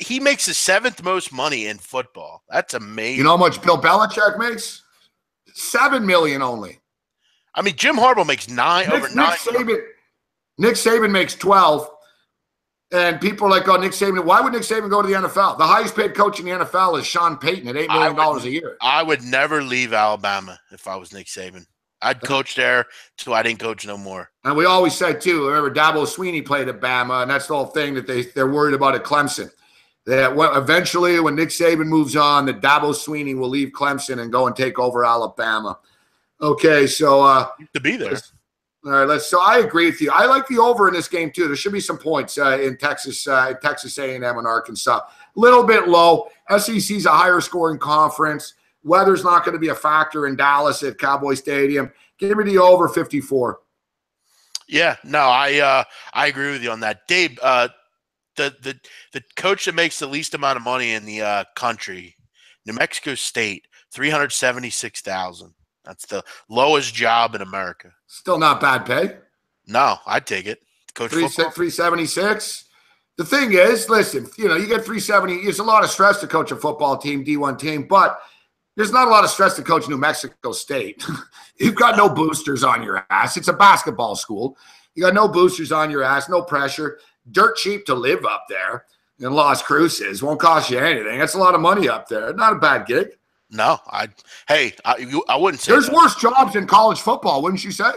[SPEAKER 3] He makes the seventh most money in football. That's amazing.
[SPEAKER 1] You know how much Bill Belichick makes? $7 million only.
[SPEAKER 3] Jim Harbaugh makes over 9.
[SPEAKER 1] Nick Saban makes 12. And people are like, oh, Nick Saban. Why would Nick Saban go to the NFL? The highest paid coach in the NFL is Sean Payton at $8 million a year.
[SPEAKER 3] I would never leave Alabama if I was Nick Saban. I'd coach there till I didn't coach no more.
[SPEAKER 1] And we always said, too, remember Dabo Swinney played at Bama, and that's the whole thing that they're worried about at Clemson. That eventually, when Nick Saban moves on, that Dabo Swinney will leave Clemson and go and take over Alabama. Okay, so
[SPEAKER 3] to be there.
[SPEAKER 1] All right, so I agree with you. I like the over in this game too. There should be some points in Texas A&M and Arkansas. A little bit low. SEC's a higher scoring conference. Weather's not going to be a factor in Dallas at Cowboy Stadium. Give me the over 54.
[SPEAKER 3] Yeah, no, I agree with you on that, Dave. The coach that makes the least amount of money in the country, New Mexico State, $376,000. That's the lowest job in America.
[SPEAKER 1] Still not bad pay.
[SPEAKER 3] No, I'd take it. Coach
[SPEAKER 1] 376. The thing is, listen, you get 370. There's a lot of stress to coach a football team, D1 team, but there's not a lot of stress to coach New Mexico State. You've got no boosters on your ass. It's a basketball school. You got no boosters on your ass, no pressure. Dirt cheap to live up there in Las Cruces. Won't cost you anything. That's a lot of money up there. Not a bad gig.
[SPEAKER 3] No, I wouldn't say
[SPEAKER 1] there's worse jobs in college football, wouldn't you say?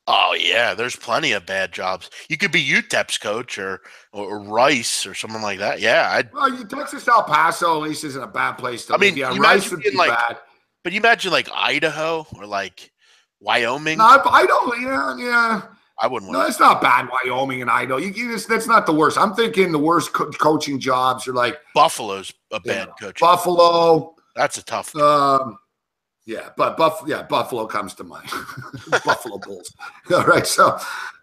[SPEAKER 3] Oh yeah, there's plenty of bad jobs. You could be UTEP's coach or Rice or something like that. Yeah,
[SPEAKER 1] Texas El Paso at least isn't a bad place to live. Yeah, Rice would be bad.
[SPEAKER 3] But you imagine like Idaho or like Wyoming.
[SPEAKER 1] No, Idaho, yeah.
[SPEAKER 3] I wouldn't want.
[SPEAKER 1] No, it's not bad. Wyoming and Idaho. That's not the worst. I'm thinking the worst coaching jobs are like
[SPEAKER 3] Buffalo's a bad coach.
[SPEAKER 1] Buffalo.
[SPEAKER 3] That's a tough one.
[SPEAKER 1] Buffalo comes to mind. Buffalo Bulls. All right, so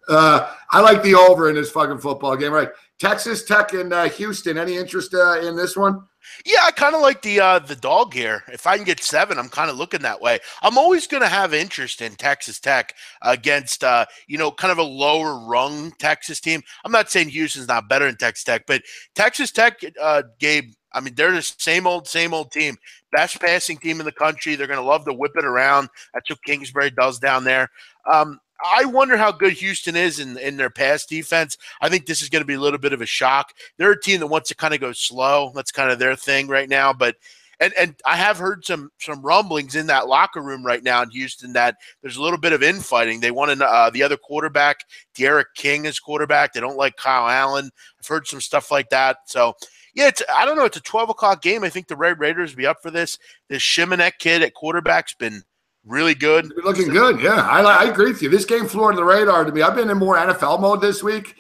[SPEAKER 1] I like the over in this fucking football game. All right, Texas Tech and Houston. Any interest in this one?
[SPEAKER 3] Yeah, I kind of like the dog here. If I can get 7, I'm kind of looking that way. I'm always going to have interest in Texas Tech against, kind of a lower rung Texas team. I'm not saying Houston's not better than Texas Tech, but Texas Tech, Gabe, I mean, they're the same old team. Best passing team in the country. They're going to love to whip it around. That's what Kingsbury does down there. I wonder how good Houston is in their pass defense. I think this is going to be a little bit of a shock. They're a team that wants to kind of go slow. That's kind of their thing right now. But and I have heard some rumblings in that locker room right now in Houston that there's a little bit of infighting. They want the other quarterback, Derek King, as quarterback. They don't like Kyle Allen. I've heard some stuff like that. So yeah, I don't know. It's a 12 o'clock game. I think the Red Raiders will be up for this. This Shimanek kid at quarterback's been really good.
[SPEAKER 1] Looking good, yeah. I agree with you. This game flew under the radar to me. I've been in more NFL mode this week.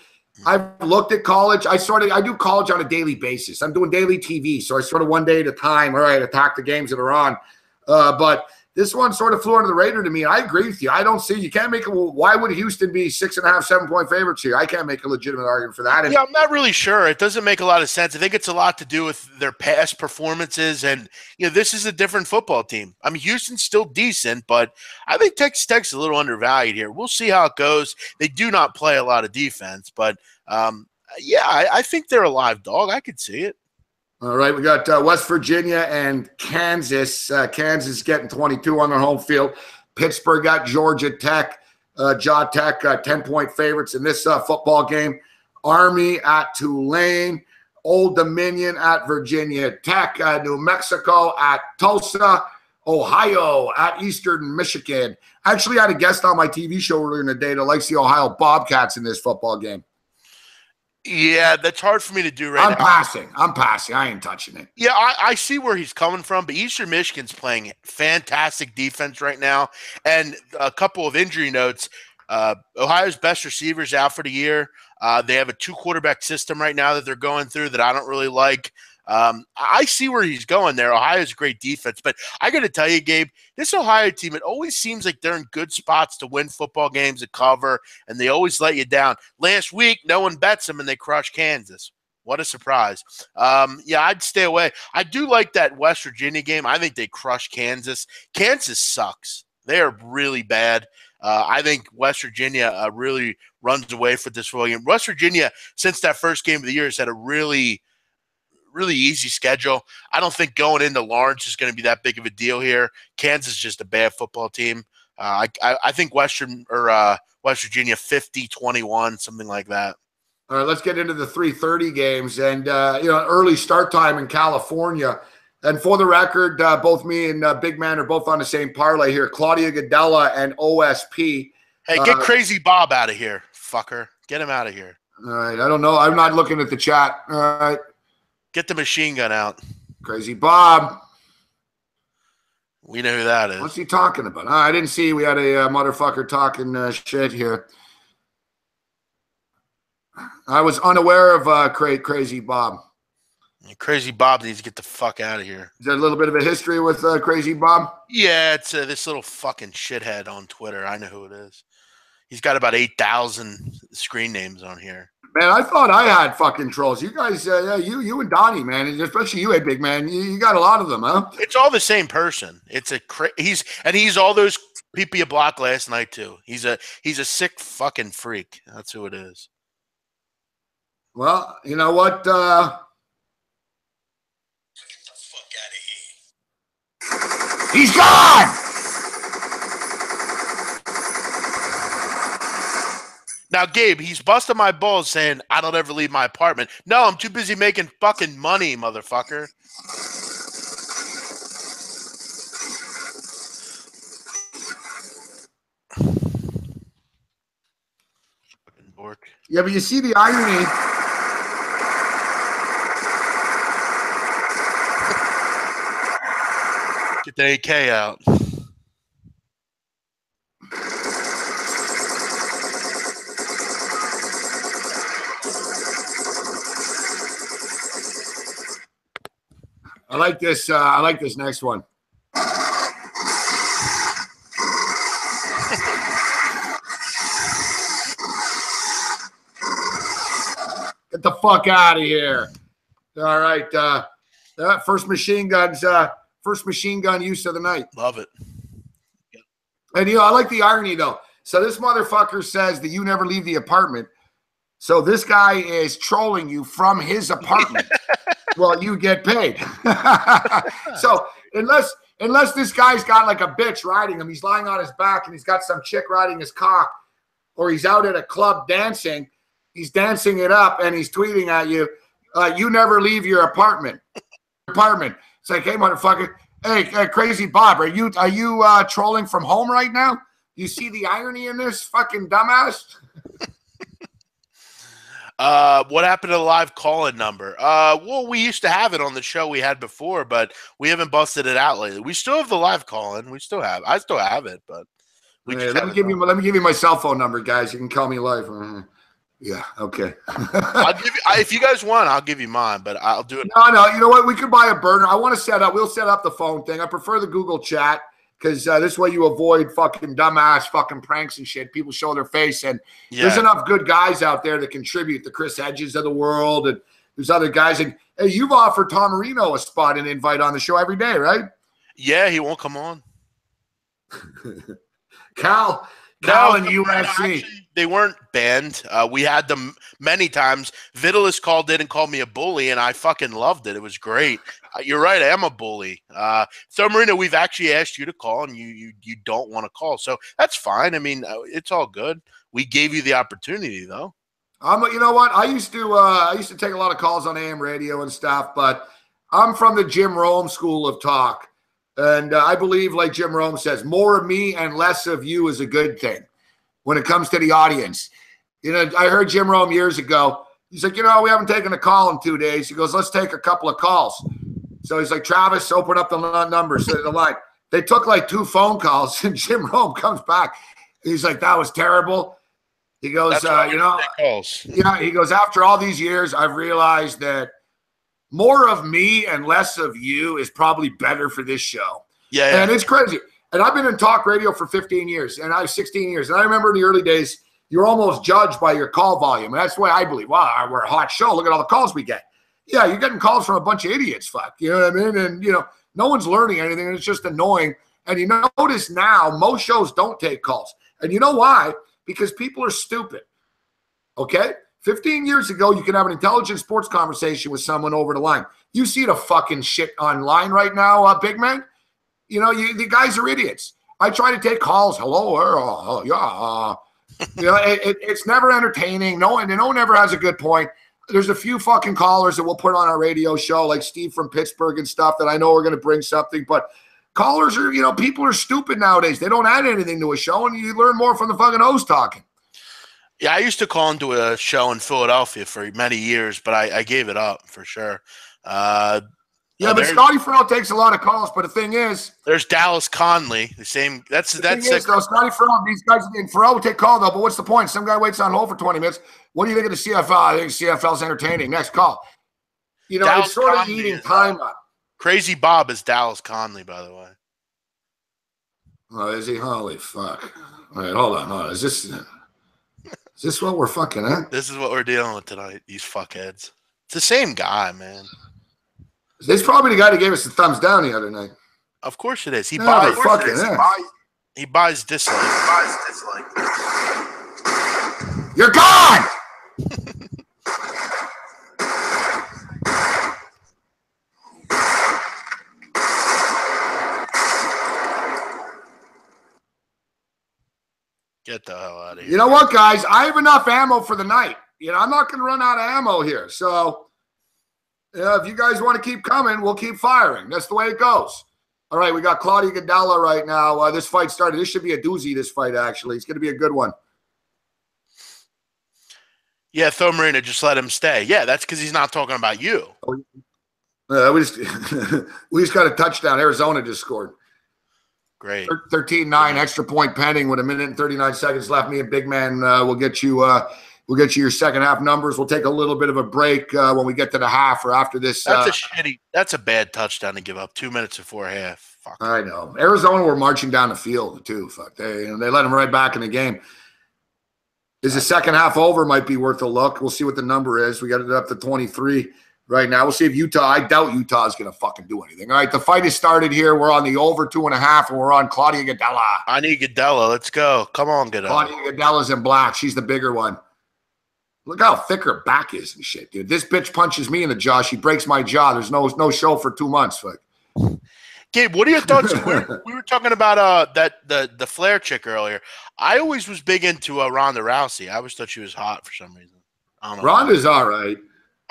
[SPEAKER 1] I've looked at college. I do college on a daily basis. I'm doing daily TV, so I sort of one day at a time, all right, attack the games that are on. But this one sort of flew under the radar to me. I agree with you. I don't see, you can't make it. Well, why would Houston be 6.5, 7-point favorites here? I can't make a legitimate argument for that.
[SPEAKER 3] Yeah, I'm not really sure. It doesn't make a lot of sense. I think it's a lot to do with their past performances. And, this is a different football team. I mean, Houston's still decent, but I think Texas Tech's a little undervalued here. We'll see how it goes. They do not play a lot of defense, but, I think they're a live dog. I could see it.
[SPEAKER 1] All right, we got West Virginia and Kansas. Kansas getting 22 on their home field. Pittsburgh got Georgia Tech. Jaw Tech 10-point favorites in this football game. Army at Tulane. Old Dominion at Virginia Tech. New Mexico at Tulsa. Ohio at Eastern Michigan. I actually had a guest on my TV show earlier in the day that likes the Ohio Bobcats in this football game.
[SPEAKER 3] Yeah, that's hard for me to do right now.
[SPEAKER 1] I'm passing. I ain't touching it.
[SPEAKER 3] Yeah, I see where he's coming from, but Eastern Michigan's playing fantastic defense right now. And a couple of injury notes. Ohio's best receivers out for the year. They have a 2-quarterback system right now that they're going through that I don't really like. I see where he's going there. Ohio's a great defense, but I got to tell you, Gabe, this Ohio team, it always seems like they're in good spots to win football games and cover, and they always let you down. Last week, no one bets them, and they crushed Kansas. What a surprise. I'd stay away. I do like that West Virginia game. I think they crushed Kansas. Kansas sucks. They are really bad. I think West Virginia really runs away for this football game. West Virginia, since that first game of the year, has had a really easy schedule. I don't think going into Lawrence is going to be that big of a deal here. Kansas is just a bad football team. I think West Virginia 50-21, something like that.
[SPEAKER 1] All right, let's get into the 3:30 games and early start time in California. And for the record, both me and Big Man are both on the same parlay here. Claudia Gadella and OSP.
[SPEAKER 3] Hey, get Crazy Bob out of here, fucker. Get him out of here.
[SPEAKER 1] All right, I don't know. I'm not looking at the chat. All right.
[SPEAKER 3] Get the machine gun out.
[SPEAKER 1] Crazy Bob.
[SPEAKER 3] We know who that is.
[SPEAKER 1] What's he talking about? I didn't see we had a motherfucker talking shit here. I was unaware of Crazy Bob.
[SPEAKER 3] Crazy Bob needs to get the fuck out of here.
[SPEAKER 1] Is there a little bit of a history with Crazy Bob?
[SPEAKER 3] Yeah, it's this little fucking shithead on Twitter. I know who it is. He's got about 8,000 screen names on here.
[SPEAKER 1] Man, I thought I had fucking trolls. You guys, you and Donnie, man, and especially you, Big Man. You got a lot of them, huh?
[SPEAKER 3] It's all the same person. It's he's all those people you blocked last night too. He's a sick fucking freak. That's who it is.
[SPEAKER 1] Well, you know what? Get
[SPEAKER 2] the fuck out of here.
[SPEAKER 1] He's gone.
[SPEAKER 3] Now, Gabe, he's busting my balls saying, I don't ever leave my apartment. No, I'm too busy making fucking money, motherfucker. Fucking dork.
[SPEAKER 1] Yeah, but you see the irony.
[SPEAKER 3] Get the AK out.
[SPEAKER 1] I like this. I like this next one. Get the fuck out of here. All right. First machine gun use of the night.
[SPEAKER 3] Love it.
[SPEAKER 1] And, I like the irony, though. So this motherfucker says that you never leave the apartment. So this guy is trolling you from his apartment while you get paid. So unless this guy's got like a bitch riding him, he's lying on his back and he's got some chick riding his cock, or he's out at a club dancing, he's dancing it up and he's tweeting at you, you never leave your apartment. It's like, hey, motherfucker. Hey, Crazy Bob, are you trolling from home right now? You see the irony in this, fucking dumbass?
[SPEAKER 3] What happened to the live call-in number? Well, we used to have it on the show we had before, but we haven't busted it out lately. We still have the live call-in. I still have it, but
[SPEAKER 1] let me give you my cell phone number, guys. You can call me live. Yeah, okay.
[SPEAKER 3] I'll give you, if you guys want, I'll give you mine, but I'll do it.
[SPEAKER 1] No, you know what? We could buy a burner. I want to we'll set up the phone thing. I prefer the Google chat because this way you avoid fucking dumbass fucking pranks and shit. People show their face, and there's enough good guys out there that contribute. The Chris Hedges of the world, and there's other guys. And hey, you've offered Tom Marino a spot and invite on the show every day, right?
[SPEAKER 3] Yeah, he won't come on.
[SPEAKER 1] Cal and UFC.
[SPEAKER 3] They weren't banned. We had them many times. Vitalis called in and called me a bully, and I fucking loved it. It was great. You're right. I am a bully. So, Marino, we've actually asked you to call, and you don't want to call. So that's fine. I mean, it's all good. We gave you the opportunity, though.
[SPEAKER 1] You know what? I used to take a lot of calls on AM radio and stuff, but I'm from the Jim Rome school of talk. And I believe, like Jim Rome says, more of me and less of you is a good thing when it comes to the audience. I heard Jim Rome years ago. He's like, we haven't taken a call in 2 days. He goes, let's take a couple of calls. So he's like, Travis, open up the numbers, the line. They took like 2 phone calls, and Jim Rome comes back. He's like, that was terrible. He goes, he goes, after all these years, I've realized that more of me and less of you is probably better for this show. Yeah. And it's crazy. And I've been in talk radio for 15 years, and I have 16 years. And I remember in the early days, you're almost judged by your call volume. And that's the way I believe. Wow, we're a hot show. Look at all the calls we get. Yeah, you're getting calls from a bunch of idiots, fuck. You know what I mean? And, no one's learning anything. And it's just annoying. And you notice now, most shows don't take calls. And you know why? Because people are stupid. Okay? 15 years ago, you could have an intelligent sports conversation with someone over the line. You see the fucking shit online right now, big man. The guys are idiots. I try to take calls. Hello, yeah. It's never entertaining. No one ever has a good point. There's a few fucking callers that we'll put on our radio show, like Steve from Pittsburgh and stuff, that I know are going to bring something. But callers are, people are stupid nowadays. They don't add anything to a show, and you learn more from the fucking host talking.
[SPEAKER 3] Yeah, I used to call into a show in Philadelphia for many years, but I gave it up for sure.
[SPEAKER 1] But Scotty Farrell takes a lot of calls. But the thing is,
[SPEAKER 3] there's Dallas Conley, the same. Scotty
[SPEAKER 1] Farrell. These guys in Farrell will take call though. But what's the point? Some guy waits on hold for 20 minutes. What do you think of the CFL? I think CFL's entertaining. Next call.
[SPEAKER 3] Dallas
[SPEAKER 1] it's sort
[SPEAKER 3] Conley
[SPEAKER 1] of eating time up.
[SPEAKER 3] Crazy Bob is Dallas Conley, by the way.
[SPEAKER 1] Oh, is he? Holy fuck! All right, hold on. Is this what we're fucking at?
[SPEAKER 3] This is what we're dealing with tonight, these fuckheads. It's the same guy, man.
[SPEAKER 1] This is probably the guy that gave us the thumbs down the other night.
[SPEAKER 3] Of course it is. He
[SPEAKER 1] buys
[SPEAKER 3] dislike.
[SPEAKER 1] You're gone!
[SPEAKER 3] Get the hell out of here.
[SPEAKER 1] You know what, guys? I have enough ammo for the night. I'm not going to run out of ammo here. So, if you guys want to keep coming, we'll keep firing. That's the way it goes. All right, we got Claudia Gadella right now. This fight started. This should be a doozy, this fight, actually. It's going to be a good one.
[SPEAKER 3] Yeah, Thor Marina, just let him stay. Yeah, that's because he's not talking about you.
[SPEAKER 1] We just got a touchdown. Arizona just scored.
[SPEAKER 3] Great.
[SPEAKER 1] 13-9, extra point pending with 1 minute and 39 seconds left. Me and Big Man will get you your second half numbers. We'll take a little bit of a break when we get to the half or after this.
[SPEAKER 3] That's a bad touchdown to give up 2 minutes before half. Fuck.
[SPEAKER 1] I know. Arizona were marching down the field too. Fuck. They let them right back in the game. Is the second half over? Might be worth a look. We'll see what the number is. We got it up to 23. right now. We'll see if Utah. I doubt Utah is going to fucking do anything. All right, the fight has started here. We're on the over 2.5, and we're on Claudia Gadelha.
[SPEAKER 3] I need Gadelha. Let's go. Come on, Gadelha.
[SPEAKER 1] Claudia Gadelha's in black. She's the bigger one. Look how thick her back is and shit, dude. This bitch punches me in the jaw. She breaks my jaw. There's no show for 2 months. Fuck.
[SPEAKER 3] Gabe, what are your thoughts? we were talking about the Flair chick earlier. I always was big into Ronda Rousey. I always thought she was hot for some reason. I don't know.
[SPEAKER 1] Ronda's all right.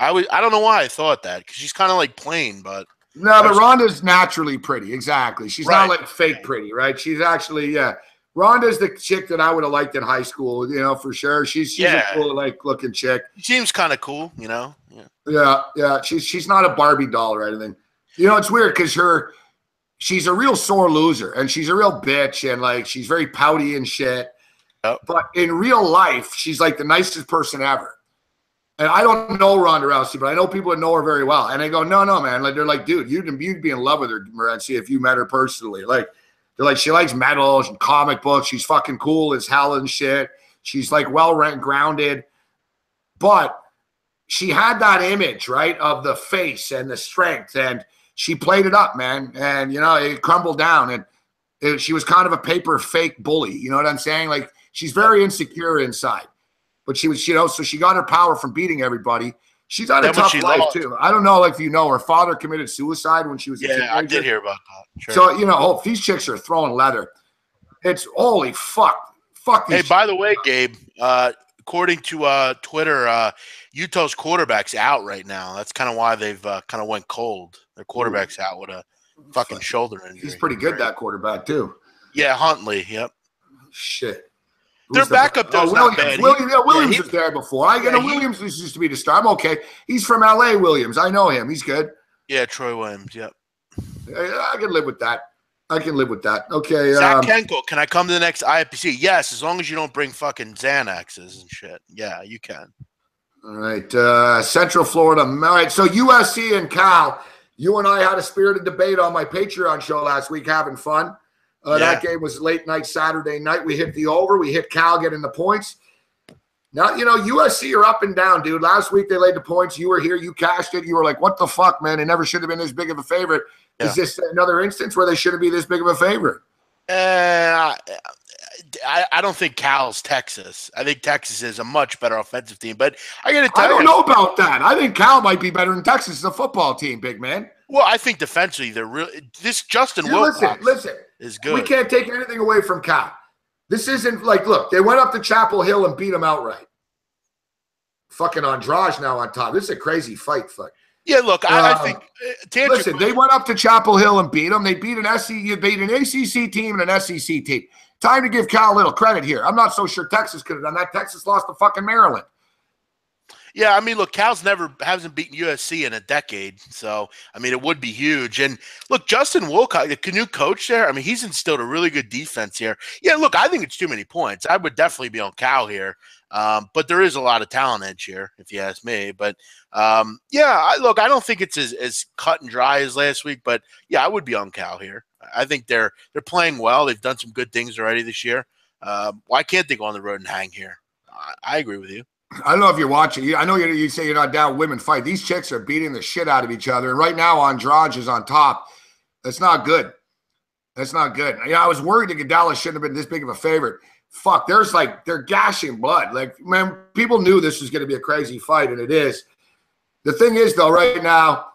[SPEAKER 3] I don't know why I thought that, because she's kind of like plain, but
[SPEAKER 1] no, but Ronda's naturally pretty. Exactly. She's not like fake pretty, right? She's actually Ronda's the chick that I would have liked in high school, you know, for sure. She's a cool, like, looking chick.
[SPEAKER 3] She seems kind of cool, you know.
[SPEAKER 1] Yeah. She's not a Barbie doll or anything. You know, it's weird because she's a real sore loser and she's a real bitch and like she's very pouty and shit.
[SPEAKER 3] Yep.
[SPEAKER 1] But in real life, she's like the nicest person ever. And I don't know Ronda Rousey, but I know people that know her very well. And they go, no, man. Like, they're like, dude, you'd be in love with her, Morency, if you met her personally. Like, they're like, she likes medals and comic books. She's fucking cool as hell and shit. She's like grounded. But she had that image, right, of the face and the strength. And she played it up, man. And, you know, it crumbled down. And she was kind of a paper fake bully. You know what I'm saying? Like, she's very insecure inside. But she was, you know, so she got her power from beating everybody. She's had a tough life, too. I don't know, like, if you know, her father committed suicide when she was a teenager.
[SPEAKER 3] Yeah, I did hear about that. Sure.
[SPEAKER 1] So, you know, these chicks are throwing leather. It's, holy fuck. Fuck these.
[SPEAKER 3] Hey, by the way, Gabe, according to Twitter, Utah's quarterback's out right now. That's kind of why they've kind of went cold. Their quarterback's out with a fucking shoulder injury.
[SPEAKER 1] He's pretty good, that quarterback, too.
[SPEAKER 3] Yeah, Huntley, yep.
[SPEAKER 1] Shit.
[SPEAKER 3] Their backup does not bad.
[SPEAKER 1] Williams was there before. Williams used to be the star. I'm okay. He's from L.A., Williams. I know him. He's good.
[SPEAKER 3] Yeah, Troy Williams, yep.
[SPEAKER 1] I can live with that. Okay.
[SPEAKER 3] Zach Kenkel, can I come to the next IFPC? Yes, as long as you don't bring fucking Xanaxes and shit. Yeah, you can.
[SPEAKER 1] All right. Central Florida. All right, so USC and Cal. You and I had a spirited debate on my Patreon show last week, having fun. That game was late night Saturday night. We hit the over. We hit Cal getting the points. Now, you know, USC are up and down, dude. Last week they laid the points. You were here. You cashed it. You were like, what the fuck, man? They never should have been this big of a favorite. Yeah. Is this another instance where they shouldn't be this big of a favorite?
[SPEAKER 3] I don't think Cal's Texas. I think Texas is a much better offensive team. But I got to tell you.
[SPEAKER 1] I don't know about that. I think Cal might be better than Texas as a football team, big man.
[SPEAKER 3] Well, I think defensively they're really – this Justin Wilcox is good.
[SPEAKER 1] We can't take anything away from Cal. This isn't like – look, they went up to Chapel Hill and beat them outright. Fucking Andrade now on top. This is a crazy fight. Fuck.
[SPEAKER 3] Yeah, look, I think
[SPEAKER 1] listen, they went up to Chapel Hill and beat them. They beat an ACC team and an SEC team. Time to give Cal a little credit here. I'm not so sure Texas could have done that. Texas lost to fucking Maryland.
[SPEAKER 3] Yeah, I mean, look, Cal's hasn't beaten USC in a decade, so I mean, it would be huge. And look, Justin Wilcox, the new coach there, I mean, he's instilled a really good defense here. Yeah, look, I think it's too many points. I would definitely be on Cal here, but there is a lot of talent edge here, if you ask me. But yeah, look, I don't think it's as cut and dry as last week, but yeah, I would be on Cal here. I think they're playing well. They've done some good things already this year. Why can't they go on the road and hang here? I agree with you.
[SPEAKER 1] I don't know if you're watching. I know you say you're not down women fight. These chicks are beating the shit out of each other. And right now, Andrade is on top. That's not good. That's not good. Yeah, I was worried that Gadelha shouldn't have been this big of a favorite. Fuck, they're gashing blood. Like, man, people knew this was going to be a crazy fight, and it is. The thing is, though, right now,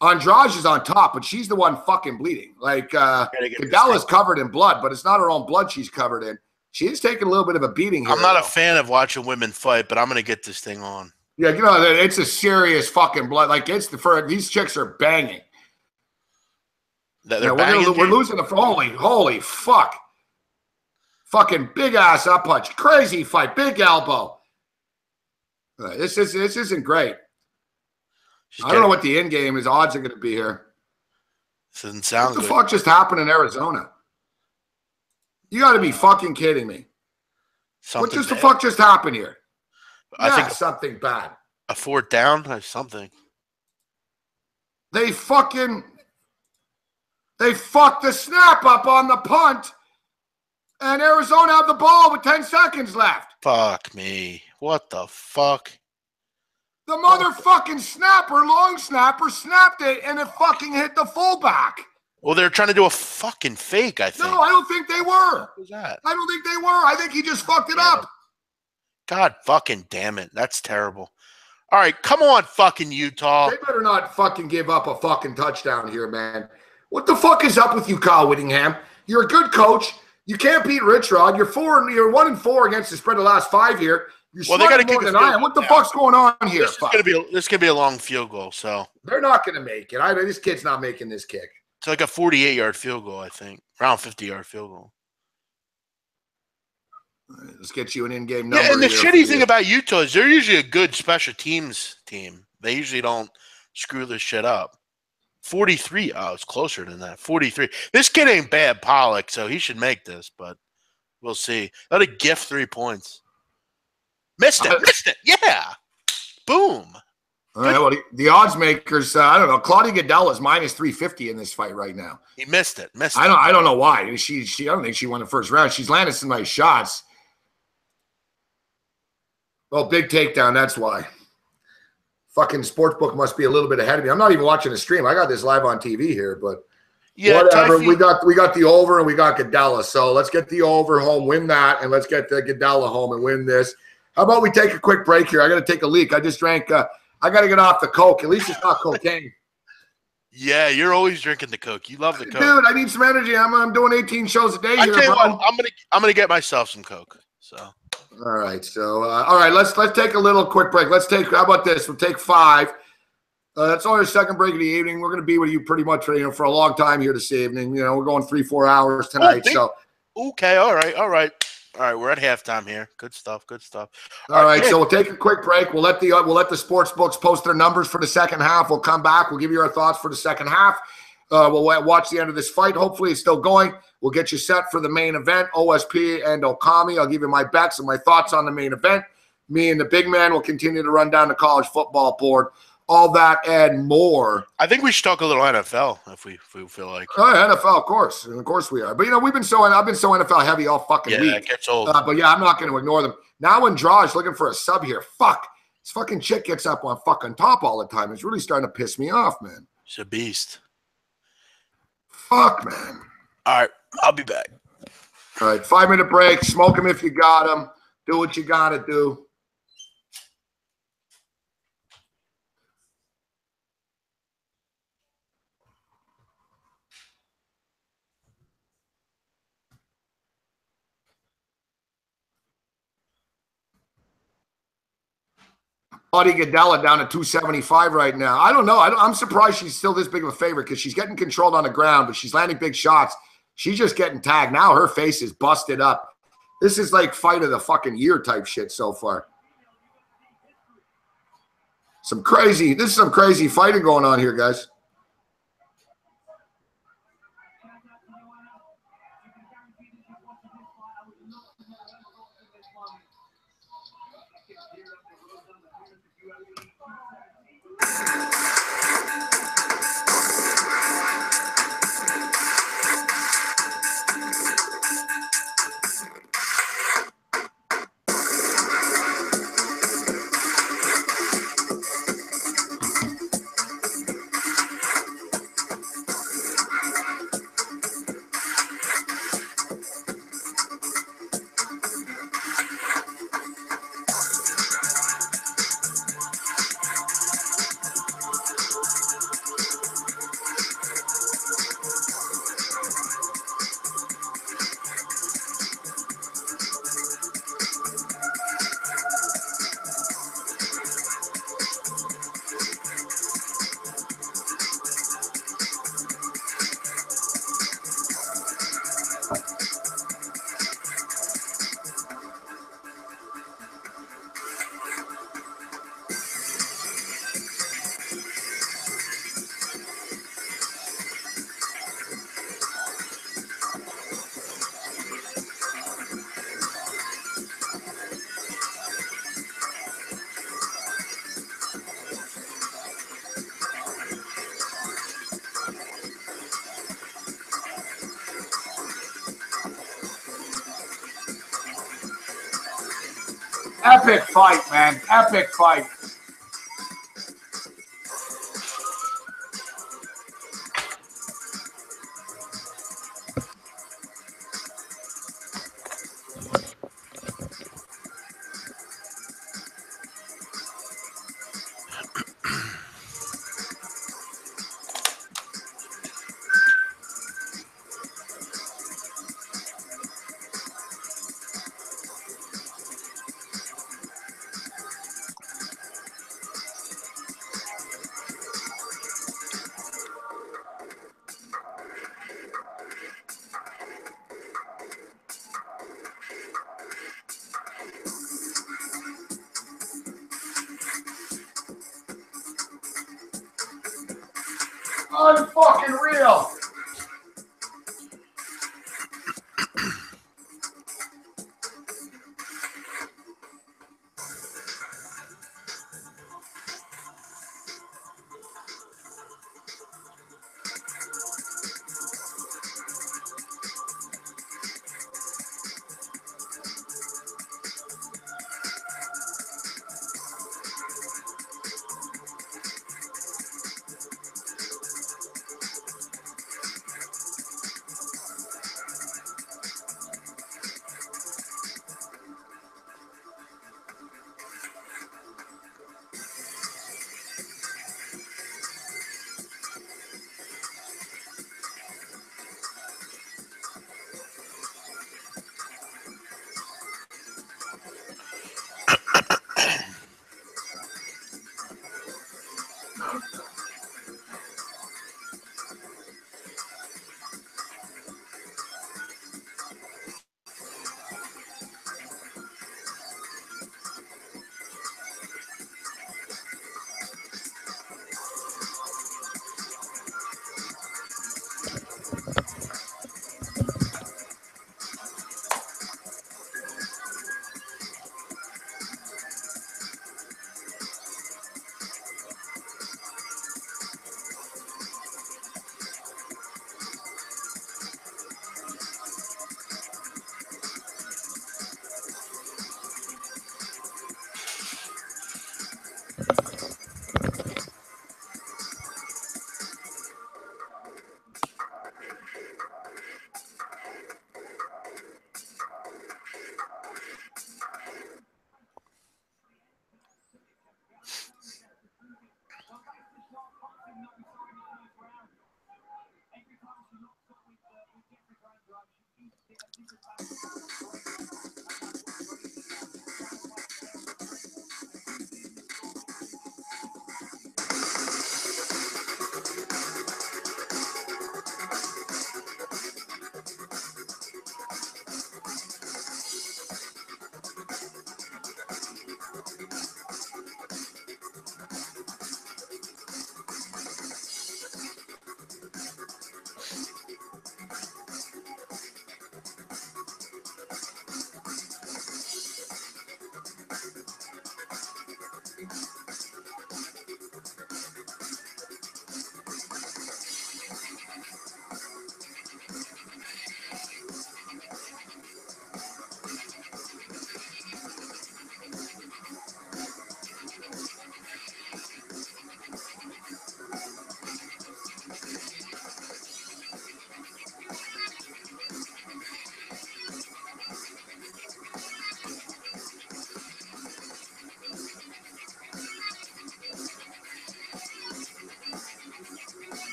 [SPEAKER 1] Andrade is on top, but she's the one fucking bleeding. Like, Gadelha's covered in blood, but it's not her own blood she's covered in. She is taking a little bit of a beating here.
[SPEAKER 3] I'm not a fan of watching women fight, but I'm going to get this thing on.
[SPEAKER 1] Yeah, you know, it's a serious fucking blood. Like, these chicks are banging. We're losing the holy fuck. Fucking big ass up punch. Crazy fight. Big elbow. This isn't great. I don't know what the end game is. Odds are going to be here.
[SPEAKER 3] This doesn't sound good.
[SPEAKER 1] What the fuck just happened in Arizona? You got to be fucking kidding me. What the fuck just happened here? I think something bad.
[SPEAKER 3] A fourth down or something.
[SPEAKER 1] They fucked the snap up on the punt, and Arizona have the ball with 10 seconds left.
[SPEAKER 3] Fuck me. What the fuck?
[SPEAKER 1] The motherfucking snapper, long snapper, snapped it, and it fucking hit the fullback.
[SPEAKER 3] Well, they're trying to do a fucking fake, I think.
[SPEAKER 1] No, I don't think they were.
[SPEAKER 3] What was that?
[SPEAKER 1] I don't think they were. I think he just fucked it up.
[SPEAKER 3] God fucking damn it. That's terrible. All right, come on, fucking Utah.
[SPEAKER 1] They better not fucking give up a fucking touchdown here, man. What the fuck is up with you, Kyle Whittingham? You're a good coach. You can't beat Rich Rod. You're 1-4 against the spread of the last 5 here. You're
[SPEAKER 3] they got to
[SPEAKER 1] more than I am. What the fuck's going on here?
[SPEAKER 3] This could be a long field goal. So
[SPEAKER 1] they're not going to make it. This kid's not making this kick.
[SPEAKER 3] It's like a 48-yard field goal, I think. Around 50-yard field goal.
[SPEAKER 1] All right, let's get you an in-game number.
[SPEAKER 3] Yeah, and the shitty thing about Utah is they're usually a good special teams team. They usually don't screw this shit up. 43. Oh, it's closer than that. 43. This kid ain't bad, Pollock, so he should make this, but we'll see. Let a gift 3 points. Missed it. Yeah. Boom.
[SPEAKER 1] All right, well, the odds makers, I don't know. Claudia Goodell is minus 350 in this fight right now.
[SPEAKER 3] He missed it.
[SPEAKER 1] I don't know why. I don't think she won the first round. She's landed some nice shots. Well, big takedown, that's why. Fucking sportsbook must be a little bit ahead of me. I'm not even watching the stream. I got this live on TV here, but yeah, whatever. We got the over and we got Goodella. So let's get the over home, win that, and let's get the Goodella home and win this. How about we take a quick break here? I got to take a leak. I just drank. I got to get off the Coke. At least it's not cocaine.
[SPEAKER 3] Yeah, you're always drinking the Coke. You love the Coke,
[SPEAKER 1] dude. I need some energy. I'm doing 18 shows a day here, bro.
[SPEAKER 3] I'm gonna get myself some Coke. So.
[SPEAKER 1] All right. So all right. Let's take a little quick break. How about this? We'll take 5. That's only our second break of the evening. We're going to be with you pretty much for a long time here this evening. We're going 3-4 hours tonight.
[SPEAKER 3] Okay. All right. We're at halftime here. Good stuff.
[SPEAKER 1] All right. So we'll take a quick break. We'll let the sports books post their numbers for the second half. We'll come back. We'll give you our thoughts for the second half. We'll watch the end of this fight. Hopefully it's still going. We'll get you set for the main event, OSP and Okami. I'll give you my bets and my thoughts on the main event. Me and the big man will continue to run down the college football board. All that and more.
[SPEAKER 3] I think we should talk a little NFL if we feel like.
[SPEAKER 1] Oh, yeah, NFL, of course. Of course we are. But, I've been so NFL heavy all fucking week.
[SPEAKER 3] Yeah, it gets old.
[SPEAKER 1] But, yeah, I'm not going to ignore them. Now Andrade's looking for a sub here. Fuck. This fucking chick gets up on fucking top all the time. It's really starting to piss me off, man.
[SPEAKER 3] She's a beast.
[SPEAKER 1] Fuck, man.
[SPEAKER 3] All right. I'll be back.
[SPEAKER 1] All right. 5-minute break. Smoke them if you got them. Do what you got to do. Claudia Goodella down at 275 right now. I don't know. I'm surprised she's still this big of a favorite because she's getting controlled on the ground, but she's landing big shots. She's just getting tagged. Now her face is busted up. This is like fight of the fucking year type shit so far. This is some crazy fighting going on here, guys. Epic fight, man. Epic fight. Unfucking real.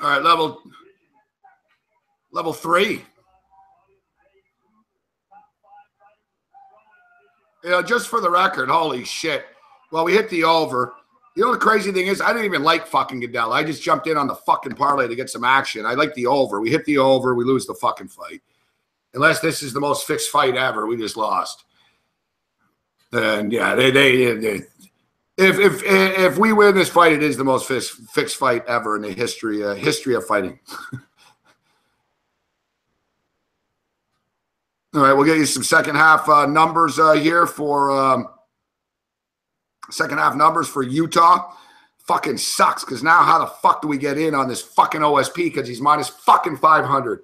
[SPEAKER 1] All right, level 3. Yeah, just for the record, holy shit. Well, we hit the over. You know, the crazy thing is, I didn't even like fucking Goodell. I just jumped in on the fucking parlay to get some action. I like the over. We hit the over. We lose the fucking fight. Unless this is the most fixed fight ever, we just lost. And yeah, if we win this fight, it is the most fixed fight ever in the history of fighting. All right, we'll get you some second half numbers here for second half numbers for Utah. Fucking sucks because now how the fuck do we get in on this fucking OSP because he's minus fucking 500.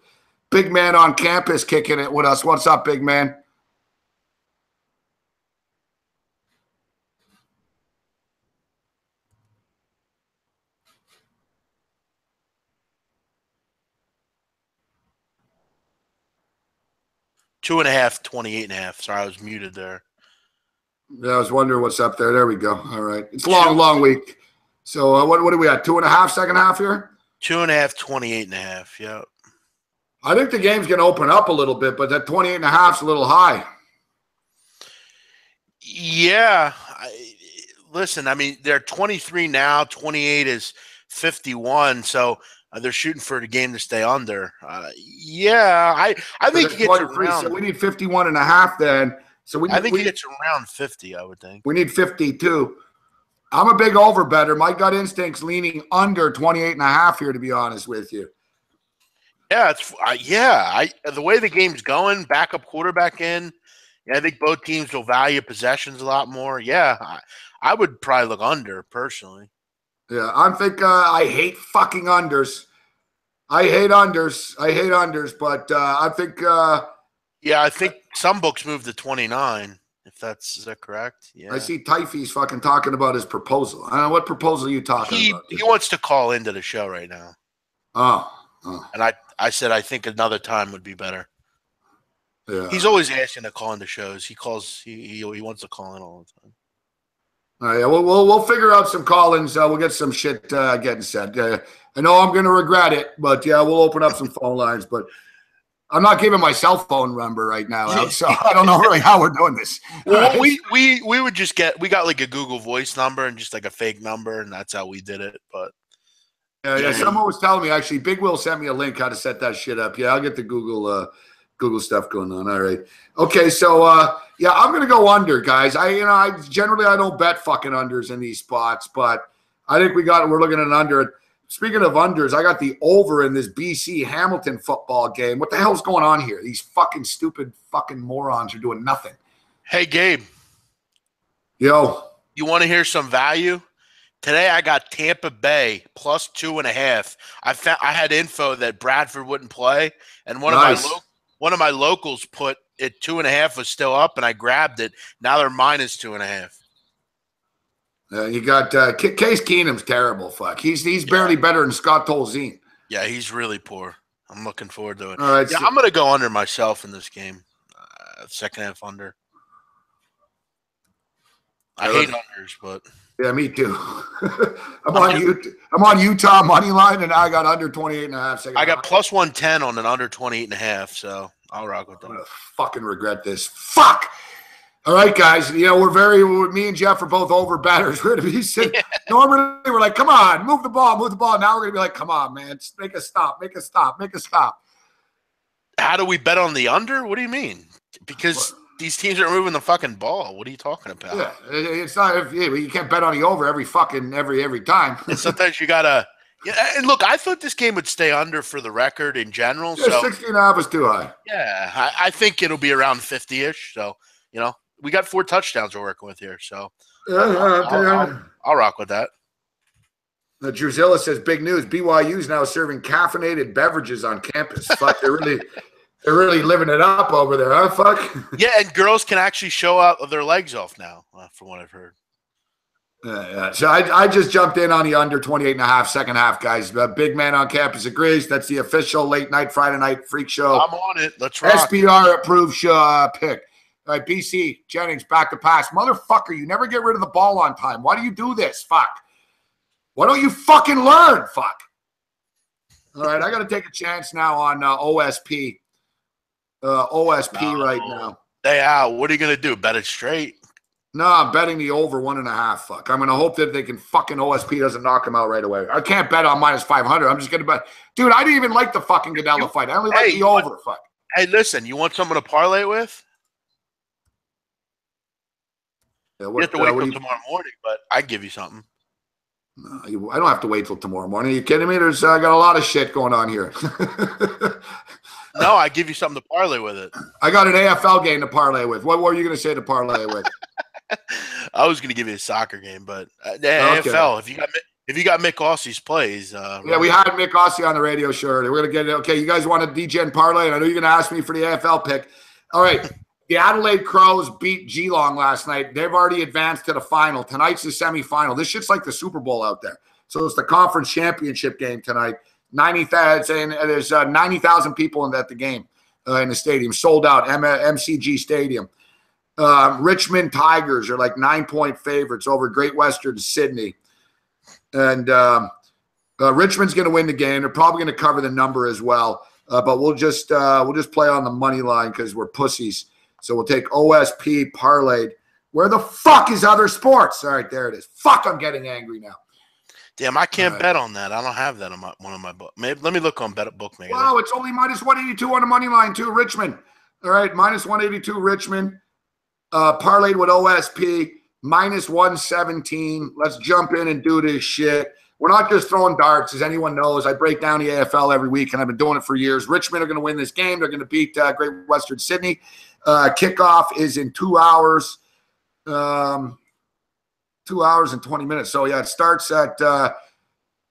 [SPEAKER 1] Big man on campus kicking it with us. What's up, big man?
[SPEAKER 3] Two and a half, 28.5. Sorry, I was muted there.
[SPEAKER 1] Yeah, I was wondering what's up there. There we go. All right. It's a long week. So what are we at? 2.5 second half here?
[SPEAKER 3] 2.5, 28.5. Yep.
[SPEAKER 1] I think the game's going to open up a little bit, but that 28.5 is a little high.
[SPEAKER 3] Yeah. Listen, I mean, they're 23 now. 28 is 51. So they're shooting for the game to stay under. Yeah, I think it gets around.
[SPEAKER 1] So we need 51.5 then. So
[SPEAKER 3] I think it gets around 50, I would think.
[SPEAKER 1] We need 52. I'm a big over better. My gut instinct's leaning under 28.5 here, to be honest with you.
[SPEAKER 3] Yeah, the way the game's going, backup quarterback in. Yeah, I think both teams will value possessions a lot more. Yeah, I would probably look under personally.
[SPEAKER 1] Yeah, I'm thinking I hate fucking unders. I hate unders, but I think
[SPEAKER 3] yeah, I think some books move to 29. Is that correct? Yeah.
[SPEAKER 1] I see Typhy's fucking talking about his proposal. I don't know what proposal are you talking about.
[SPEAKER 3] He wants to call into the show right now.
[SPEAKER 1] Oh.
[SPEAKER 3] And I said I think another time would be better.
[SPEAKER 1] Yeah.
[SPEAKER 3] He's always asking to call into shows. He wants to call in all the time.
[SPEAKER 1] All right, we'll figure out some call-ins. We'll get some shit getting said. I know I'm going to regret it, but yeah, we'll open up some phone lines. But I'm not giving my cell phone number right now, so I don't know really how we're doing this.
[SPEAKER 3] Well, we would just we got like a Google Voice number and just like a fake number, and that's how we did it. But
[SPEAKER 1] yeah, someone was telling me actually. Big Will sent me a link how to set that shit up. Yeah, I'll get the Google stuff going on. All right. Okay, so yeah, I'm gonna go under, guys. I generally I don't bet fucking unders in these spots, but I think we're looking at an under. Speaking of unders, I got the over in this BC Hamilton football game. What the hell's going on here? These fucking stupid fucking morons are doing nothing.
[SPEAKER 3] Hey, Gabe.
[SPEAKER 1] Yo.
[SPEAKER 3] You want to hear some value? Today I got Tampa Bay plus 2.5. I had info that Bradford wouldn't play, and one of my locals put it 2.5 was still up, and I grabbed it. Now they're minus 2.5.
[SPEAKER 1] You got Case Keenum's terrible. Fuck, he's barely better than Scott Tolzien.
[SPEAKER 3] Yeah, he's really poor. I'm looking forward to it.
[SPEAKER 1] All right,
[SPEAKER 3] yeah, I'm gonna go under myself in this game. Second half under. I hate unders, but
[SPEAKER 1] yeah, me too. I'm on Utah money line, and I got under 28.5.
[SPEAKER 3] I got plus 110 on an under 28.5, so I'll rock with that.
[SPEAKER 1] I'm gonna fucking regret this. Fuck. All right, guys. Me and Jeff are both over batters. We're going to be sitting. Yeah. Normally, we're like, come on, move the ball. Now we're going to be like, come on, man. Just make a stop.
[SPEAKER 3] How do we bet on the under? What do you mean? Because these teams are moving the fucking ball. What are you talking about?
[SPEAKER 1] Yeah, it's not. You can't bet on the over every time.
[SPEAKER 3] And sometimes you gotta Yeah, and look, I thought this game would stay under for the record in general.
[SPEAKER 1] Yeah,
[SPEAKER 3] so
[SPEAKER 1] 16.5 was too high.
[SPEAKER 3] Yeah, I think it'll be around 50-ish. So, we got 4 touchdowns we're working with here. So I'll rock with that.
[SPEAKER 1] Drusilla says, big news. BYU is now serving caffeinated beverages on campus. Fuck, they're really living it up over there, huh? Fuck.
[SPEAKER 3] Yeah, and girls can actually show out their legs off now, from what I've heard.
[SPEAKER 1] Yeah. So I just jumped in on the under 28.5 second half, guys. Big Man on Campus agrees. That's the official late night, Friday night freak show.
[SPEAKER 3] I'm on it. Let's rock.
[SPEAKER 1] SBR approved pick. All right, BC Jennings back to pass. Motherfucker, you never get rid of the ball on time. Why do you do this? Fuck. Why don't you fucking learn? Fuck. All right, I got to take a chance now on OSP. Right now.
[SPEAKER 3] They out. What are you going to do? Bet it straight?
[SPEAKER 1] No, I'm betting the over 1.5. Fuck. I'm going to hope that they can fucking OSP doesn't knock him out right away. I can't bet on minus 500. I'm just going to bet. Dude, I didn't even like the fucking Gadella fight. I only like the over. Fuck.
[SPEAKER 3] Hey, listen, you want someone to parlay with?
[SPEAKER 1] Yeah,
[SPEAKER 3] you have to wait till tomorrow morning, but I can give you something.
[SPEAKER 1] No, I don't have to wait till tomorrow morning. Are you kidding me? I got a lot of shit going on here.
[SPEAKER 3] No, I give you something to parlay with it.
[SPEAKER 1] I got an AFL game to parlay with. What were you going to say to parlay with?
[SPEAKER 3] I was going to give you a soccer game, but AFL. If you got Mick Aussie's plays,
[SPEAKER 1] yeah, we had Mick Aussie on the radio. Sure, we're going to get it. Okay, you guys want a DJ and parlay, and I know you're going to ask me for the AFL pick. All right, the Adelaide Crows beat Geelong last night. They've already advanced to the final. Tonight's the semifinal. This shit's like the Super Bowl out there. So it's the conference championship game tonight. 90,000. There's 90,000 people at the game in the stadium, sold out. MCG Stadium. Richmond Tigers are like 9-point favorites over Great Western Sydney, and Richmond's going to win the game. They're probably going to cover the number as well, but we'll just play on the money line because we're pussies. So we'll take OSP parlayed. Where the fuck is other sports? All right, there it is. Fuck, I'm getting angry now.
[SPEAKER 3] Damn, I can't bet on that. I don't have that on one of my books. Let me look on Bet Bookmaker.
[SPEAKER 1] Wow, it's only minus 182 on the money line too. Richmond. All right, minus 182 Richmond. Parlayed with OSP, minus 117. Let's jump in and do this shit. We're not just throwing darts, as anyone knows. I break down the AFL every week, and I've been doing it for years. Richmond are going to win this game. They're going to beat Great Western Sydney. Kickoff is in 2 hours. 2 hours and 20 minutes. So, yeah, it starts at about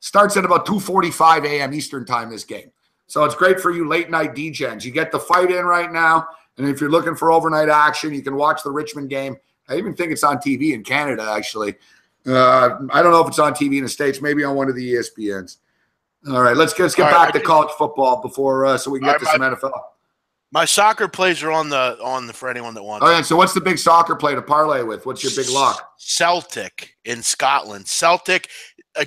[SPEAKER 1] 2:45 a.m. Eastern time, this game. So it's great for you late night DJs. You get the fight in right now. And if you're looking for overnight action, you can watch the Richmond game. I even think it's on TV in Canada, actually. I don't know if it's on TV in the States, maybe on one of the ESPNs. All right, let's get back to college football before so we can get to some NFL.
[SPEAKER 3] My soccer plays are on the for anyone that wants.
[SPEAKER 1] All right, so what's the big soccer play to parlay with? What's your big lock?
[SPEAKER 3] Celtic in Scotland. Celtic,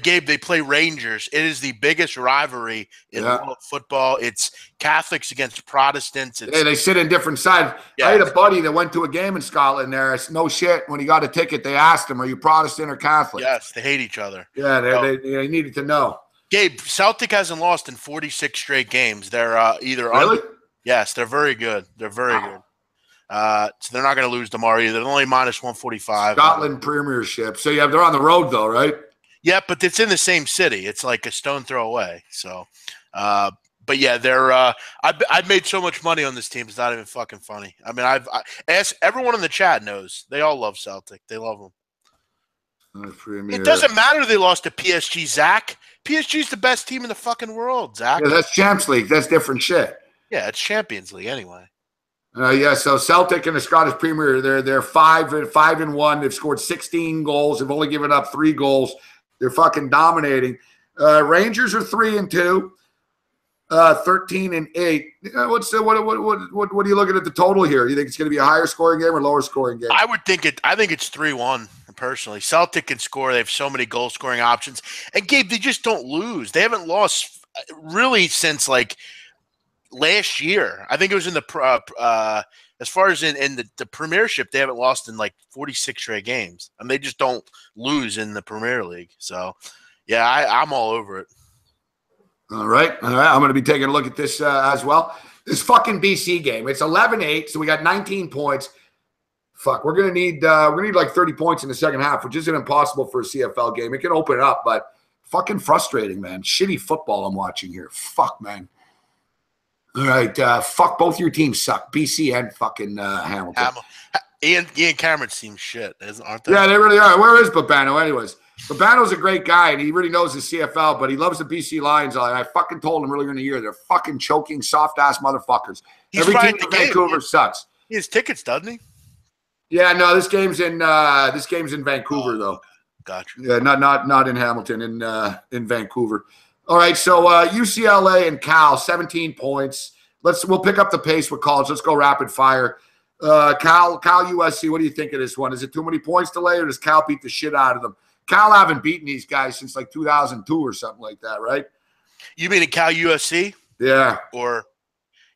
[SPEAKER 3] Gabe, they play Rangers. It is the biggest rivalry in world football. It's Catholics against Protestants.
[SPEAKER 1] They sit in different sides. Yeah. I had a buddy that went to a game in Scotland there. It's no shit. When he got a ticket, they asked him, are you Protestant or Catholic?
[SPEAKER 3] Yes, they hate each other.
[SPEAKER 1] Yeah, they needed to know.
[SPEAKER 3] Gabe, Celtic hasn't lost in 46 straight games. They're either
[SPEAKER 1] really?
[SPEAKER 3] Yes, they're very good. They're very good. So they're not going to lose tomorrow either. They're only minus 145. Scotland
[SPEAKER 1] Premiership. So they're on the road though, right?
[SPEAKER 3] Yeah, but it's in the same city. It's like a stone throw away. So, but yeah, they're. I've made so much money on this team. It's not even fucking funny. I mean, I asked everyone in the chat knows. They all love Celtic. They love them. It doesn't matter they lost to PSG, Zach. PSG's the best team in the fucking world, Zach.
[SPEAKER 1] Yeah, that's Champions League. That's different shit.
[SPEAKER 3] Yeah, it's Champions League anyway.
[SPEAKER 1] Yeah, so Celtic in the Scottish Premier, they're 5-1. They've scored 16 goals. They've only given up 3 goals. They're fucking dominating. Rangers are 3-2, 13-8. What are you looking at the total here? Do you think it's going to be a higher scoring game or lower scoring game?
[SPEAKER 3] I think it's 3-1 personally. Celtic can score. They have so many goal scoring options. And Gabe, they just don't lose. They haven't lost really since like last year. I think it was in the as far as in the Premiership, they haven't lost in like 46 straight games. And they just don't lose in the Premier League. So, yeah, I'm all over it.
[SPEAKER 1] All right. I'm going to be taking a look at this as well. This fucking BC game. It's 11-8, so we got 19 points. Fuck, we're going to need like 30 points in the second half, which isn't impossible for a CFL game. It can open it up, but Fucking frustrating, man. Shitty football I'm watching here. Fuck, man. All right, fuck, both your teams suck. BC and fucking Hamilton.
[SPEAKER 3] Ian Cameron's team shit, aren't they?
[SPEAKER 1] Yeah, they really are. Where is Babano anyways? Babano's a great guy, and he really knows the CFL, but he loves the BC Lions. I fucking told him earlier in the year, they're fucking choking, soft-ass motherfuckers. Every team in Vancouver sucks.
[SPEAKER 3] He has tickets, doesn't he?
[SPEAKER 1] Yeah, no, this game's in Vancouver, though.
[SPEAKER 3] Gotcha.
[SPEAKER 1] Yeah, not in Hamilton, in Vancouver. All right, so UCLA and Cal, 17 points. We'll pick up the pace with college. Let's go rapid fire. Cal USC, what do you think of this one? Is it too many points delay, or does Cal beat the shit out of them? Cal haven't beaten these guys since like 2002 or something like that, right?
[SPEAKER 3] You mean in Cal USC?
[SPEAKER 1] Yeah.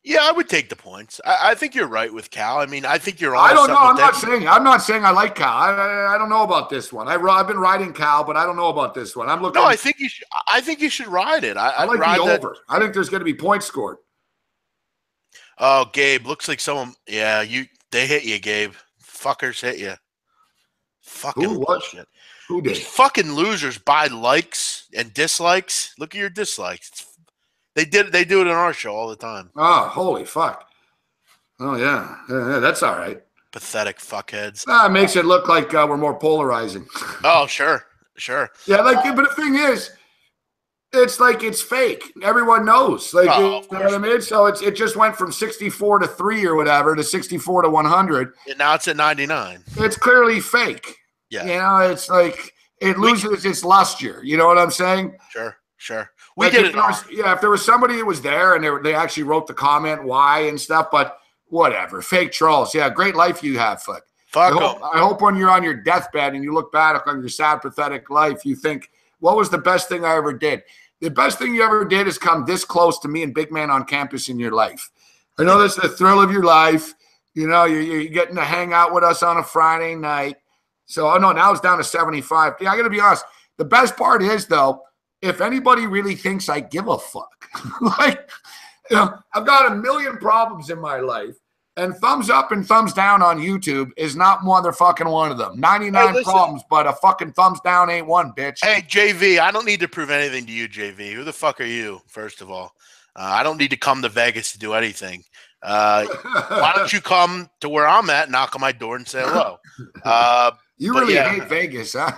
[SPEAKER 3] Yeah, I would take the points. I think you're right with Cal. I mean, I think you're on.
[SPEAKER 1] I don't know. I'm not saying I like Cal. I don't know about this one. I've been riding Cal, but I don't know about this one. I'm looking.
[SPEAKER 3] No, I think you should. I think you should ride it.
[SPEAKER 1] I like the over. I think there's going to be points scored.
[SPEAKER 3] Oh, Gabe, looks like someone. Yeah, they hit you, Gabe. Fuckers hit you. Fucking bullshit.
[SPEAKER 1] Who did?
[SPEAKER 3] These fucking losers buy likes and dislikes. Look at your dislikes. They do it on our show all the time.
[SPEAKER 1] Oh, holy fuck. Oh, yeah. That's all right.
[SPEAKER 3] Pathetic fuckheads.
[SPEAKER 1] It makes it look like we're more polarizing.
[SPEAKER 3] Oh, sure.
[SPEAKER 1] Yeah, but the thing is, it's like it's fake. Everyone knows. Like, you know what I mean? So it just went from 64 to 3 or whatever to 64 to 100.
[SPEAKER 3] And now it's at 99.
[SPEAKER 1] It's clearly fake.
[SPEAKER 3] Yeah.
[SPEAKER 1] You know, it's like it loses its luster. You know what I'm saying?
[SPEAKER 3] Sure.
[SPEAKER 1] We did it. If there was somebody that was there and they actually wrote the comment why and stuff, but whatever. Fake trolls. Yeah, great life you have, fuck. I hope when you're on your deathbed and you look back on your sad, pathetic life, you think, what was the best thing I ever did? The best thing you ever did is come this close to me and Big Man on campus in your life. I know that's the thrill of your life. You know, you're getting to hang out with us on a Friday night. So, now it's down to 75. Yeah, I got to be honest. The best part is, though, if anybody really thinks I give a fuck, I've got a million problems in my life, and thumbs up and thumbs down on YouTube is not motherfucking one of them. 99 problems, but a fucking thumbs down ain't one, bitch.
[SPEAKER 3] Hey, JV, I don't need to prove anything to you, JV. Who the fuck are you, first of all? I don't need to come to Vegas to do anything. Why don't you come to where I'm at, knock on my door, and say hello?
[SPEAKER 1] You really hate Vegas, huh?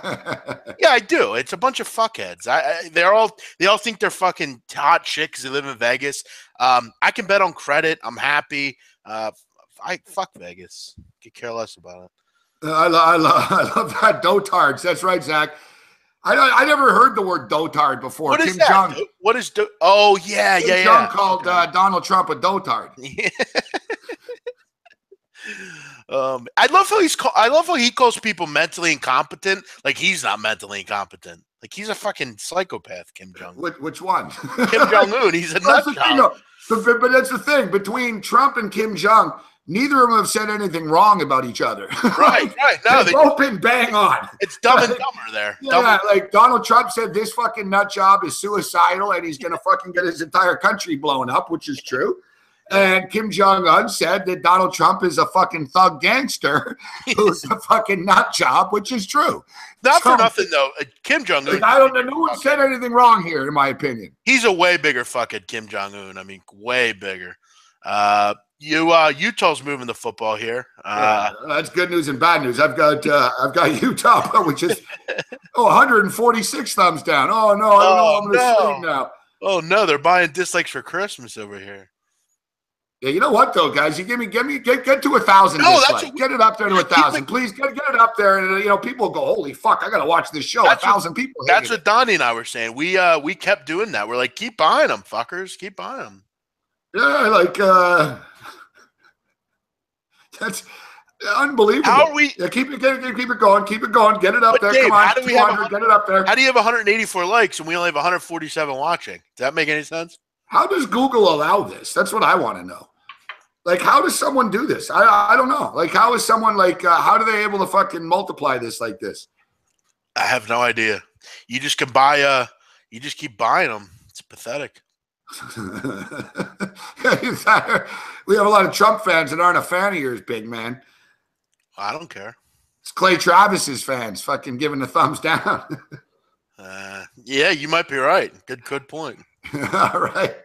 [SPEAKER 3] Yeah, I do. It's a bunch of fuckheads. They all think they're fucking hot shit because they live in Vegas. I can bet on credit. I'm happy. Fuck Vegas. Could care less about it.
[SPEAKER 1] I love that dotards. That's right, Zach. I never heard the word dotard before.
[SPEAKER 3] What is that? What is Oh yeah,
[SPEAKER 1] Kim Jong called Donald Trump a dotard.
[SPEAKER 3] Yeah. I love how he calls people mentally incompetent. Like he's not mentally incompetent. Like he's a fucking psychopath, Kim Jong.
[SPEAKER 1] Which one?
[SPEAKER 3] Kim Jong Un. He's a nut job.
[SPEAKER 1] But that's the thing. Between Trump and Kim Jong, neither of them have said anything wrong about each other.
[SPEAKER 3] Right. No,
[SPEAKER 1] they've both been bang on.
[SPEAKER 3] It's dumb and dumber there.
[SPEAKER 1] Yeah, like Donald Trump said this fucking nut job is suicidal and he's going to fucking get his entire country blown up, which is true. And Kim Jong-un said that Donald Trump is a fucking thug gangster who's a fucking nut job, which is true.
[SPEAKER 3] Not for nothing, though. Kim Jong-un.
[SPEAKER 1] I don't know. No one said anything wrong here, in my opinion.
[SPEAKER 3] He's a way bigger fucking Kim Jong-un. I mean, way bigger. Utah's moving the football here.
[SPEAKER 1] That's good news and bad news. I've got Utah, which is 146 thumbs down. Oh no, I don't know. I'm gonna sleep now.
[SPEAKER 3] Oh no, they're buying dislikes for Christmas over here.
[SPEAKER 1] Yeah, you know what though, guys? You get to 1,000 dislikes. Get it up there to 1,000, please. Get it up there, and people go, holy fuck, I gotta watch this show. 1,000 people.
[SPEAKER 3] That's what Donnie and I were saying. We kept doing that. We're like, keep buying them, fuckers. Keep buying them.
[SPEAKER 1] Yeah, that's unbelievable.
[SPEAKER 3] How are we?
[SPEAKER 1] Yeah, keep it going. Get it up there.
[SPEAKER 3] Dave,
[SPEAKER 1] come on, 200, get it up there.
[SPEAKER 3] How do you have 184 likes and we only have 147 watching? Does that make any sense?
[SPEAKER 1] How does Google allow this? That's what I want to know. Like, how does someone do this? I don't know. Like, how is someone how are they able to fucking multiply this like this?
[SPEAKER 3] I have no idea. You just can buy. You just keep buying them. It's pathetic.
[SPEAKER 1] We have a lot of Trump fans that aren't a fan of yours, big man.
[SPEAKER 3] I don't care.
[SPEAKER 1] It's Clay Travis's fans fucking giving the thumbs down.
[SPEAKER 3] Yeah, you might be right. Good point.
[SPEAKER 1] All right.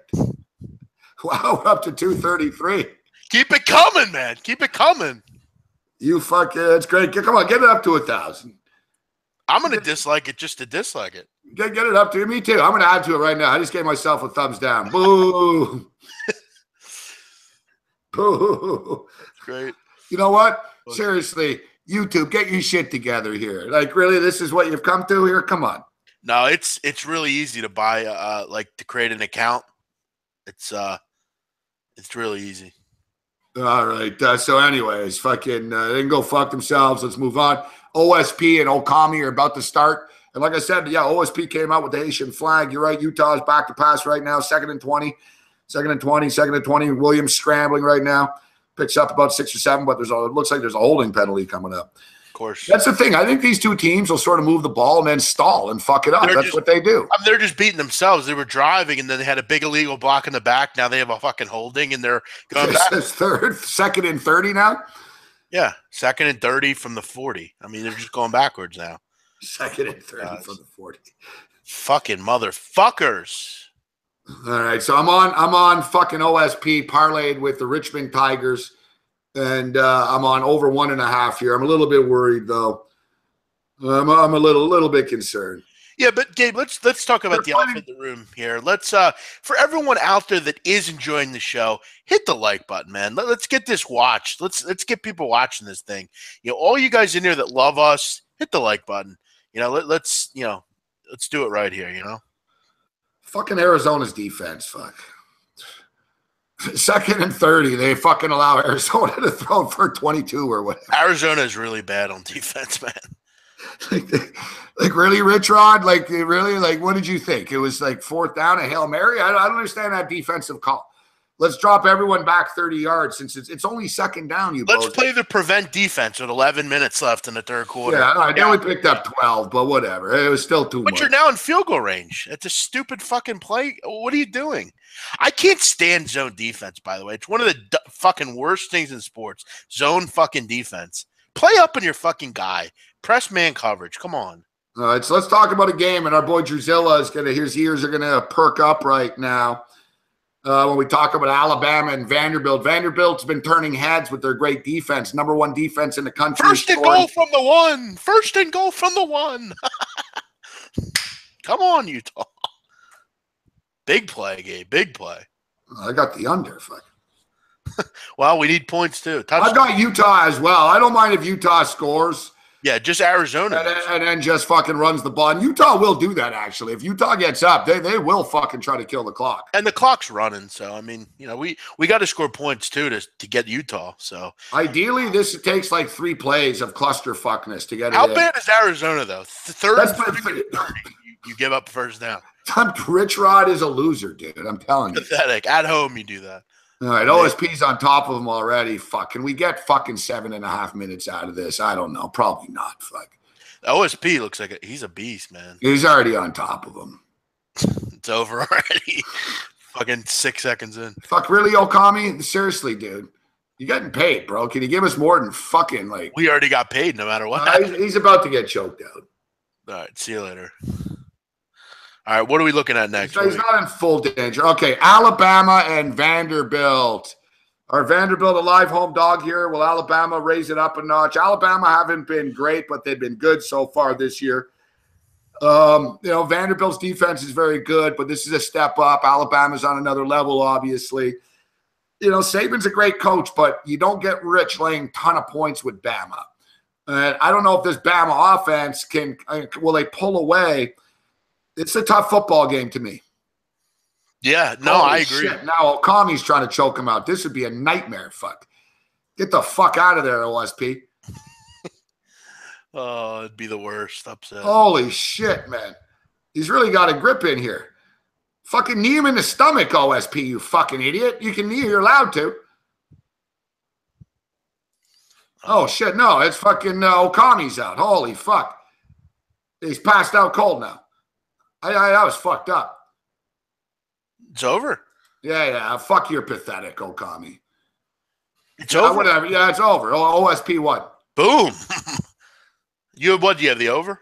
[SPEAKER 1] Wow, we're up to 233.
[SPEAKER 3] Keep it coming, man. Keep it coming.
[SPEAKER 1] You fucking, it's great. Come on, get it up to 1,000.
[SPEAKER 3] I'm going to dislike it just to dislike it.
[SPEAKER 1] Get it up to me, too. I'm going to add to it right now. I just gave myself a thumbs down. Boo. Boo.
[SPEAKER 3] Great.
[SPEAKER 1] You know what? Seriously, YouTube, get your shit together here. Like, really, this is what you've come to here? Come on.
[SPEAKER 3] No, it's really easy to buy, to create an account. It's really easy.
[SPEAKER 1] All right. So, anyways, fucking, they can go fuck themselves. Let's move on. OSP and Okami are about to start. And like I said, yeah, OSP came out with the Haitian flag. You're right. Utah's back to pass right now. Second and 20. Williams scrambling right now. Picks up about 6 or 7, but it looks like there's a holding penalty coming up.
[SPEAKER 3] Of course.
[SPEAKER 1] That's the thing. I think these two teams will sort of move the ball and then stall and fuck it up. That's what they do.
[SPEAKER 3] They're just beating themselves. They were driving, and then they had a big illegal block in the back. Now they have a fucking holding, and they're going back.
[SPEAKER 1] Second and 30 now?
[SPEAKER 3] Yeah, second and 30 from the 40. I mean, they're just going backwards now.
[SPEAKER 1] Second and 30 from the 40.
[SPEAKER 3] Fucking motherfuckers.
[SPEAKER 1] All right, so I'm on fucking OSP parlayed with the Richmond Tigers, and I'm on over 1.5 here. I'm a little bit worried though. I'm a little bit concerned.
[SPEAKER 3] Yeah, but Gabe, let's talk about the elephant in the room here. Let's for everyone out there that is enjoying the show, hit the like button, man. Let's get this watched. Let's get people watching this thing. You know, all you guys in here that love us, hit the like button. You know, let's do it right here. You know.
[SPEAKER 1] Fucking Arizona's defense, fuck. Second and 30, they fucking allow Arizona to throw for 22 or whatever.
[SPEAKER 3] Arizona is really bad on defense, man.
[SPEAKER 1] like really, Rich Rod? Like, really? Like, what did you think? It was like 4th down, a Hail Mary? I don't understand that defensive call. Let's drop everyone back 30 yards since it's only 2nd down, you
[SPEAKER 3] Let's play the prevent defense with 11 minutes left in the 3rd quarter.
[SPEAKER 1] Yeah, I know we picked up 12, but whatever. It was still too much.
[SPEAKER 3] But you're now in field goal range. It's a stupid fucking play. What are you doing? I can't stand zone defense, by the way. It's one of the fucking worst things in sports. Zone fucking defense. Play up on your fucking guy. Press man coverage. Come on.
[SPEAKER 1] All right, so let's talk about a game, and our boy Druzilla is his ears are gonna perk up right now. When we talk about Alabama and Vanderbilt. Vanderbilt's been turning heads with their great defense. Number 1 defense in the country.
[SPEAKER 3] First and goal from the 1. First and goal from the 1. Come on, Utah. Big play, Gabe. Big play.
[SPEAKER 1] I got the under. Fuck.
[SPEAKER 3] Well, we need points, too.
[SPEAKER 1] I got Utah as well. I don't mind if Utah scores.
[SPEAKER 3] Yeah, just Arizona.
[SPEAKER 1] And then just fucking runs the ball. And Utah will do that, actually. If Utah gets up, they will fucking try to kill the clock.
[SPEAKER 3] And the clock's running. So, I mean, you know, we got to score points, too, to get Utah. So,
[SPEAKER 1] ideally, this takes like 3 plays of clusterfuckness to get it.
[SPEAKER 3] How bad is Arizona, though? Third and 30, you give up first down.
[SPEAKER 1] Rich Rod is a loser, dude. I'm telling you.
[SPEAKER 3] Pathetic. At home, you do that.
[SPEAKER 1] All right, OSP's on top of them already. Fuck, can we get fucking 7.5 minutes out of this? I don't know. Probably not. Fuck.
[SPEAKER 3] OSP looks like he's a beast, man.
[SPEAKER 1] He's already on top of them.
[SPEAKER 3] It's over already. Fucking 6 seconds in.
[SPEAKER 1] Fuck, really, Okami? Seriously, dude. You're getting paid, bro. Can you give us more than fucking like?
[SPEAKER 3] We already got paid no matter what.
[SPEAKER 1] He's about to get choked out.
[SPEAKER 3] All right, see you later. All right, what are we looking at next?
[SPEAKER 1] He's not in full danger. Okay, Alabama and Vanderbilt. Are Vanderbilt a live home dog here? Will Alabama raise it up a notch? Alabama haven't been great, but they've been good so far this year. Vanderbilt's defense is very good, but this is a step up. Alabama's on another level, obviously. You know, Saban's a great coach, but you don't get rich laying a ton of points with Bama. And I don't know if this Bama offense will they pull away? It's a tough football game to me.
[SPEAKER 3] Yeah, no, I agree.
[SPEAKER 1] Shit. Now Okami's trying to choke him out. This would be a nightmare. Fuck. Get the fuck out of there, OSP.
[SPEAKER 3] Oh, it'd be the worst upset.
[SPEAKER 1] Holy shit, man. He's really got a grip in here. Fucking knee him in the stomach, OSP, you fucking idiot. You can knee, you're allowed to. Oh, shit, no, it's fucking Okami's out. Holy fuck. He's passed out cold now. I was fucked up.
[SPEAKER 3] It's over.
[SPEAKER 1] Yeah. Fuck, you're pathetic, Okami.
[SPEAKER 3] It's over.
[SPEAKER 1] Whatever. Yeah, it's over. OSP won.
[SPEAKER 3] Boom. You have what? Do you have the over?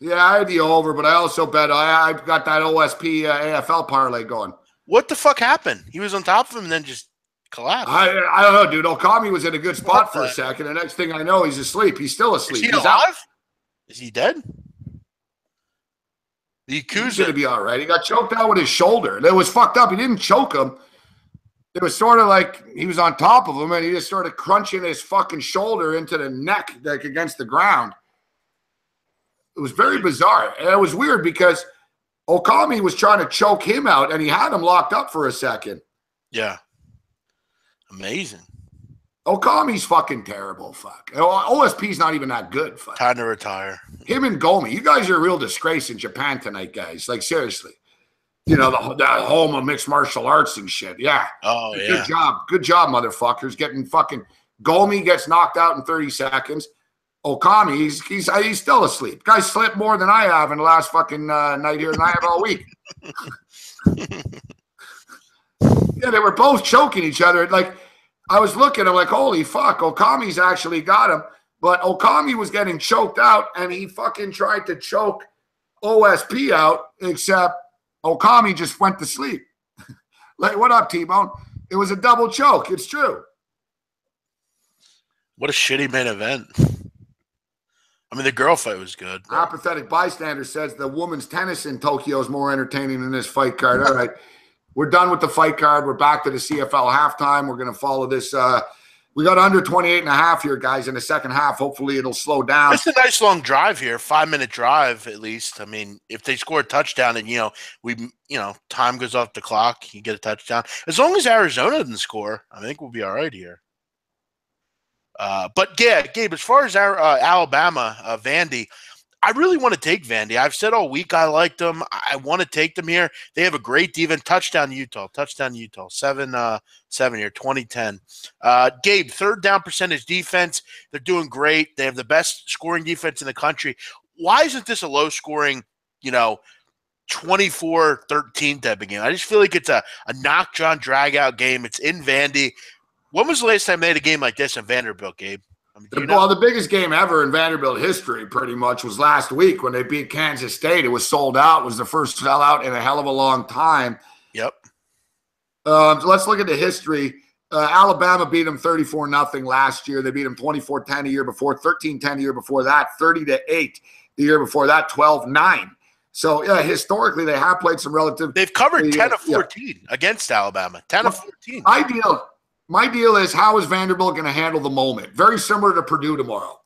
[SPEAKER 1] Yeah, I had the over, but I also bet I got that OSP AFL parlay going.
[SPEAKER 3] What the fuck happened? He was on top of him and then just collapsed.
[SPEAKER 1] I don't know, dude. Okami was in a good spot for a second. The next thing I know, he's asleep. He's still asleep.
[SPEAKER 3] Is he alive? Out. Is he dead? The Yakuza
[SPEAKER 1] should be all right. He got choked out with his shoulder. It was fucked up. He didn't choke him. It was sort of like he was on top of him, and he just started crunching his fucking shoulder into the neck, like against the ground. It was very bizarre. And it was weird because Okami was trying to choke him out, and he had him locked up for a second.
[SPEAKER 3] Yeah. Amazing.
[SPEAKER 1] Okami's fucking terrible. Fuck. OSP's not even that good. Fuck.
[SPEAKER 3] Time to retire.
[SPEAKER 1] Him and Gomi. You guys are a real disgrace in Japan tonight, guys. Like, seriously. You know, the home of mixed martial arts and shit. Yeah.
[SPEAKER 3] Oh, yeah.
[SPEAKER 1] Good job. Good job, motherfuckers. Getting fucking Gomi gets knocked out in 30 seconds. Okami, he's still asleep. Guy slept more than I have in the last fucking night here than I have all week. Yeah, they were both choking each other. Like, I was looking, I'm like, holy fuck, Okami's actually got him. But Okami was getting choked out, and he fucking tried to choke OSP out, except Okami just went to sleep. Like, what up, T-Bone? It was a double choke. It's true.
[SPEAKER 3] What a shitty main event. I mean, the girl fight was good. But...
[SPEAKER 1] Apathetic bystander says the women's tennis in Tokyo is more entertaining than this fight card. All right. We're done with the fight card. We're back to the CFL halftime. We're going to follow this. We got under 28.5 here, guys, in the second half. Hopefully it'll slow down.
[SPEAKER 3] It's a nice long drive here, 5-minute drive at least. I mean, if they score a touchdown and, time goes off the clock, you get a touchdown. As long as Arizona doesn't score, I think we'll be all right here. But yeah, Gabe, as far as our Alabama, Vandy, I really want to take Vandy. I've said all week I liked them. I want to take them here. They have a great defense. Touchdown Utah. 7-7 here, 2010. Gabe, third down percentage defense. They're doing great. They have the best scoring defense in the country. Why isn't this a low scoring, 24-13 type of game? I just feel like it's a knock-John drag-out game. It's in Vandy. When was the last time they had a game like this in Vanderbilt, Gabe?
[SPEAKER 1] Well, the biggest game ever in Vanderbilt history pretty much was last week when they beat Kansas State. It was sold out. It was the first sellout in a hell of a long time.
[SPEAKER 3] Yep.
[SPEAKER 1] So let's look at the history. Alabama beat them 34-0 last year. They beat them 24-10 the year before, 13-10 the year before that, 30-8 the year before that, 12-9. So, yeah, historically, they have played some relative.
[SPEAKER 3] They've covered 10 of 14 against Alabama. 10 of 14.
[SPEAKER 1] My deal is, how is Vanderbilt going to handle the moment? Very similar to Purdue tomorrow.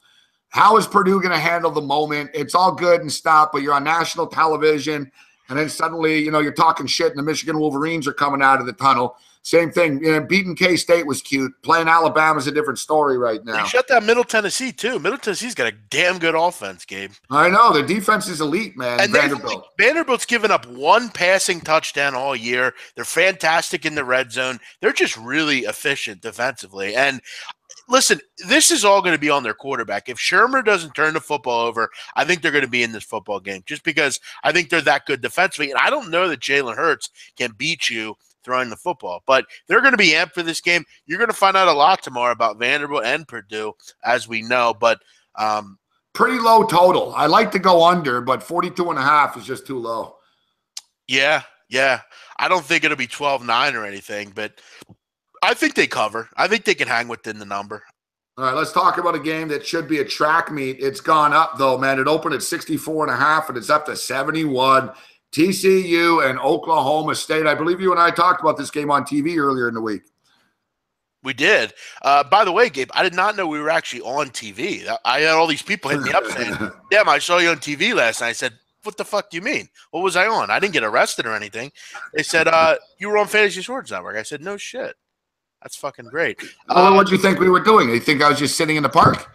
[SPEAKER 1] How is Purdue going to handle the moment? It's all good and stuff, but you're on national television, and then suddenly, you're talking shit, and the Michigan Wolverines are coming out of the tunnel. Same thing. Beating K-State was cute. Playing Alabama is a different story right now.
[SPEAKER 3] You shut down Middle Tennessee, too. Middle Tennessee's got a damn good offense, Gabe.
[SPEAKER 1] I know. Their defense is elite, man.
[SPEAKER 3] And Vanderbilt's given up one passing touchdown all year. They're fantastic in the red zone. They're just really efficient defensively. And listen, this is all going to be on their quarterback. If Shermer doesn't turn the football over, I think they're going to be in this football game just because I think they're that good defensively. And I don't know that Jalen Hurts can beat you throwing the football, but they're going to be amped for this game. You're going to find out a lot tomorrow about Vanderbilt and Purdue, as we know, but
[SPEAKER 1] pretty low total. I like to go under, but 42.5 is just too low.
[SPEAKER 3] Yeah. I don't think it'll be 12-9 or anything, but I think they cover. I think they can hang within the number.
[SPEAKER 1] All right, let's talk about a game that should be a track meet. It's gone up, though, man. It opened at 64.5, and it's up to 71. TCU and Oklahoma State. I believe you and I talked about this game on TV earlier in the week.
[SPEAKER 3] We did. By the way, Gabe, I did not know we were actually on TV. I had all these people hit me up saying, damn, I saw you on TV last night. I said, what the fuck do you mean? What was I on? I didn't get arrested or anything. They said, you were on Fantasy Sports Network. I said, no shit. That's fucking great.
[SPEAKER 1] What do you think we were doing? You think I was just sitting in the park?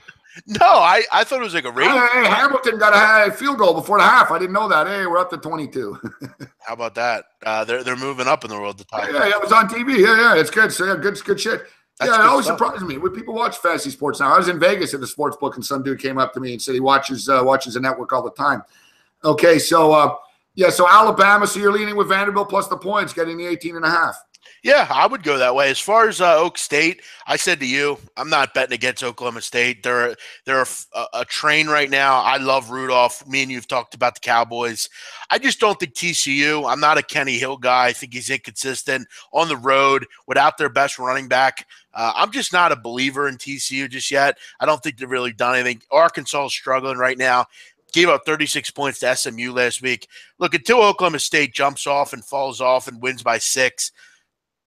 [SPEAKER 3] No, I thought it was like a radio.
[SPEAKER 1] Hey, Hamilton got a field goal before the half. I didn't know that. Hey, we're up to 22.
[SPEAKER 3] How about that? They're moving up in the world.
[SPEAKER 1] Yeah, it was on TV. Yeah, it's good. So, yeah, good shit. It always surprises me when people watch Fantasy Sports now. I was in Vegas at the sports book, and some dude came up to me and said he watches the network all the time. Okay, so so Alabama. So you're leaning with Vanderbilt plus the points, getting the 18.5.
[SPEAKER 3] Yeah, I would go that way. As far as Oak State, I said to you, I'm not betting against Oklahoma State. They're a train right now. I love Rudolph. Me and you've talked about the Cowboys. I just don't think TCU. I'm not a Kenny Hill guy. I think he's inconsistent on the road without their best running back. I'm just not a believer in TCU just yet. I don't think they've really done anything. Arkansas is struggling right now. Gave up 36 points to SMU last week. Look, until Oklahoma State jumps off and falls off and wins by 6,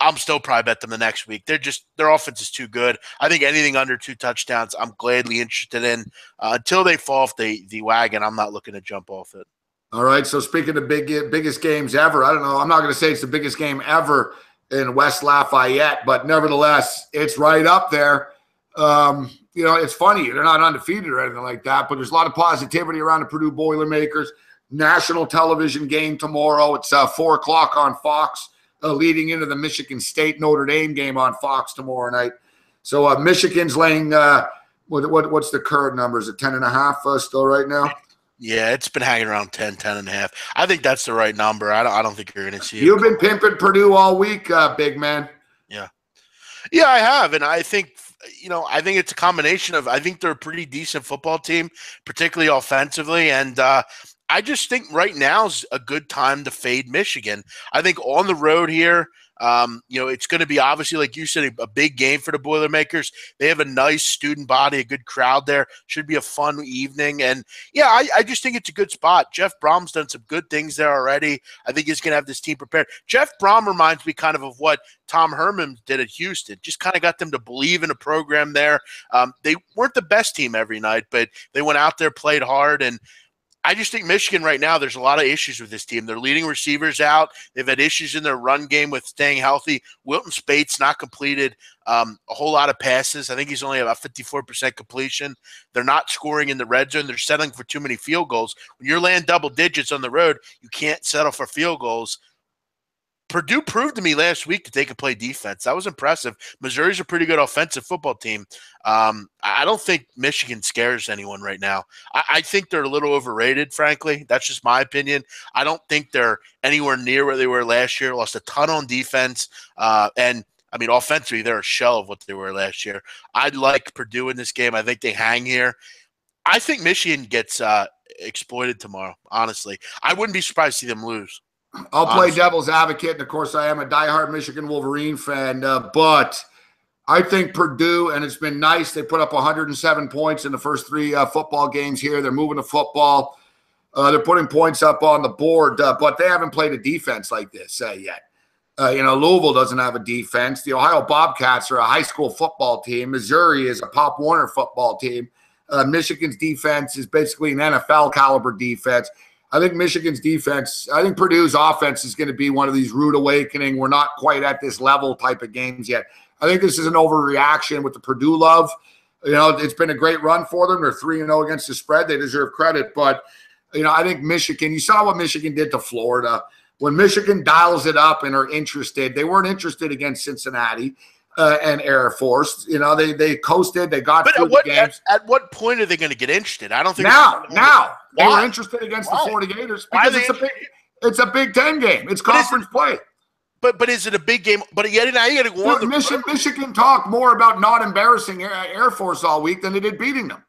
[SPEAKER 3] I'm still probably bet them the next week. Their offense is too good. I think anything under 2 touchdowns, I'm gladly interested in. Until they fall off the wagon, I'm not looking to jump off it.
[SPEAKER 1] All right. So speaking of biggest games ever, I don't know. I'm not going to say it's the biggest game ever in West Lafayette, but nevertheless, it's right up there. It's funny. They're not undefeated or anything like that, but there's a lot of positivity around the Purdue Boilermakers. National television game tomorrow. It's 4 o'clock on Fox. Leading into the Michigan State Notre Dame game on Fox tomorrow night. So Michigan's laying what's the current number? Is it 10.5 still right now?
[SPEAKER 3] Yeah, it's been hanging around 10.5. I think that's the right number. I don't think you're going to see it.
[SPEAKER 1] You've been pimping Purdue all week, big man.
[SPEAKER 3] Yeah, I have, and I think it's a combination of. I think they're a pretty decent football team, particularly offensively, and I just think right now is a good time to fade Michigan. I think on the road here, it's going to be obviously, like you said, a big game for the Boilermakers. They have a nice student body, a good crowd there. Should be a fun evening. And, yeah, I just think it's a good spot. Jeff Brom's done some good things there already. I think he's going to have this team prepared. Jeff Brom reminds me kind of what Tom Herman did at Houston. Just kind of got them to believe in a program there. They weren't the best team every night, but they went out there, played hard, and I just think Michigan right now, there's a lot of issues with this team. Their leading receivers out. They've had issues in their run game with staying healthy. Wilton Spate's not completed a whole lot of passes. I think he's only about 54% completion. They're not scoring in the red zone. They're settling for too many field goals. When you're laying double digits on the road, you can't settle for field goals. Purdue proved to me last week that they could play defense. That was impressive. Missouri's a pretty good offensive football team. I don't think Michigan scares anyone right now. I think they're a little overrated, frankly. That's just my opinion. I don't think they're anywhere near where they were last year. Lost a ton on defense. Offensively, they're a shell of what they were last year. I'd like Purdue in this game. I think they hang here. I think Michigan gets exploited tomorrow, honestly. I wouldn't be surprised to see them lose.
[SPEAKER 1] I'll play devil's advocate, and of course I am a diehard Michigan Wolverine fan, but I think Purdue, and it's been nice, they put up 107 points in the first 3 football games here. They're moving the football. They're putting points up on the board, but they haven't played a defense like this yet. Louisville doesn't have a defense. The Ohio Bobcats are a high school football team. Missouri is a Pop Warner football team. Michigan's defense is basically an NFL caliber defense. I think Michigan's defense, I think Purdue's offense is going to be one of these rude awakening. We're not quite at this level type of games yet. I think this is an overreaction with the Purdue love. It's been a great run for them. They're 3-0 against the spread. They deserve credit. But, I think Michigan, you saw what Michigan did to Florida. When Michigan dials it up and are interested, they weren't interested against Cincinnati and Air Force. They coasted. They got through the games.
[SPEAKER 3] At what point are they going to get interested? I don't think
[SPEAKER 1] now. They were interested against the Florida Gators because it's a Big Ten game. It's conference play.
[SPEAKER 3] But is it a big game? But yet now you got to go on.
[SPEAKER 1] Michigan talked more about not embarrassing Air Force all week than they did beating them,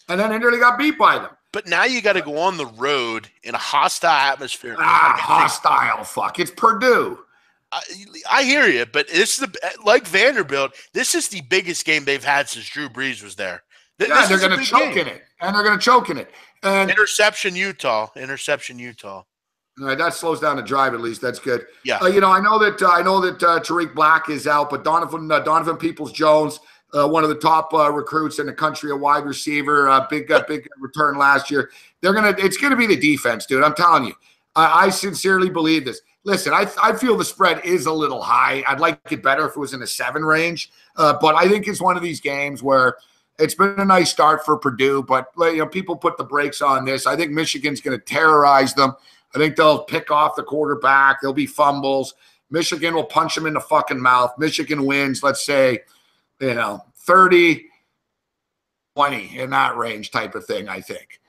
[SPEAKER 1] and then they nearly got beat by them.
[SPEAKER 3] But now you got to go on the road in a hostile atmosphere.
[SPEAKER 1] Hostile. Fuck. It's Purdue.
[SPEAKER 3] I hear you, but this is like Vanderbilt. This is the biggest game they've had since Drew Brees was there.
[SPEAKER 1] They're going to choke in it, and they're going to choke in it. And
[SPEAKER 3] Interception, Utah. All
[SPEAKER 1] right, that slows down the drive at least. That's good.
[SPEAKER 3] Yeah.
[SPEAKER 1] I know that Tariq Black is out, but Donovan Peoples-Jones, one of the top recruits in the country, a wide receiver, big return last year. It's gonna be the defense, dude. I'm telling you. I sincerely believe this. Listen, I feel the spread is a little high. I'd like it better if it was in the 7 range, but I think it's one of these games where it's been a nice start for Purdue, but people put the brakes on this. I think Michigan's going to terrorize them. I think they'll pick off the quarterback. There'll be fumbles. Michigan will punch them in the fucking mouth. Michigan wins, let's say, 30-20 in that range type of thing, I think.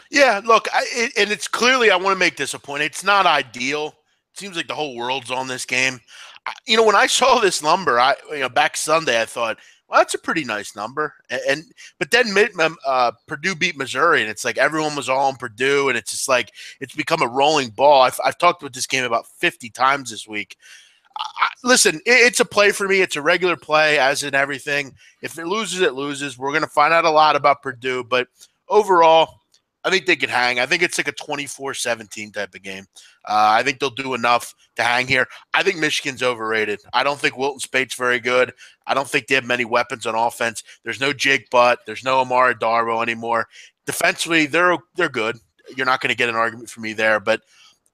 [SPEAKER 3] Yeah, look, and it's clearly, I want to make this a point. It's not ideal. It seems like the whole world's on this game. when I saw this number, back Sunday, I thought, well, that's a pretty nice number. But then Purdue beat Missouri, and it's like everyone was all on Purdue, and it's just like it's become a rolling ball. I've talked about this game about 50 times this week. Listen, it's a play for me. It's a regular play, as in everything. If it loses, it loses. We're going to find out a lot about Purdue, but overall, I think they could hang. I think it's like a 24-17 type of game. I think they'll do enough to hang here. I think Michigan's overrated. I don't think Wilton Spate's very good. I don't think they have many weapons on offense. There's no Jake Butt. There's no Amara Darbo anymore. Defensively, they're good. You're not going to get an argument from me there. But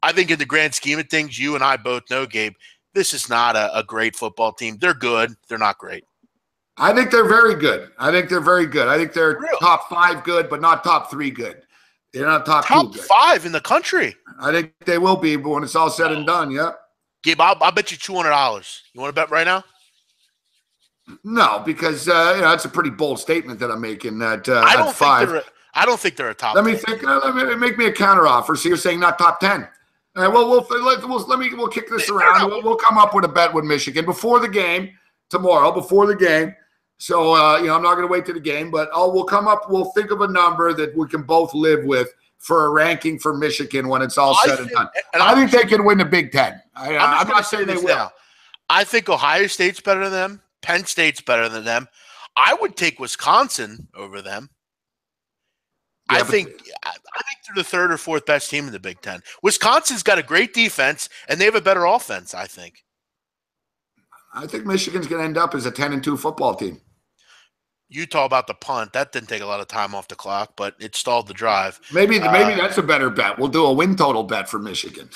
[SPEAKER 3] I think in the grand scheme of things, you and I both know, Gabe, this is not a great football team. They're good. They're not great.
[SPEAKER 1] I think they're very good. I think they're top 5 good, but not top 3 good. They're not top 2 good.
[SPEAKER 3] 5 in the country.
[SPEAKER 1] I think they will be, but when it's all said and done, yeah.
[SPEAKER 3] Gabe, I'll bet you $200. You want to bet right now?
[SPEAKER 1] No, because that's a pretty bold statement that I'm making. That at 5.
[SPEAKER 3] I don't think they're a top.
[SPEAKER 1] Let me think. Make me a counter offer. So you're saying not top 10? All right. Well, we'll kick this around. We'll come up with a bet with Michigan before the game tomorrow. Before the game. So I'm not going to wait to the game, but we'll think of a number that we can both live with for a ranking for Michigan when it's all said and done. And I think they can win the Big Ten. I'm not saying they will. Now.
[SPEAKER 3] I think Ohio State's better than them. Penn State's better than them. I would take Wisconsin over them. Yeah, I think they're the 3rd or 4th best team in the Big Ten. Wisconsin's got a great defense, and they have a better offense, I think.
[SPEAKER 1] I think Michigan's going to end up as a 10-2 football team.
[SPEAKER 3] Utah about the punt. That didn't take a lot of time off the clock, but it stalled the drive.
[SPEAKER 1] Maybe that's a better bet. We'll do a win total bet for Michigan.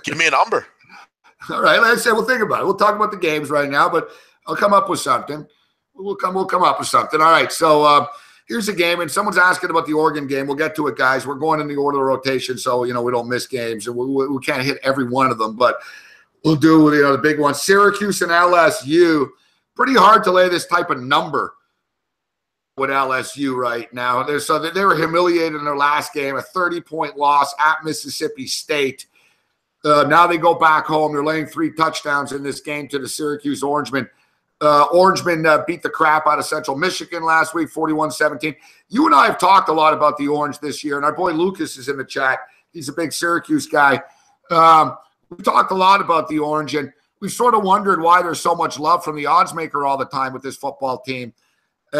[SPEAKER 3] Give me a number.
[SPEAKER 1] All right. Like I said, we'll think about it. We'll talk about the games right now, but I'll come up with something. We'll come up with something. All right. So here's a game, and someone's asking about the Oregon game. We'll get to it, guys. We're going in the order of rotation, so we don't miss games, and we can't hit every one of them, but we'll do the big ones. Syracuse and LSU. Pretty hard to lay this type of number with LSU right now. They were humiliated in their last game, a 30-point loss at Mississippi State. Now they go back home. They're laying 3 touchdowns in this game to the Syracuse Orangemen. Orangemen beat the crap out of Central Michigan last week, 41-17. You and I have talked a lot about the Orange this year, and our boy Lucas is in the chat. He's a big Syracuse guy. We talked a lot about the Orange, and we've sort of wondered why there's so much love from the odds maker all the time with this football team.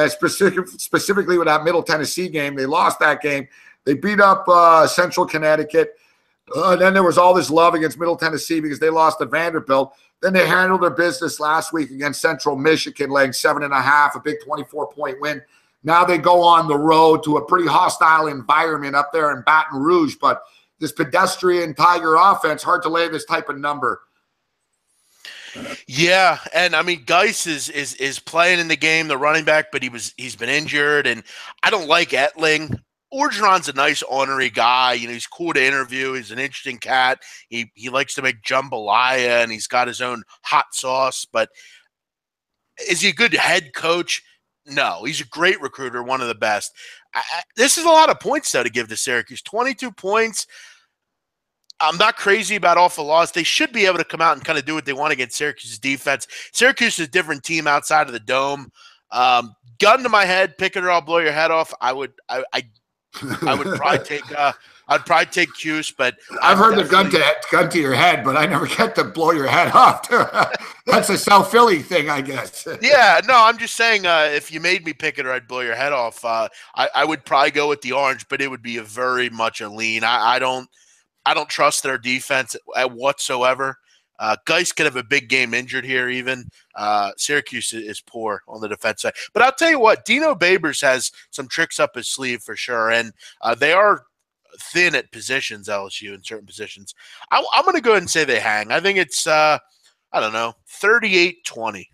[SPEAKER 1] Specifically with that Middle Tennessee game. They lost that game. They beat up Central Connecticut. Then there was all this love against Middle Tennessee because they lost to Vanderbilt. Then they handled their business last week against Central Michigan, laying 7.5, a big 24-point win. Now they go on the road to a pretty hostile environment up there in Baton Rouge. But this pedestrian Tiger offense, hard to lay this type of number.
[SPEAKER 3] Yeah, and I mean Geis is playing in the game, the running back, but he's been injured, and I don't like Etling. Orgeron's a nice, ornery guy. He's cool to interview. He's an interesting cat. He likes to make jambalaya, and he's got his own hot sauce. But is he a good head coach? No, he's a great recruiter, one of the best. This is a lot of points, though, to give to Syracuse. 22 points. I'm not crazy about awful loss. They should be able to come out and kind of do what they want against Syracuse's defense. Syracuse is a different team outside of the dome. Gun to my head, pick it or I'll blow your head off. I would probably take I'd probably take Cuse, but
[SPEAKER 1] I've heard the gun to your head, but I never get to blow your head off. That's a South Philly thing, I guess.
[SPEAKER 3] Yeah, no, I'm just saying if you made me pick it or I'd blow your head off, I would probably go with the Orange, but it would be very much a lean. I don't trust their defense whatsoever. Geis could have a big game injured here even. Syracuse is poor on the defense side. But I'll tell you what, Dino Babers has some tricks up his sleeve for sure, and they are thin at positions, LSU, in certain positions. I'm going to go ahead and say they hang. I think it's, 38-20.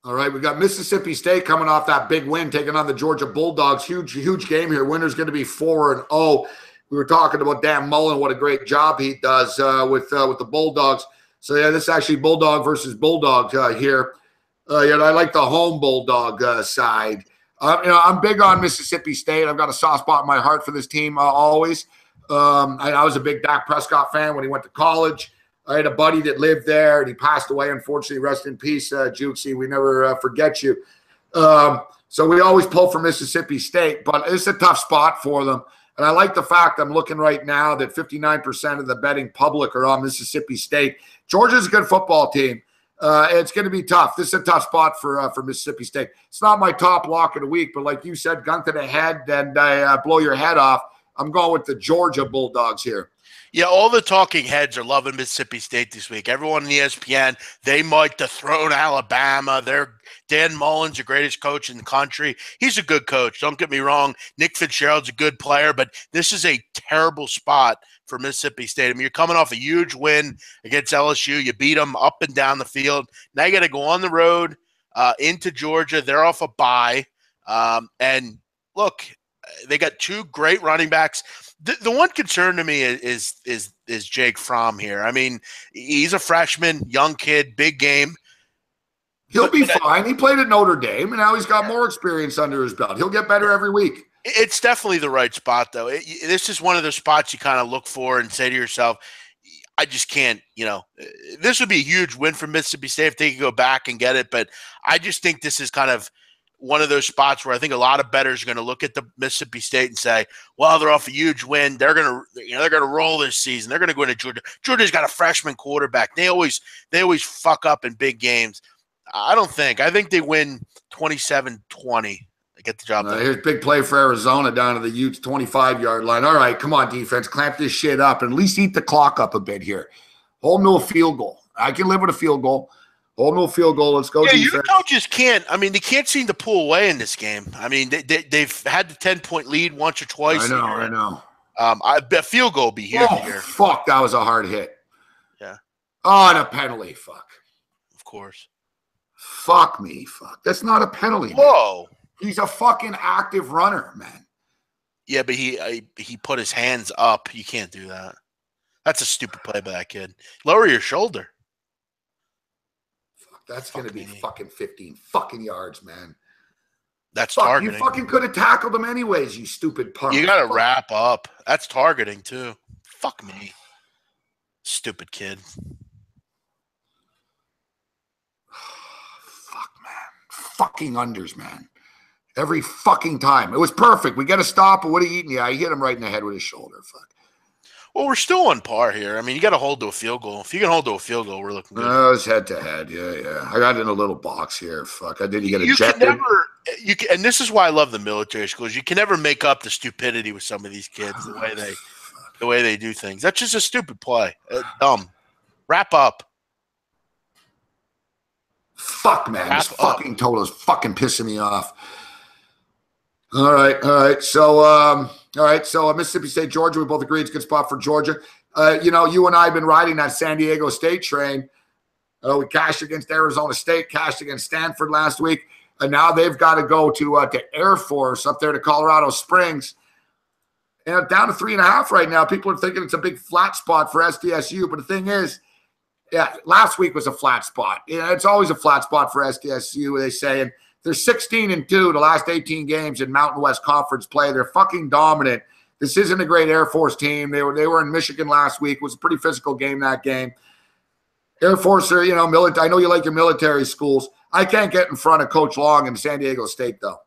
[SPEAKER 1] All right, we got Mississippi State coming off that big win, taking on the Georgia Bulldogs. Huge game here. Winner's going to be 4-0. We were talking about Dan Mullen, what a great job he does with the Bulldogs. So, yeah, this is actually Bulldog versus Bulldog here. I like the home Bulldog side. I'm big on Mississippi State. I've got a soft spot in my heart for this team always. I was a big Dak Prescott fan when he went to college. I had a buddy that lived there, and he passed away, unfortunately. Rest in peace, Jukesy. We never forget you. So we always pull for Mississippi State, but it's a tough spot for them. And I like the fact I'm looking right now that 59% of the betting public are on Mississippi State. Georgia's a good football team. It's going to be tough. This is a tough spot for Mississippi State. It's not my top lock of the week, but like you said, gun to the head and blow your head off. I'm going with the Georgia Bulldogs here.
[SPEAKER 3] Yeah, all the talking heads are loving Mississippi State this week. Everyone in the ESPN, they might dethrone Alabama. Dan Mullen's the greatest coach in the country. He's a good coach. Don't get me wrong. Nick Fitzgerald's a good player, but this is a terrible spot for Mississippi State. I mean, you're coming off a huge win against LSU. You beat them up and down the field. Now you got to go on the road into Georgia. They're off a bye. And look, they got two great running backs. The one concern to me is Jake Fromm here. I mean, he's a freshman, young kid, big game.
[SPEAKER 1] He'll be fine. He played at Notre Dame, and now he's got more experience under his belt. He'll get better every week.
[SPEAKER 3] It's definitely the right spot, though. This is one of the spots you kind of look for and say to yourself, I just can't, this would be a huge win for Mississippi State if they could go back and get it. But I just think this is kind of one of those spots where I think a lot of bettors are going to look at the Mississippi State and say, well, they're off a huge win. They're going to roll this season. They're going to go into Georgia. Georgia's got a freshman quarterback. They always fuck up in big games. I think they win 27-20. Get the job done.
[SPEAKER 1] Here's a big play for Arizona down to the Utes 25-yard line. All right, come on, defense. Clamp this shit up and at least eat the clock up a bit here. Hold no field goal. I can live with a field goal. Hold no field goal. Let's go defense.
[SPEAKER 3] Utah just can't. I mean, they can't seem to pull away in this game. I mean, they've had the 10-point lead once or twice.
[SPEAKER 1] I know.
[SPEAKER 3] I bet field goal will be here.
[SPEAKER 1] Fuck, that was a hard hit.
[SPEAKER 3] Yeah.
[SPEAKER 1] Oh, and a penalty. Fuck.
[SPEAKER 3] Of course.
[SPEAKER 1] Fuck me. Fuck. That's not a penalty.
[SPEAKER 3] Whoa.
[SPEAKER 1] Man. He's a fucking active runner, man.
[SPEAKER 3] Yeah, but he put his hands up. You can't do that. That's a stupid play by that kid. Lower your shoulder.
[SPEAKER 1] Fuck, that's going to be fucking 15 fucking yards, man.
[SPEAKER 3] That's targeting.
[SPEAKER 1] You fucking could have tackled him anyways, you stupid punk.
[SPEAKER 3] You got to wrap up. That's targeting, too. Fuck me. Stupid kid.
[SPEAKER 1] Fuck, man. Fucking unders, man. Every fucking time. It was perfect. We got to stop. But what are you eating? Yeah, he hit him right in the head with his shoulder. Fuck.
[SPEAKER 3] Well, we're still on par here. I mean, you got to hold to a field goal. If you can hold to a field goal, we're looking good.
[SPEAKER 1] No, it's head to head. Yeah. I got in a little box here. Fuck. I didn't get ejected.
[SPEAKER 3] And this is why I love the military schools. You can never make up the stupidity with some of these kids, the way they do things. That's just a stupid play. Dumb. Wrap up.
[SPEAKER 1] Fuck, man. This fucking total is fucking pissing me off. All right. So, Mississippi State, Georgia, we both agree it's a good spot for Georgia. You and I have been riding that San Diego State train. We cashed against Arizona State, cashed against Stanford last week, and now they've got to go to Air Force up there to Colorado Springs. And down to 3.5 right now. People are thinking it's a big flat spot for SDSU, but the thing is, last week was a flat spot. It's always a flat spot for SDSU, they say, and they're 16-2 the last 18 games in Mountain West Conference play. They're fucking dominant. This isn't a great Air Force team. They were in Michigan last week. It was a pretty physical game, that game. Air Force are, military. I know you like your military schools. I can't get in front of Coach Long and San Diego State, though.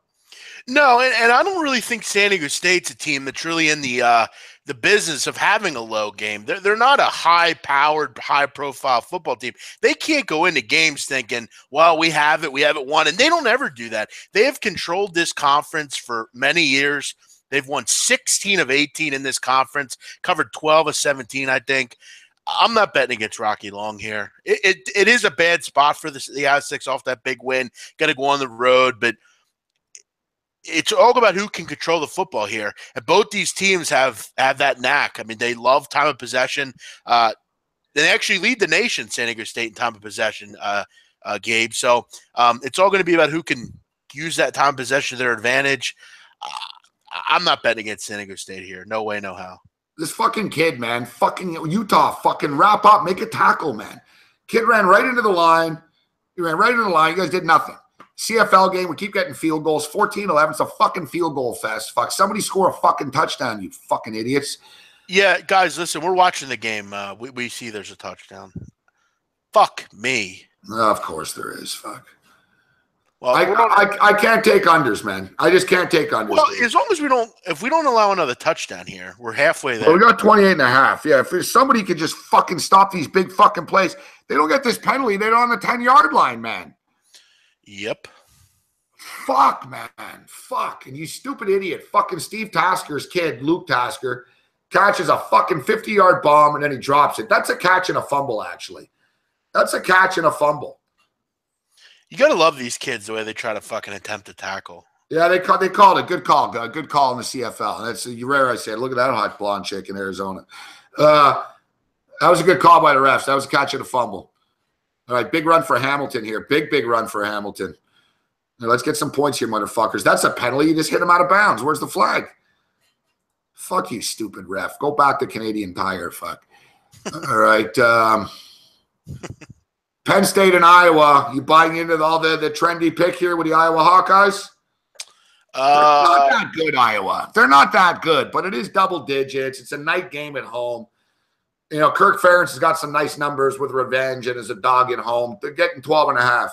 [SPEAKER 3] No, and I don't really think San Diego State's a team that's really in the business of having a low game. They're not a high-powered, high-profile football team. They can't go into games thinking, well, we have it won. And they don't ever do that. They have controlled this conference for many years. They've won 16 of 18 in this conference, covered 12 of 17, I think. I'm not betting against Rocky Long here. It is a bad spot for the Aztecs off that big win. Got to go on the road, but it's all about who can control the football here. And both these teams have that knack. I mean, they love time of possession. They actually lead the nation, San Diego State, in time of possession, Gabe. So it's all going to be about who can use that time of possession to their advantage. I'm not betting against San Diego State here. No way, no how.
[SPEAKER 1] This fucking kid, man, fucking Utah, fucking wrap up, make a tackle, man. Kid ran right into the line. He ran right into the line. You guys did nothing. CFL game, we keep getting field goals. 14-11, it's a fucking field goal fest. Fuck, somebody score a fucking touchdown, you fucking idiots.
[SPEAKER 3] Yeah, guys, listen, we're watching the game. We see there's a touchdown. Fuck me.
[SPEAKER 1] Of course there is. Fuck.
[SPEAKER 3] Well,
[SPEAKER 1] I can't take unders, man. I just can't take unders.
[SPEAKER 3] Well, as long as if we don't allow another touchdown here, we're halfway there.
[SPEAKER 1] Well, we got 28.5. Yeah, if somebody could just fucking stop these big fucking plays, they don't get this penalty. They're on the 10-yard line, man.
[SPEAKER 3] Yep.
[SPEAKER 1] Fuck, man. Fuck. And you stupid idiot. Fucking Steve Tasker's kid, Luke Tasker, catches a fucking 50-yard bomb and then he drops it. That's a catch and a fumble, actually. That's a catch and a fumble.
[SPEAKER 3] You got to love these kids the way they try to fucking attempt to tackle.
[SPEAKER 1] Yeah, they called it. Good call. Good call in the CFL. And that's rare. I said, look at that hot blonde chick in Arizona. That was a good call by the refs. That was a catch and a fumble. All right, big run for Hamilton here. Big run for Hamilton. Now, let's get some points here, motherfuckers. That's a penalty. You just hit him out of bounds. Where's the flag? Fuck you, stupid ref. Go back to Canadian Tire. Fuck. All right. Penn State and Iowa. You buying into all the trendy pick here with the Iowa Hawkeyes? They're not that good, Iowa. They're not that good, but it is double digits. It's a night game at home. You know, Kirk Ferentz has got some nice numbers with revenge and as a dog at home. They're getting 12.5.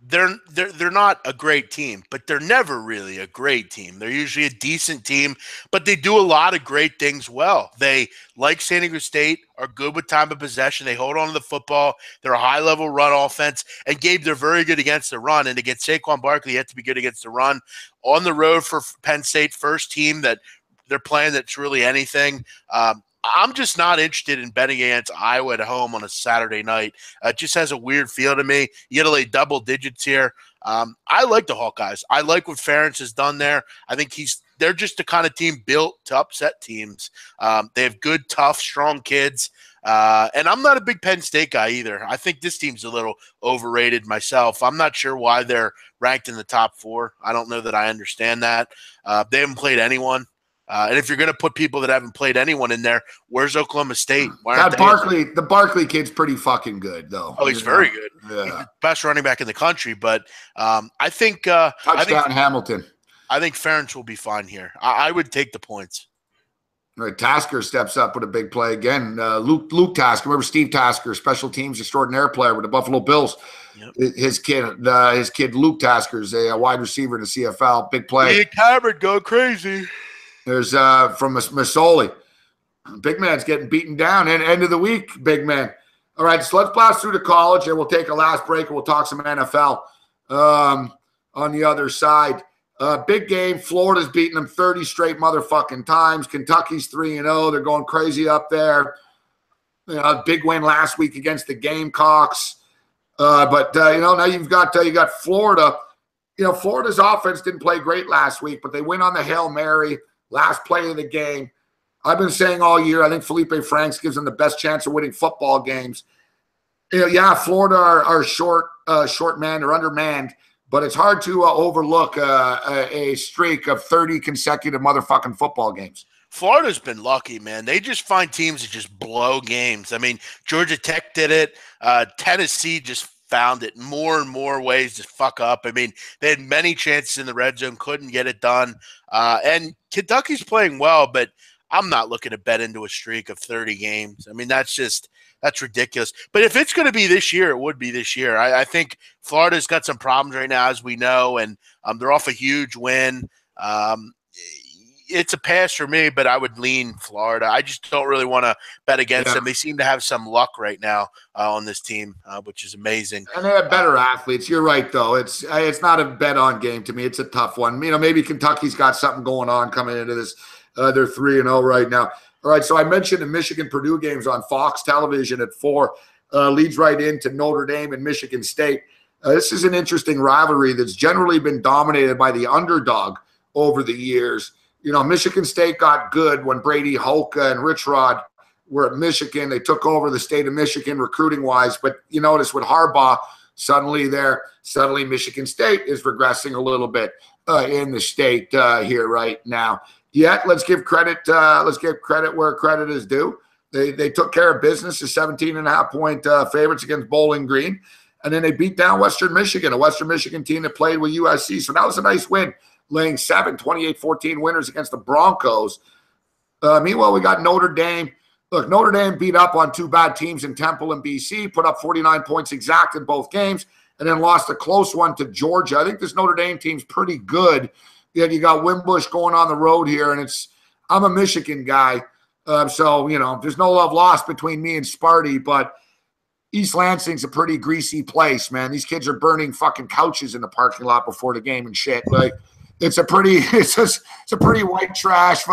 [SPEAKER 3] They're not a great team, but they're never really a great team. They're usually a decent team, but they do a lot of great things well. They, like San Diego State, are good with time of possession. They hold on to the football. They're a high-level run offense. And, Gabe, they're very good against the run. And against Saquon Barkley, you have to be good against the run. On the road for Penn State, first team that they're playing that's really anything. I'm just not interested in betting against Iowa at home on a Saturday night. It just has a weird feel to me. You got to lay double digits here. I like the Hawkeyes. I like what Ferentz has done there. I think they're just the kind of team built to upset teams. They have good, tough, strong kids. And I'm not a big Penn State guy either. I think this team's a little overrated myself. I'm not sure why they're ranked in the top 4. I don't know that I understand that. They haven't played anyone. And if you're going to put people that haven't played anyone in there, where's Oklahoma State?
[SPEAKER 1] The Barkley kid's pretty fucking good, though.
[SPEAKER 3] Oh, he's very good.
[SPEAKER 1] Yeah.
[SPEAKER 3] He's the best running back in the country. But I think
[SPEAKER 1] Hamilton.
[SPEAKER 3] I think Ferentz will be fine here. I would take the points.
[SPEAKER 1] All right, Tasker steps up with a big play again. Luke Tasker, remember Steve Tasker, special teams extraordinaire player with the Buffalo Bills. Yep. His kid Luke Tasker is a wide receiver in the CFL. Big play.
[SPEAKER 3] Hey, Cameron, go crazy.
[SPEAKER 1] There's from Masoli. Big man's getting beaten down. And end of the week, big man. All right, so let's blast through to college, and we'll take a last break, and we'll talk some NFL on the other side. Big game. Florida's beating them 30 straight motherfucking times. Kentucky's 3-0. They're going crazy up there. Big win last week against the Gamecocks. But now you got Florida. Florida's offense didn't play great last week, but they win on the Hail Mary. Last play of the game. I've been saying all year, I think Felipe Franks gives them the best chance of winning football games. Florida are short man. They're undermanned, but it's hard to overlook a streak of 30 consecutive motherfucking football games.
[SPEAKER 3] Florida's been lucky, man. They just find teams that just blow games. I mean, Georgia Tech did it. Tennessee just found it more and more ways to fuck up. I mean, they had many chances in the red zone, couldn't get it done. And Kentucky's playing well, but I'm not looking to bet into a streak of 30 games. I mean, that's ridiculous. But if it's going to be this year, it would be this year. I think Florida's got some problems right now, as we know, and they're off a huge win. It's a pass for me, but I would lean Florida. I just don't really want to bet against them. They seem to have some luck right now on this team, which is amazing.
[SPEAKER 1] And they have better athletes. You're right, though. It's not a bet-on game to me. It's a tough one. Maybe Kentucky's got something going on coming into this. They're 3-0 right now. All right, so I mentioned the Michigan-Purdue games on Fox Television at 4. Leads right into Notre Dame and Michigan State. This is an interesting rivalry that's generally been dominated by the underdog over the years. Michigan State got good when Brady Hoke and Rich Rod were at Michigan. They took over the state of Michigan recruiting-wise. But you notice with Harbaugh, suddenly Michigan State is regressing a little bit in the state here right now. Yet, let's give credit where credit is due. They took care of business as 17.5-point favorites against Bowling Green. And then they beat down Western Michigan, a Western Michigan team that played with USC. So that was a nice win. Laying 7, 28-14 winners against the Broncos. Meanwhile, we got Notre Dame. Look, Notre Dame beat up on two bad teams in Temple and BC, put up 49 points exact in both games, and then lost a close one to Georgia. I think this Notre Dame team's pretty good. Yet you got Wimbush going on the road here, and I'm a Michigan guy. So, there's no love lost between me and Sparty, but East Lansing's a pretty greasy place, man. These kids are burning fucking couches in the parking lot before the game and shit. Like, it's a pretty white trash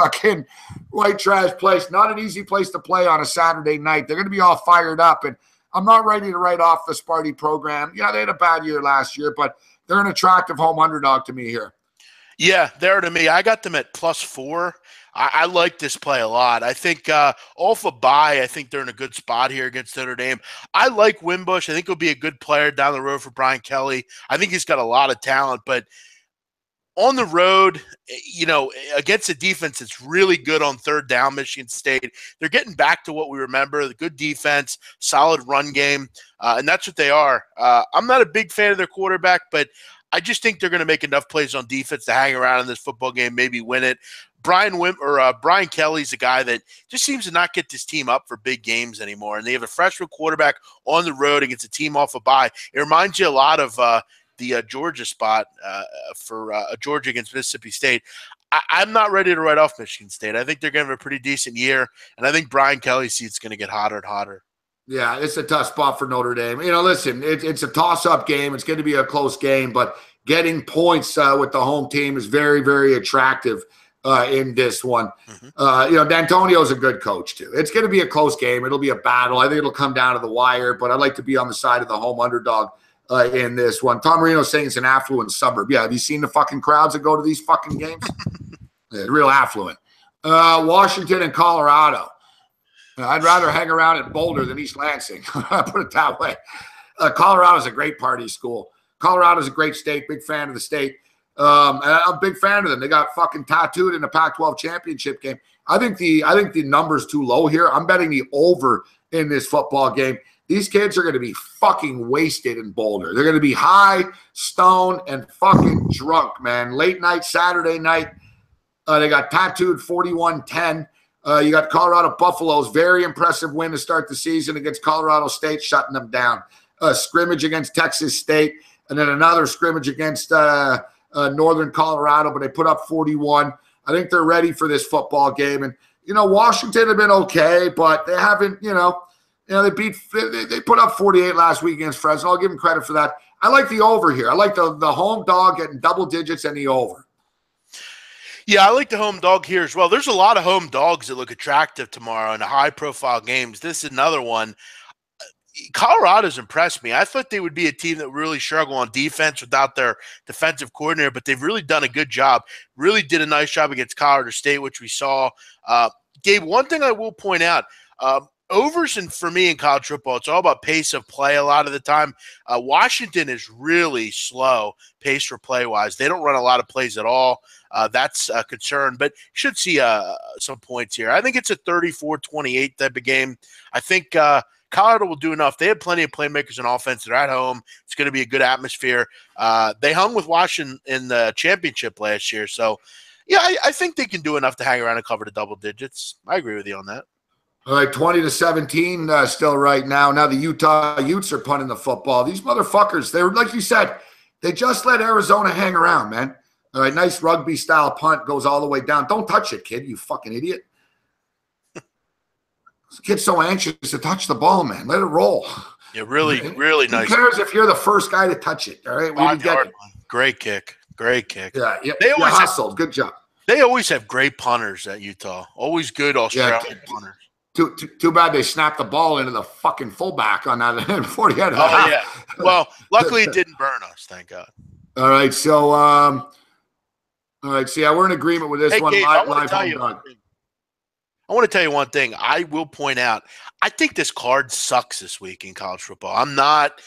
[SPEAKER 1] place. Not an easy place to play on a Saturday night. They're going to be all fired up, and I'm not ready to write off the Sparty program. Yeah, they had a bad year last year, but they're an attractive home underdog to me here.
[SPEAKER 3] Yeah, they're to me. I got them at +4. I like this play a lot. I think off a bye, I think they're in a good spot here against Notre Dame. I like Wimbush. I think he'll be a good player down the road for Brian Kelly. I think he's got a lot of talent, but on the road, against a defense that's really good on third down, Michigan State, they're getting back to what we remember, the good defense, solid run game, and that's what they are. I'm not a big fan of their quarterback, but I just think they're going to make enough plays on defense to hang around in this football game, maybe win it. Brian Kelly's a guy that just seems to not get this team up for big games anymore, and they have a freshman quarterback on the road against a team off a bye. It reminds you a lot of the Georgia spot for Georgia against Mississippi State. I'm not ready to write off Michigan State. I think they're going to have a pretty decent year, and I think Brian Kelly's seat's going to get hotter and hotter.
[SPEAKER 1] Yeah, it's a tough spot for Notre Dame. Listen, it's a toss-up game. It's going to be a close game, but getting points with the home team is very, very attractive in this one. D'Antonio's a good coach, too. It's going to be a close game. It'll be a battle. I think it'll come down to the wire, but I'd like to be on the side of the home underdog in this one. Tom Marino's saying it's an affluent suburb. Yeah, have you seen the fucking crowds that go to these fucking games? Yeah, real affluent. Washington and Colorado. I'd rather hang around in Boulder than East Lansing. Put it that way. Colorado's a great party school. Colorado's a great state. Big fan of the state. And I'm a big fan of them. They got fucking tattooed in the Pac-12 championship game. I think the number's too low here. I'm betting the over in this football game. These kids are going to be fucking wasted in Boulder. They're going to be high, stoned, and fucking drunk, man. Late night, Saturday night. They got tattooed 41-10. You got Colorado Buffaloes, very impressive win to start the season against Colorado State, shutting them down. Scrimmage against Texas State, and then another scrimmage against Northern Colorado, but they put up 41. I think they're ready for this football game. And, Washington have been okay, but they haven't, they put up 48 last week against Fresno. I'll give them credit for that. I like the over here. I like the home dog getting double digits and the over.
[SPEAKER 3] Yeah, I like the home dog here as well. There's a lot of home dogs that look attractive tomorrow in the high-profile games. This is another one. Colorado's impressed me. I thought they would be a team that would really struggle on defense without their defensive coordinator, but they've really done a good job. Really did a nice job against Colorado State, which we saw. Gabe, one thing I will point out, overs for me in college football, it's all about pace of play a lot of the time. Washington is really slow pace for play-wise. They don't run a lot of plays at all. That's a concern, but should see some points here. I think it's a 34-28 type of game. I think Colorado will do enough. They have plenty of playmakers on offense. They're at home. It's going to be a good atmosphere. They hung with Washington in the championship last year. So, yeah, I think they can do enough to hang around and cover the double digits. I agree with you on that.
[SPEAKER 1] All right, 20-17 still right now. Now the Utah Utes are punting the football. These motherfuckers, they were, like you said, they just let Arizona hang around, man. All right, nice rugby-style punt, goes all the way down. Don't touch it, kid, you fucking idiot. This kid's so anxious to touch the ball, man. Let it roll.
[SPEAKER 3] Yeah, really nice.
[SPEAKER 1] Who cares if you're the first guy to touch it, all right? We didn't get it.
[SPEAKER 3] Great kick. Yeah,
[SPEAKER 1] they always hustled. Good job.
[SPEAKER 3] They always have great punters at Utah. Always good Australian punters.
[SPEAKER 1] Too bad they snapped the ball into the fucking fullback on that before he had it.
[SPEAKER 3] Oh, yeah. Well, luckily it didn't burn us, thank God.
[SPEAKER 1] All right, so we're in agreement with this one.
[SPEAKER 3] Gabe,
[SPEAKER 1] live
[SPEAKER 3] I want to tell you one thing. I will point out, I think this card sucks this week in college football. I'm not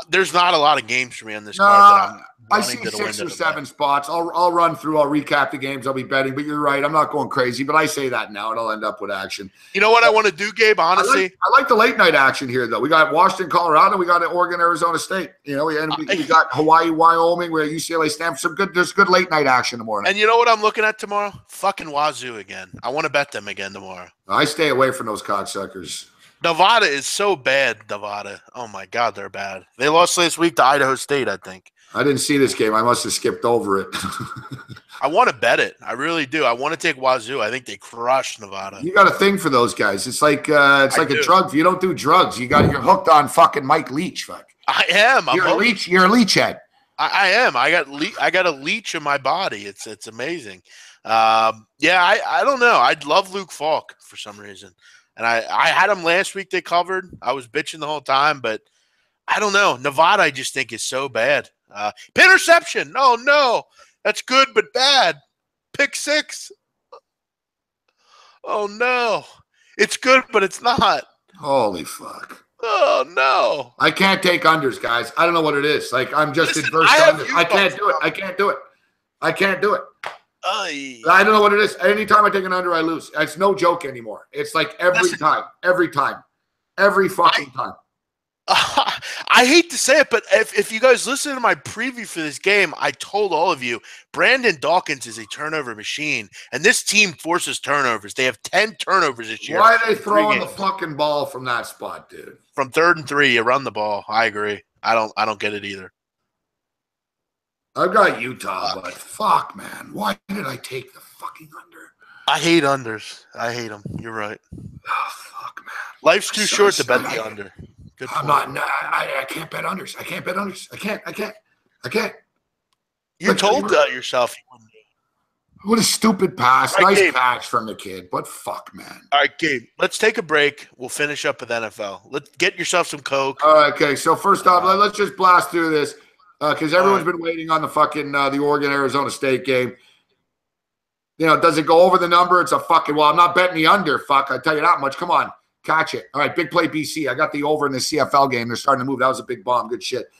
[SPEAKER 3] there's not a lot of games for me on this card that I'm
[SPEAKER 1] I see 6 or 7 spots. I'll run through. I'll recap the games I'll be betting. But you're right. I'm not going crazy. But I say that now, and I'll end up with action.
[SPEAKER 3] You know what I want to do, Gabe? Honestly,
[SPEAKER 1] I like the late night action here, though. We got Washington, Colorado. We got Oregon, Arizona State. You know, we got Hawaii, Wyoming. We're at UCLA, Stanford. There's good late night action tomorrow.
[SPEAKER 3] And you know what I'm looking at tomorrow? Fucking Wazoo again. I want to bet them again tomorrow.
[SPEAKER 1] I stay away from those cocksuckers.
[SPEAKER 3] Nevada is so bad. Nevada. Oh my God, they're bad. They lost last week to Idaho State, I think.
[SPEAKER 1] I didn't see this game. I must have skipped over it.
[SPEAKER 3] I want to bet it. I really do. I want to take Wazoo. I think they crushed Nevada.
[SPEAKER 1] You got a thing for those guys. It's like a drug. If you don't do drugs, you're hooked on fucking Mike Leach. Fuck.
[SPEAKER 3] I am.
[SPEAKER 1] You're a leech. You're a leech head.
[SPEAKER 3] I am. I got a leech in my body. It's amazing. I don't know. I'd love Luke Falk for some reason. And I had him last week. They covered. I was bitching the whole time, but I don't know. Nevada, I just think is so bad. Interception. Oh, no. That's good, but bad. Pick 6. Oh, no. It's good, but it's not.
[SPEAKER 1] Holy fuck.
[SPEAKER 3] Oh, no.
[SPEAKER 1] I can't take unders, guys. I don't know what it is. Like, I'm just adverse to unders. I can't do it. I can't do it. I can't do it. I don't know what it is. Anytime I take an under, I lose. It's no joke anymore. It's like every time. Every fucking time.
[SPEAKER 3] I hate to say it, but if you guys listen to my preview for this game, I told all of you, Brandon Dawkins is a turnover machine, and this team forces turnovers. They have 10 turnovers this year.
[SPEAKER 1] Why are they throwing the fucking ball from that spot, dude?
[SPEAKER 3] From 3rd and 3, you run the ball. I agree. I don't get it either.
[SPEAKER 1] I've got Utah, but fuck, man. Why did I take the fucking under?
[SPEAKER 3] I hate unders. I hate them. You're right.
[SPEAKER 1] Oh, fuck, man.
[SPEAKER 3] Life's too short to bet the under. Good
[SPEAKER 1] I'm not. I can't bet unders. I can't bet unders. I can't.
[SPEAKER 3] You told yourself.
[SPEAKER 1] What a stupid pass.
[SPEAKER 3] Right,
[SPEAKER 1] nice
[SPEAKER 3] Gabe.
[SPEAKER 1] catch from the kid, but fuck, man.
[SPEAKER 3] All right, Gabe, let's take a break. We'll finish up with NFL. Let's get yourself some Coke.
[SPEAKER 1] All right, okay. So first off, let's just blast through this because everyone's been waiting on the fucking the Oregon-Arizona State game. You know, does it go over the number? It's a fucking, well, I'm not betting the under. Fuck, I tell you that much. Come on. Catch it. All right, big play BC. I got the over in the CFL game. They're starting to move. That was a big bomb. Good shit.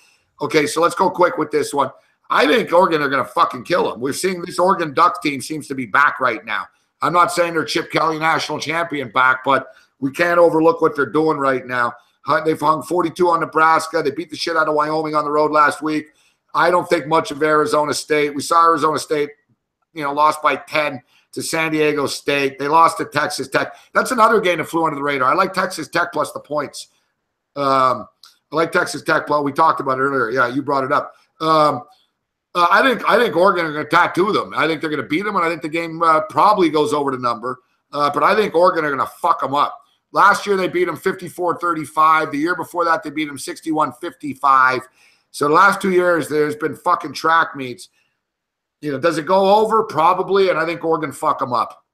[SPEAKER 1] Okay, so let's go quick with this one. I think Oregon are going to fucking kill them. We're seeing this Oregon Ducks team seems to be back right now. I'm not saying they're Chip Kelly national champion back, but we can't overlook what they're doing right now. They've hung 42 on Nebraska. They beat the shit out of Wyoming on the road last week. I don't think much of Arizona State. We saw Arizona State, lost by 10 to San Diego State. They lost to Texas Tech. That's another game that flew under the radar. I like Texas Tech plus the points. I like Texas Tech. Well, we talked about it earlier. Yeah, you brought it up. I think Oregon are going to tattoo them. I think they're going to beat them, and I think the game probably goes over the number. But I think Oregon are going to fuck them up. Last year, they beat them 54-35. The year before that, they beat them 61-55. So the last 2 years, there's been fucking track meets. Does it go over? Probably, and I think Oregon fuck them up.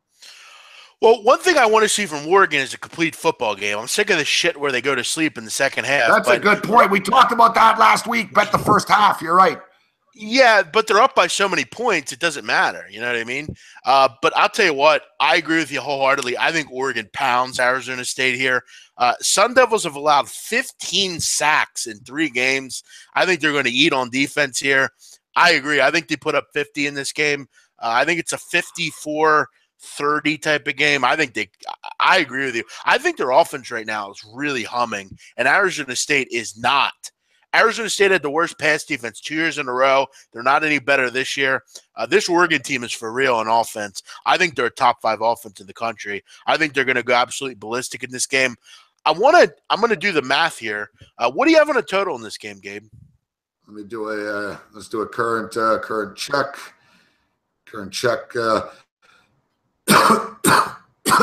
[SPEAKER 3] Well, one thing I want to see from Oregon is a complete football game. I'm sick of the shit where they go to sleep in the second half.
[SPEAKER 1] That's a good point. We talked about that last week. Bet the first half. You're right.
[SPEAKER 3] Yeah, but they're up by so many points, it doesn't matter. You know what I mean? But I'll tell you what, I agree with you wholeheartedly. I think Oregon pounds Arizona State here. Sun Devils have allowed 15 sacks in 3 games. I think they're going to eat on defense here. I agree. I think they put up 50 in this game. I think it's a 54-30 type of game. I agree with you. I think their offense right now is really humming, and Arizona State is not. Arizona State had the worst pass defense 2 years in a row. They're not any better this year. This Oregon team is for real on offense. I think they're a top 5 offense in the country. I think they're going to go absolutely ballistic in this game. I'm going to do the math here. What do you have on a total in this game, Gabe?
[SPEAKER 1] Let me do let's do a current check. Current check.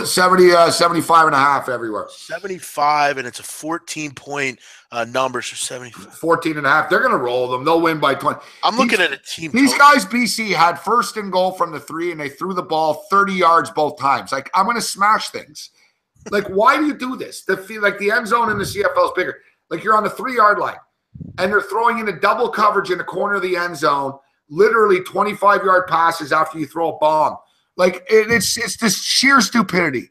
[SPEAKER 1] 75 and a half everywhere.
[SPEAKER 3] 75, and it's a 14-point number, so 75.
[SPEAKER 1] 14 and a half. They're going to roll them. They'll win by 20.
[SPEAKER 3] I'm looking at a team.
[SPEAKER 1] These guys, BC, had first and goal from the 3, and they threw the ball 30 yards both times. Like, I'm going to smash things. Like, why do you do this? The end zone in the CFL is bigger. Like, you're on the 3-yard line, and they're throwing in a double coverage in the corner of the end zone, literally 25-yard passes after you throw a bomb. Like, it's this sheer stupidity.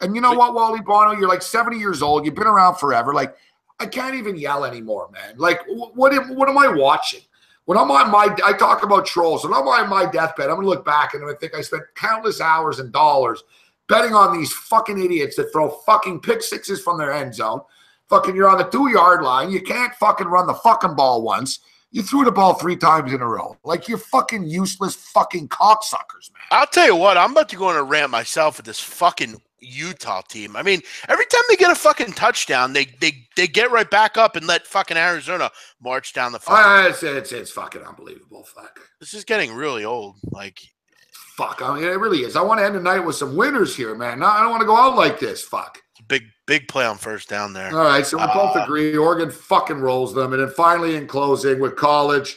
[SPEAKER 1] And you know what, Wally Bono? You're like 70 years old. You've been around forever. Like, I can't even yell anymore, man. Like, what am I watching? When I'm on I talk about trolls. When I'm on my deathbed, I'm going to look back and I think I spent countless hours and dollars betting on these fucking idiots that throw fucking pick sixes from their end zone. Fucking, you're on the 2-yard line. You can't fucking run the fucking ball once. You threw the ball 3 times in a row. Like, you're fucking useless fucking cocksuckers, man.
[SPEAKER 3] I'll tell you what, I'm about to go on a rant myself with this fucking Utah team. I mean, every time they get a fucking touchdown, they get right back up and let fucking Arizona march down the fucking.
[SPEAKER 1] It's fucking unbelievable. Fuck.
[SPEAKER 3] This is getting really old. Like,
[SPEAKER 1] fuck. I mean, it really is. I want to end the night with some winners here, man. No, I don't want to go out like this. Fuck.
[SPEAKER 3] Big play on first down there.
[SPEAKER 1] All right, so we both agree. Oregon fucking rolls them. And then finally in closing with college,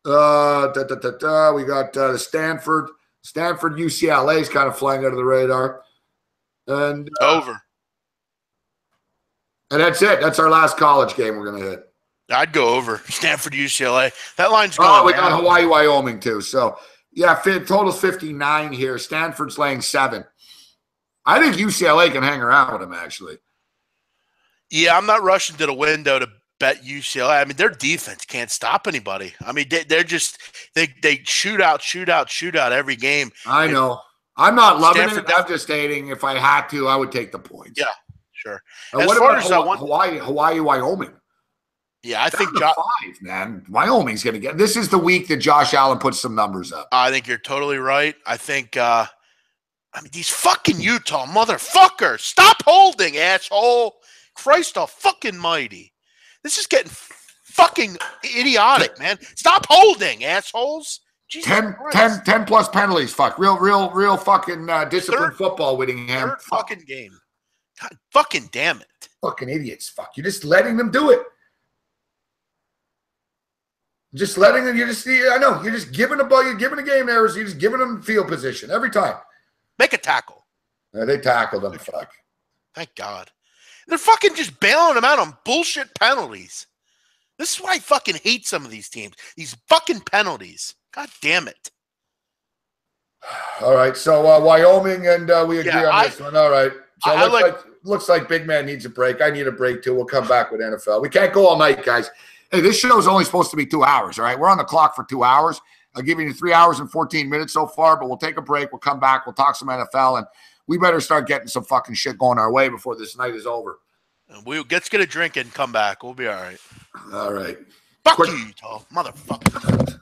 [SPEAKER 1] we got the Stanford UCLA is kind of flying under the radar. And
[SPEAKER 3] over.
[SPEAKER 1] And that's it. That's our last college game we're going to hit.
[SPEAKER 3] I'd go over. Stanford UCLA. That line's going.
[SPEAKER 1] Oh, we got Hawaii, Wyoming too. So, yeah, total's 59 here. Stanford's laying 7. I think UCLA can hang around with them, actually.
[SPEAKER 3] Yeah, I'm not rushing to the window to bet UCLA. I mean, their defense can't stop anybody. I mean, they're just they shoot out every game.
[SPEAKER 1] I know. I'm not loving it. I'm just stating if I had to, I would take the points.
[SPEAKER 3] Yeah, sure.
[SPEAKER 1] What about Hawaii, Wyoming?
[SPEAKER 3] Yeah, I think
[SPEAKER 1] 5, man. Wyoming's going to get. This is the week that Josh Allen puts some numbers up.
[SPEAKER 3] I think you're totally right. I think. I mean, these fucking Utah motherfuckers. Stop holding, asshole. Christ fucking mighty. This is getting fucking idiotic, man. Stop holding, assholes.
[SPEAKER 1] 10 plus penalties. Fuck. Real fucking disciplined football, Whittingham.
[SPEAKER 3] Third fucking game. God fucking damn it.
[SPEAKER 1] Fucking idiots. Fuck. You're just letting them do it. Just letting them. I know. You're just giving the ball. You're giving the game errors. You're just giving them field position every time.
[SPEAKER 3] Make a tackle.
[SPEAKER 1] They tackled them. Fuck.
[SPEAKER 3] Thank God. They're fucking just bailing them out on bullshit penalties. This is why I fucking hate some of these teams. These fucking penalties. God damn it.
[SPEAKER 1] All right. So Wyoming and we agree on this one. All right. So looks like Big Man needs a break. I need a break too. We'll come back with NFL. We can't go all night, guys. Hey, this show is only supposed to be 2 hours. All right. We're on the clock for 2 hours. I'll give you 3 hours and 14 minutes so far, but we'll take a break. We'll come back. We'll talk some NFL, and we better start getting some fucking shit going our way before this night is over.
[SPEAKER 3] Let's get a drink and come back. We'll be all right.
[SPEAKER 1] All right.
[SPEAKER 3] Fuck you, Utah, motherfucker.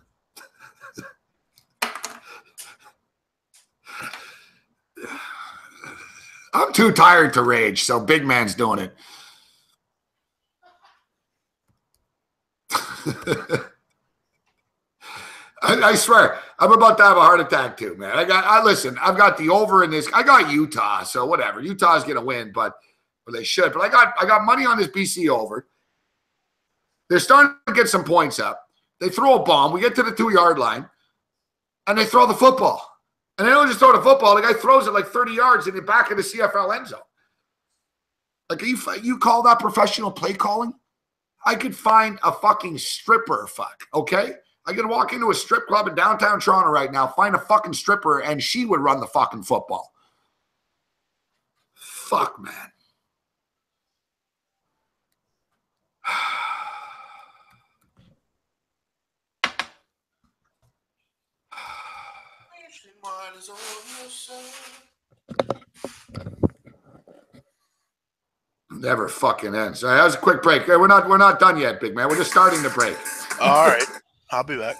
[SPEAKER 1] I'm too tired to rage, so Big Man's doing it. I swear, I'm about to have a heart attack too, man. Listen, I've got the over in this. I got Utah, so whatever. Utah's gonna win, but they should. But I got money on this BC over. They're starting to get some points up. They throw a bomb. We get to the 2-yard line, and they throw the football. And they don't just throw the football. The guy throws it like 30 yards in the back of the CFL end zone. Like, you call that professional play calling? I could find a fucking stripper, okay? I could walk into a strip club in downtown Toronto right now, find a fucking stripper, and she would run the fucking football. Fuck, man. Never fucking ends. All right, that was a quick break. We're not done yet, Big Man. We're just starting the break.
[SPEAKER 3] All right. I'll be back.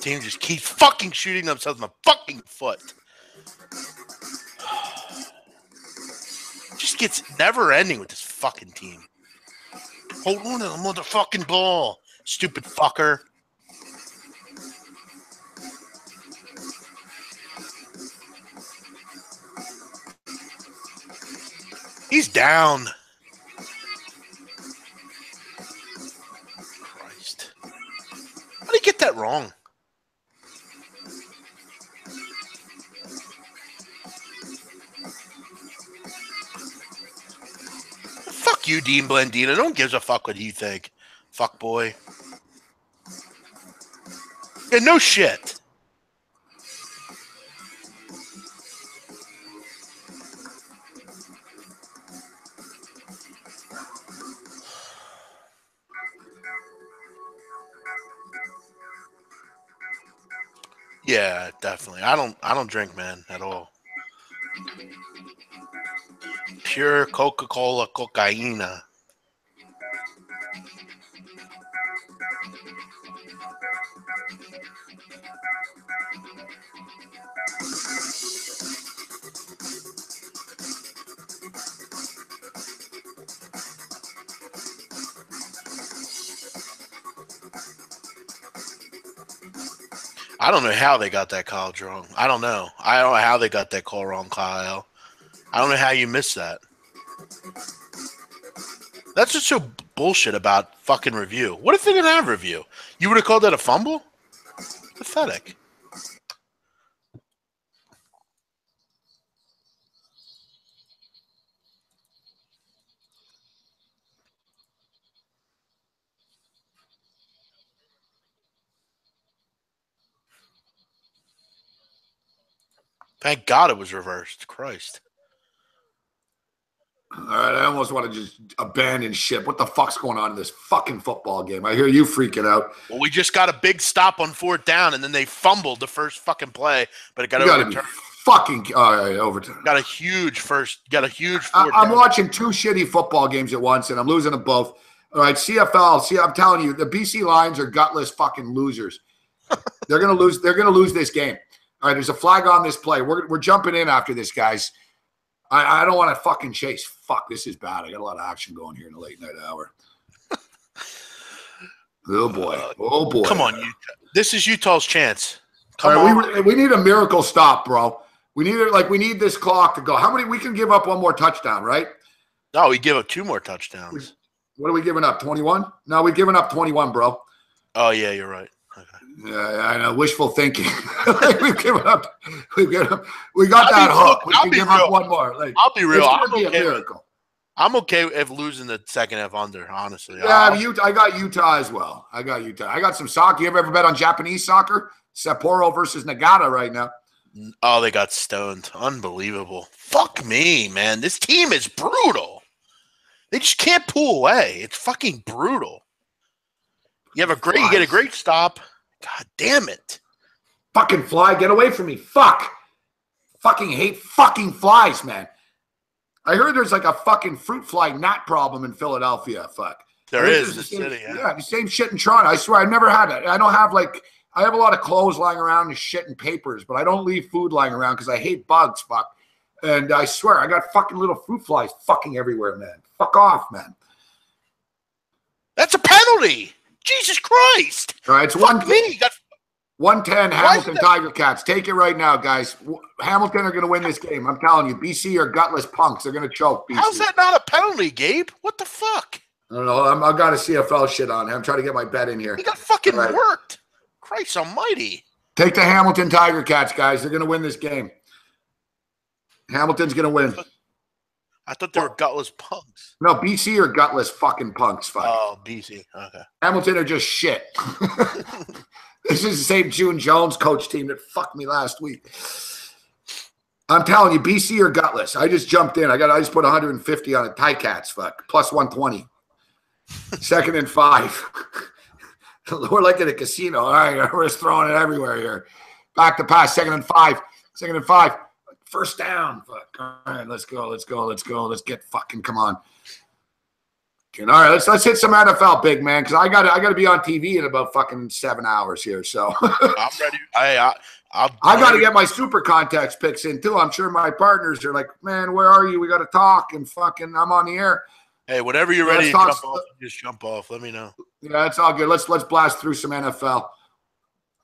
[SPEAKER 3] team just keeps fucking shooting themselves in the fucking foot. Just gets never ending with this fucking team. Hold on to the motherfucking ball, stupid fucker. He's down. Christ. How did he get that wrong? Fuck you, Dean Blandina. No one gives a fuck what you think. Fuck boy. Yeah, no shit. Yeah, definitely. I don't drink, man, at all. Pure Coca-Cola cocaina. I don't know how they got that call wrong. I don't know. I don't know how they got that call wrong, Kyle. I don't know how you missed that. That's just so bullshit about fucking review. What if they didn't have review? You would have called that a fumble? Pathetic. Thank God it was reversed. Christ.
[SPEAKER 1] All right, I almost want to just abandon ship. What the fuck's going on in this fucking football game? I hear you freaking out.
[SPEAKER 3] Well, we just got a big stop on 4th down, and then they fumbled the first fucking play, but it got overturned.
[SPEAKER 1] Fucking overtime.
[SPEAKER 3] Got a huge fourth down.
[SPEAKER 1] I'm watching 2 shitty football games at once, and I'm losing them both. All right, CFL. See, I'm telling you, the BC Lions are gutless fucking losers. They're gonna lose. They're gonna lose this game. All right, there's a flag on this play. We're jumping in after this, guys. I don't want to fucking chase. Fuck, this is bad. I got a lot of action going here in the late night hour. Oh boy. Oh boy.
[SPEAKER 3] Come on, Utah. This is Utah's chance.
[SPEAKER 1] Come on. We need a miracle stop, bro. We need this clock to go. How many? We can give up one more touchdown, right?
[SPEAKER 3] No, we give up 2 more touchdowns.
[SPEAKER 1] What are we giving up? 21? No, we've given up 21, bro.
[SPEAKER 3] Oh yeah, you're right. Okay.
[SPEAKER 1] Yeah, I know. Wishful thinking. We've given up. We got that hook. We can give up one more.
[SPEAKER 3] I'll be real.
[SPEAKER 1] It's gonna be a miracle.
[SPEAKER 3] I'm okay if losing the second half under, honestly.
[SPEAKER 1] Yeah, I got Utah as well. I got some soccer. You ever bet on Japanese soccer? Sapporo versus Nagata right now.
[SPEAKER 3] Oh, they got stoned. Unbelievable. Fuck me, man. This team is brutal. They just can't pull away. It's fucking brutal. You get a great stop. God damn it.
[SPEAKER 1] Fucking fly, get away from me. Fuck. Fucking hate fucking flies, man. I heard there's like a fucking fruit fly gnat problem in Philadelphia. Fuck.
[SPEAKER 3] There is in the city.
[SPEAKER 1] Yeah, the same shit in Toronto. I swear, I've never had it. I have a lot of clothes lying around and shit and papers, but I don't leave food lying around because I hate bugs, fuck. And I swear, I got fucking little fruit flies fucking everywhere, man. Fuck off, man.
[SPEAKER 3] That's a penalty. Jesus Christ.
[SPEAKER 1] All right, it's 110 Hamilton Tiger Cats. Take it right now, guys. Hamilton are going to win this game. I'm telling you, BC are gutless punks. They're going to choke BC.
[SPEAKER 3] How's that not a penalty, Gabe? What the fuck?
[SPEAKER 1] I don't know. I've got a CFL shit on. I'm trying to get my bet in here.
[SPEAKER 3] He got fucking worked. Christ almighty.
[SPEAKER 1] Take the Hamilton Tiger Cats, guys. They're going to win this game. Hamilton's going to win.
[SPEAKER 3] I thought they were gutless punks.
[SPEAKER 1] No, BC are gutless fucking punks. Fuck.
[SPEAKER 3] Oh, BC. Okay.
[SPEAKER 1] Hamilton are just shit. This is the same June Jones coach team that fucked me last week. I'm telling you, BC are gutless. I just jumped in. I just put 150 on a Ticats. Fuck. Plus 120. 2nd and 5. We're like at a casino. All right, we're just throwing it everywhere here. Back to pass. 2nd and 5. 2nd and 5. First down. Fuck. All right, let's go. Let's get fucking, come on. All right, let's hit some NFL, big man, because I got to be on TV in about fucking 7 hours here. So
[SPEAKER 3] I'm ready. I
[SPEAKER 1] got to get my super context picks in too. I'm sure my partners are like, man, where are you? We got to talk, and fucking I'm on the air.
[SPEAKER 3] Hey, whenever you're ready to jump off, just jump off. Let me know.
[SPEAKER 1] Yeah, it's all good. Let's blast through some NFL.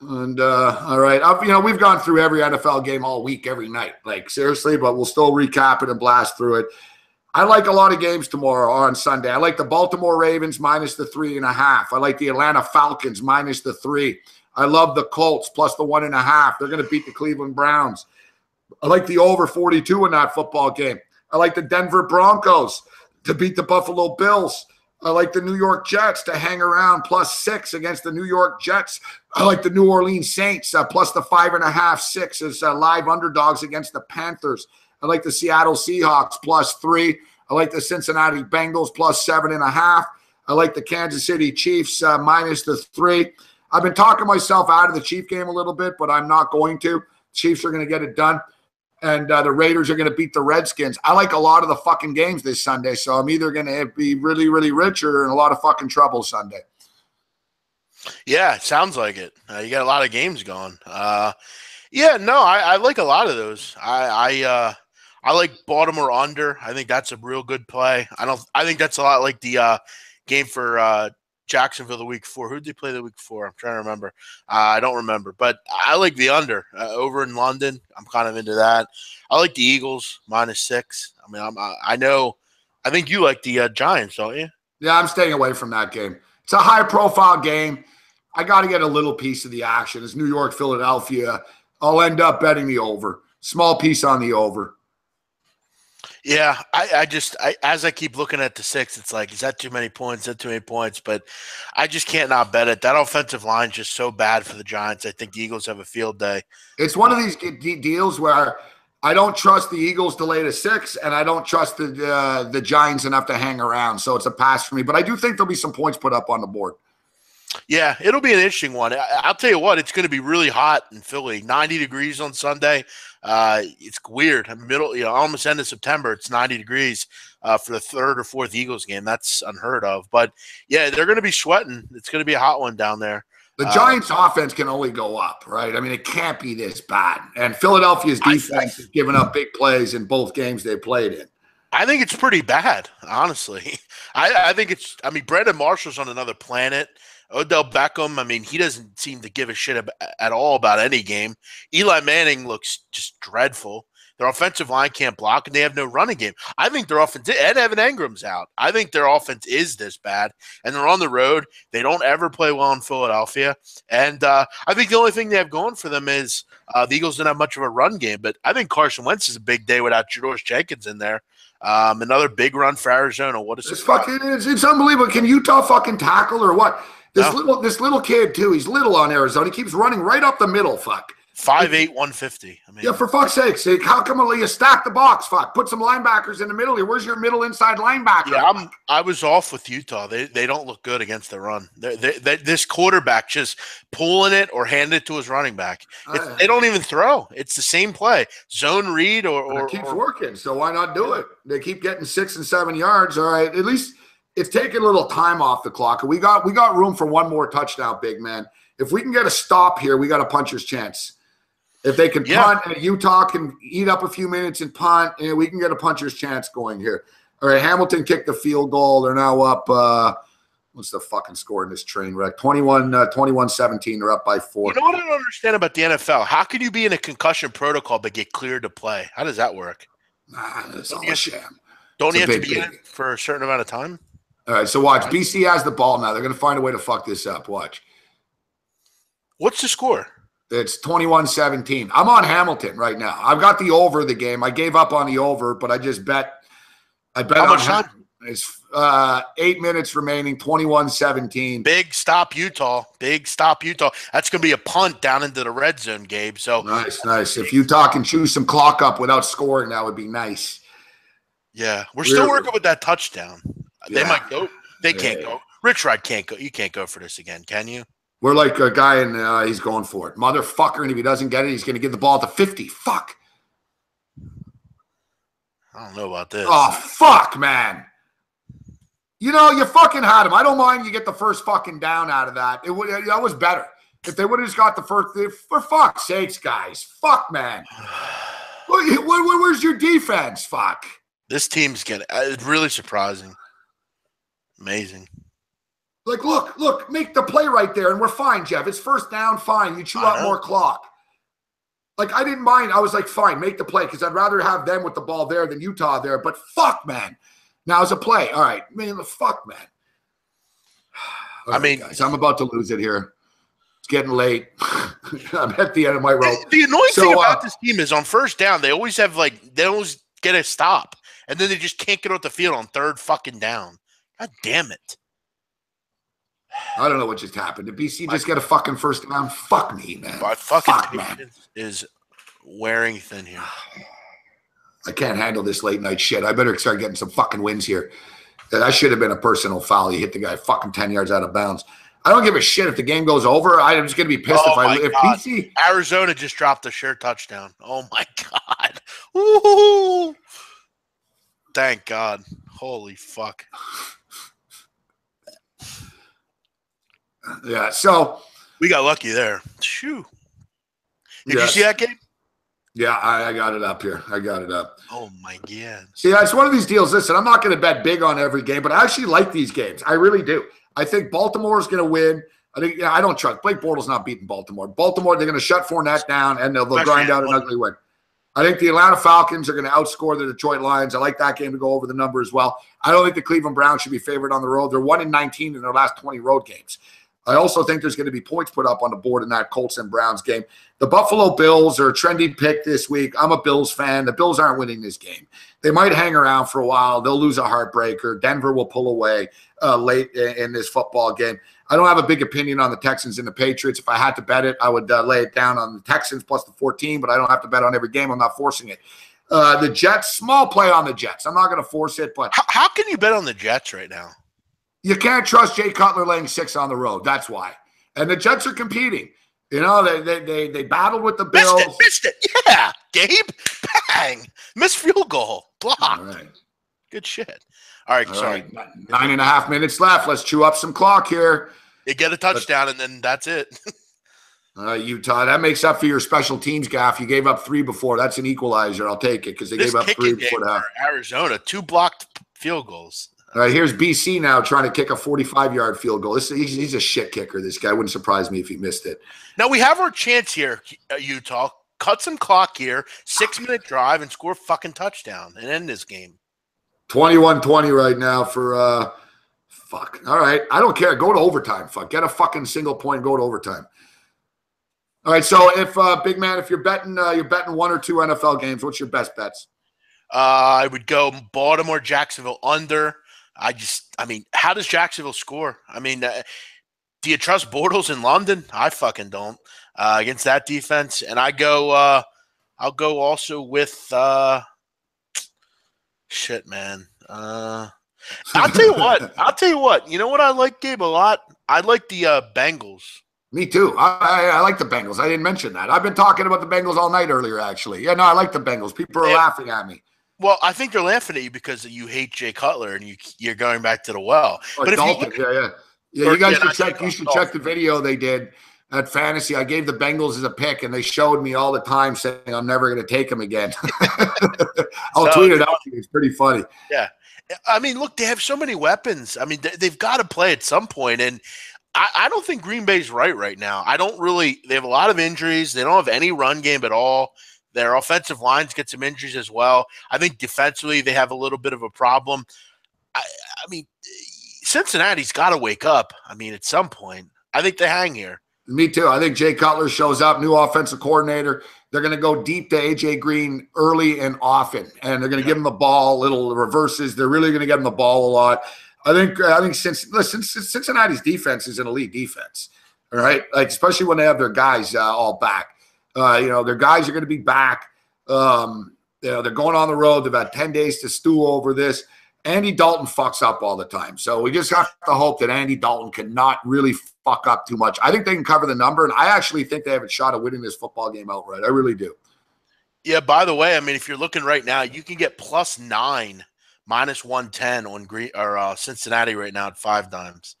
[SPEAKER 1] And all right, we've gone through every NFL game all week, every night, like seriously, but we'll still recap it and blast through it. I like a lot of games tomorrow on Sunday. I like the Baltimore Ravens minus the 3.5. I like the Atlanta Falcons minus the 3. I love the Colts plus the 1.5. They're going to beat the Cleveland Browns. I like the over 42 in that football game. I like the Denver Broncos to beat the Buffalo Bills. I like the New York Jets to hang around plus 6 against the New York Jets. I like the New Orleans Saints plus the 5.5, 6 as live underdogs against the Panthers. I like the Seattle Seahawks plus 3. I like the Cincinnati Bengals plus 7.5. I like the Kansas City Chiefs minus the 3. I've been talking myself out of the Chief game a little bit, but I'm not going to. Chiefs are going to get it done. And the Raiders are going to beat the Redskins. I like a lot of the fucking games this Sunday, so I'm either going to be really, really rich or in a lot of fucking trouble Sunday.
[SPEAKER 3] Yeah, it sounds like it. You got a lot of games going. I like a lot of those. I like Baltimore under. I think that's a real good play. I think that's a lot like the game for Jacksonville the week before. Who did they play the week before? I'm trying to remember. I don't remember, but I like the under over in London. I'm kind of into that. I like the Eagles minus 6. I mean, I think you like the Giants, don't you?
[SPEAKER 1] Yeah, I'm staying away from that game. It's a high-profile game. I got to get a little piece of the action. It's New York, Philadelphia. I'll end up betting the over. Small piece on the over.
[SPEAKER 3] Yeah, I as I keep looking at the 6, it's like, is that too many points? Is that too many points? But I just can't not bet it. That offensive line is just so bad for the Giants. I think the Eagles have a field day.
[SPEAKER 1] It's one of these deals where I don't trust the Eagles to lay the 6, and I don't trust the Giants enough to hang around. So it's a pass for me. But I do think there'll be some points put up on the board.
[SPEAKER 3] Yeah, it'll be an interesting one. I'll tell you what, it's going to be really hot in Philly. 90 degrees on Sunday. It's weird. Almost end of September, it's 90 degrees for the 3rd or 4th Eagles game. That's unheard of. But, yeah, they're going to be sweating. It's going to be a hot one down there.
[SPEAKER 1] The Giants' offense can only go up, right? I mean, it can't be this bad. And Philadelphia's defense has given up big plays in both games they played in.
[SPEAKER 3] I think it's pretty bad, honestly. I think Brandon Marshall's on another planet. Odell Beckham, he doesn't seem to give a shit at all about any game. Eli Manning looks just dreadful. Their offensive line can't block, and they have no running game. I think their offense – and Evan Ingram's out. I think their offense is this bad, and they're on the road. They don't ever play well in Philadelphia. And I think the only thing they have going for them is the Eagles don't have much of a run game, but I think Carson Wentz is a big day without George Jenkins in there. Another big run for Arizona. What a surprise.
[SPEAKER 1] It's unbelievable. Can Utah fucking tackle or what? This little kid, too, he's little on Arizona. He keeps running right up the middle, fuck.
[SPEAKER 3] 5'8", 150.
[SPEAKER 1] Yeah, for fuck's sake. How come you stack the box, fuck? Put some linebackers in the middle here. Where's your middle inside linebacker?
[SPEAKER 3] Yeah, I was off with Utah. They don't look good against the run. This quarterback just pulling it or handing it to his running back. They don't even throw. It's the same play. Zone read or
[SPEAKER 1] it keeps working, so why not do it? They keep getting 6 and 7 yards. All right, at least it's taking a little time off the clock. We got room for one more touchdown, big man. If we can get a stop here, we got a puncher's chance. If they can punt, and Utah can eat up a few minutes and punt, and we can get a puncher's chance going here. All right, Hamilton kicked the field goal. They're now up. What's the fucking score in this train wreck? 21-17. They're up by 4.
[SPEAKER 3] You know what I don't understand about the NFL? How can you be in a concussion protocol but get cleared to play? How does that work?
[SPEAKER 1] It's all a sham.
[SPEAKER 3] Don't you have to be in it for a certain amount of time?
[SPEAKER 1] All right, so watch. BC has the ball now. They're going to find a way to fuck this up. Watch.
[SPEAKER 3] What's the score?
[SPEAKER 1] It's 21-17. I'm on Hamilton right now. I've got the over the game. I gave up on the over, but I just bet. I bet
[SPEAKER 3] how
[SPEAKER 1] on
[SPEAKER 3] much time?
[SPEAKER 1] It's 8 minutes remaining, 21-17.
[SPEAKER 3] Big stop, Utah. Big stop, Utah. That's going to be a punt down into the red zone, Gabe. So
[SPEAKER 1] nice. If Utah can chew some clock up without scoring, that would be nice.
[SPEAKER 3] Yeah, we're still working with that touchdown. They might go. They can't go. Rich Rod can't go. You can't go for this again, can you?
[SPEAKER 1] We're like a guy, and he's going for it. Motherfucker, and if he doesn't get it, he's going to give the ball to 50. Fuck.
[SPEAKER 3] I don't know about this.
[SPEAKER 1] Oh, fuck, man. You know, you fucking had him. I don't mind you get the first fucking down out of that. That was better. If they would have just got the first, for fuck's sakes, guys. Fuck, man. Where's your defense? Fuck.
[SPEAKER 3] This team's getting really surprising. Amazing.
[SPEAKER 1] Like, look, make the play right there, and we're fine, Jeff. It's first down, fine. You chew out more clock. Like, I didn't mind. I was like, fine, make the play, because I'd rather have them with the ball there than Utah there. But fuck, man. Now it's a play. All right. Man, the fuck, man. All right, guys, I'm about to lose it here. It's getting late. I'm at the end of my rope.
[SPEAKER 3] The annoying thing about this team is on first down, they always get a stop, and then they just can't get off the field on third fucking down. God damn it.
[SPEAKER 1] I don't know what just happened. Did BC just get a fucking first down? Fuck me, man.
[SPEAKER 3] My fucking patience is wearing thin here.
[SPEAKER 1] I can't handle this late night shit. I better start getting some fucking wins here. That should have been a personal foul. You hit the guy fucking 10 yards out of bounds. I don't give a shit if the game goes over. I'm just going to be pissed if BC.
[SPEAKER 3] Arizona just dropped a sure touchdown. Oh my God. Ooh. Thank God. Holy fuck.
[SPEAKER 1] Yeah, so
[SPEAKER 3] we got lucky there. Shoo. Did you see that game?
[SPEAKER 1] Yeah, I got it up here. I got it up.
[SPEAKER 3] Oh, my God.
[SPEAKER 1] See, it's one of these deals. Listen, I'm not going to bet big on every game, but I actually like these games. I really do. I think Baltimore is going to win. I don't trust. Blake Bortles not beating Baltimore. Baltimore, they're going to shut Fournette down, and they'll grind out an ugly win. I think the Atlanta Falcons are going to outscore the Detroit Lions. I like that game to go over the number as well. I don't think the Cleveland Browns should be favored on the road. They're 1-19 in their last 20 road games. I also think there's going to be points put up on the board in that Colts and Browns game. The Buffalo Bills are a trendy pick this week. I'm a Bills fan. The Bills aren't winning this game. They might hang around for a while. They'll lose a heartbreaker. Denver will pull away late in this football game. I don't have a big opinion on the Texans and the Patriots. If I had to bet it, I would lay it down on the Texans plus the 14, but I don't have to bet on every game. I'm not forcing it. The Jets, small play on the Jets. I'm not going to force it, but
[SPEAKER 3] how can you bet on the Jets right now?
[SPEAKER 1] You can't trust Jay Cutler laying 6 on the road. That's why. And the Jets are competing. You know, they battled with the Bills.
[SPEAKER 3] Missed it. Yeah, Gabe. Bang. Missed field goal. Blocked. All right. Good shit. All right, sorry.
[SPEAKER 1] 9.5 minutes left. Let's chew up some clock here.
[SPEAKER 3] You get a touchdown, and then that's it.
[SPEAKER 1] Utah, that makes up for your special teams gaff. You gave up 3 before. That's an equalizer. I'll take it because they gave up 3 before that.
[SPEAKER 3] Arizona, 2 blocked field goals.
[SPEAKER 1] All right, here's BC now trying to kick a 45-yard field goal. He's a shit kicker, this guy. Wouldn't surprise me if he missed it.
[SPEAKER 3] Now, we have our chance here, Utah. Cut some clock here, 6-minute drive, and score a fucking touchdown and end this game.
[SPEAKER 1] 21-20 right now for fuck. All right, I don't care. Go to overtime. Fuck, get a fucking single point. Go to overtime. All right, so if big man, if you're betting 1 or 2 NFL games, what's your best bets?
[SPEAKER 3] I would go Baltimore, Jacksonville under. I mean, how does Jacksonville score? I mean, do you trust Bortles in London? I fucking don't against that defense. And I'll go also with shit, man. I'll tell you what. You know what I like, Gabe, a lot? I like the Bengals.
[SPEAKER 1] Me too. I like the Bengals. I didn't mention that. I've been talking about the Bengals all night earlier, actually. Yeah, no, I like the Bengals. People are laughing at me.
[SPEAKER 3] Well, I think they're laughing at you because you hate Jay Cutler and you're going back to the well.
[SPEAKER 1] Oh, but Dalton, you guys should check. You should check the video they did at Fantasy. I gave the Bengals as a pick, and they showed me all the time saying I'm never going to take them again. I'll tweet it out to you. It's pretty funny.
[SPEAKER 3] Yeah, I mean, look, they have so many weapons. I mean, they've got to play at some point, and I don't think Green Bay's right now. They have a lot of injuries. They don't have any run game at all. Their offensive lines get some injuries as well. I think defensively they have a little bit of a problem. I mean, Cincinnati's got to wake up. I mean, at some point. I think they hang here.
[SPEAKER 1] Me too. I think Jay Cutler shows up, new offensive coordinator. They're going to go deep to A.J. Green early and often, and they're going to give him the ball, little reverses. They're really going to give him the ball a lot. I think Cincinnati's defense is an elite defense, all right? Like, especially when they have their guys all back. Their guys are going to be back. They're going on the road. They've had 10 days to stew over this. Andy Dalton fucks up all the time. So we just have to hope that Andy Dalton cannot really fuck up too much. I think they can cover the number, and I actually think they have a shot of winning this football game outright. I really do.
[SPEAKER 3] Yeah, by the way, I mean, if you're looking right now, you can get +9 minus 110 on Cincinnati right now at 5 times.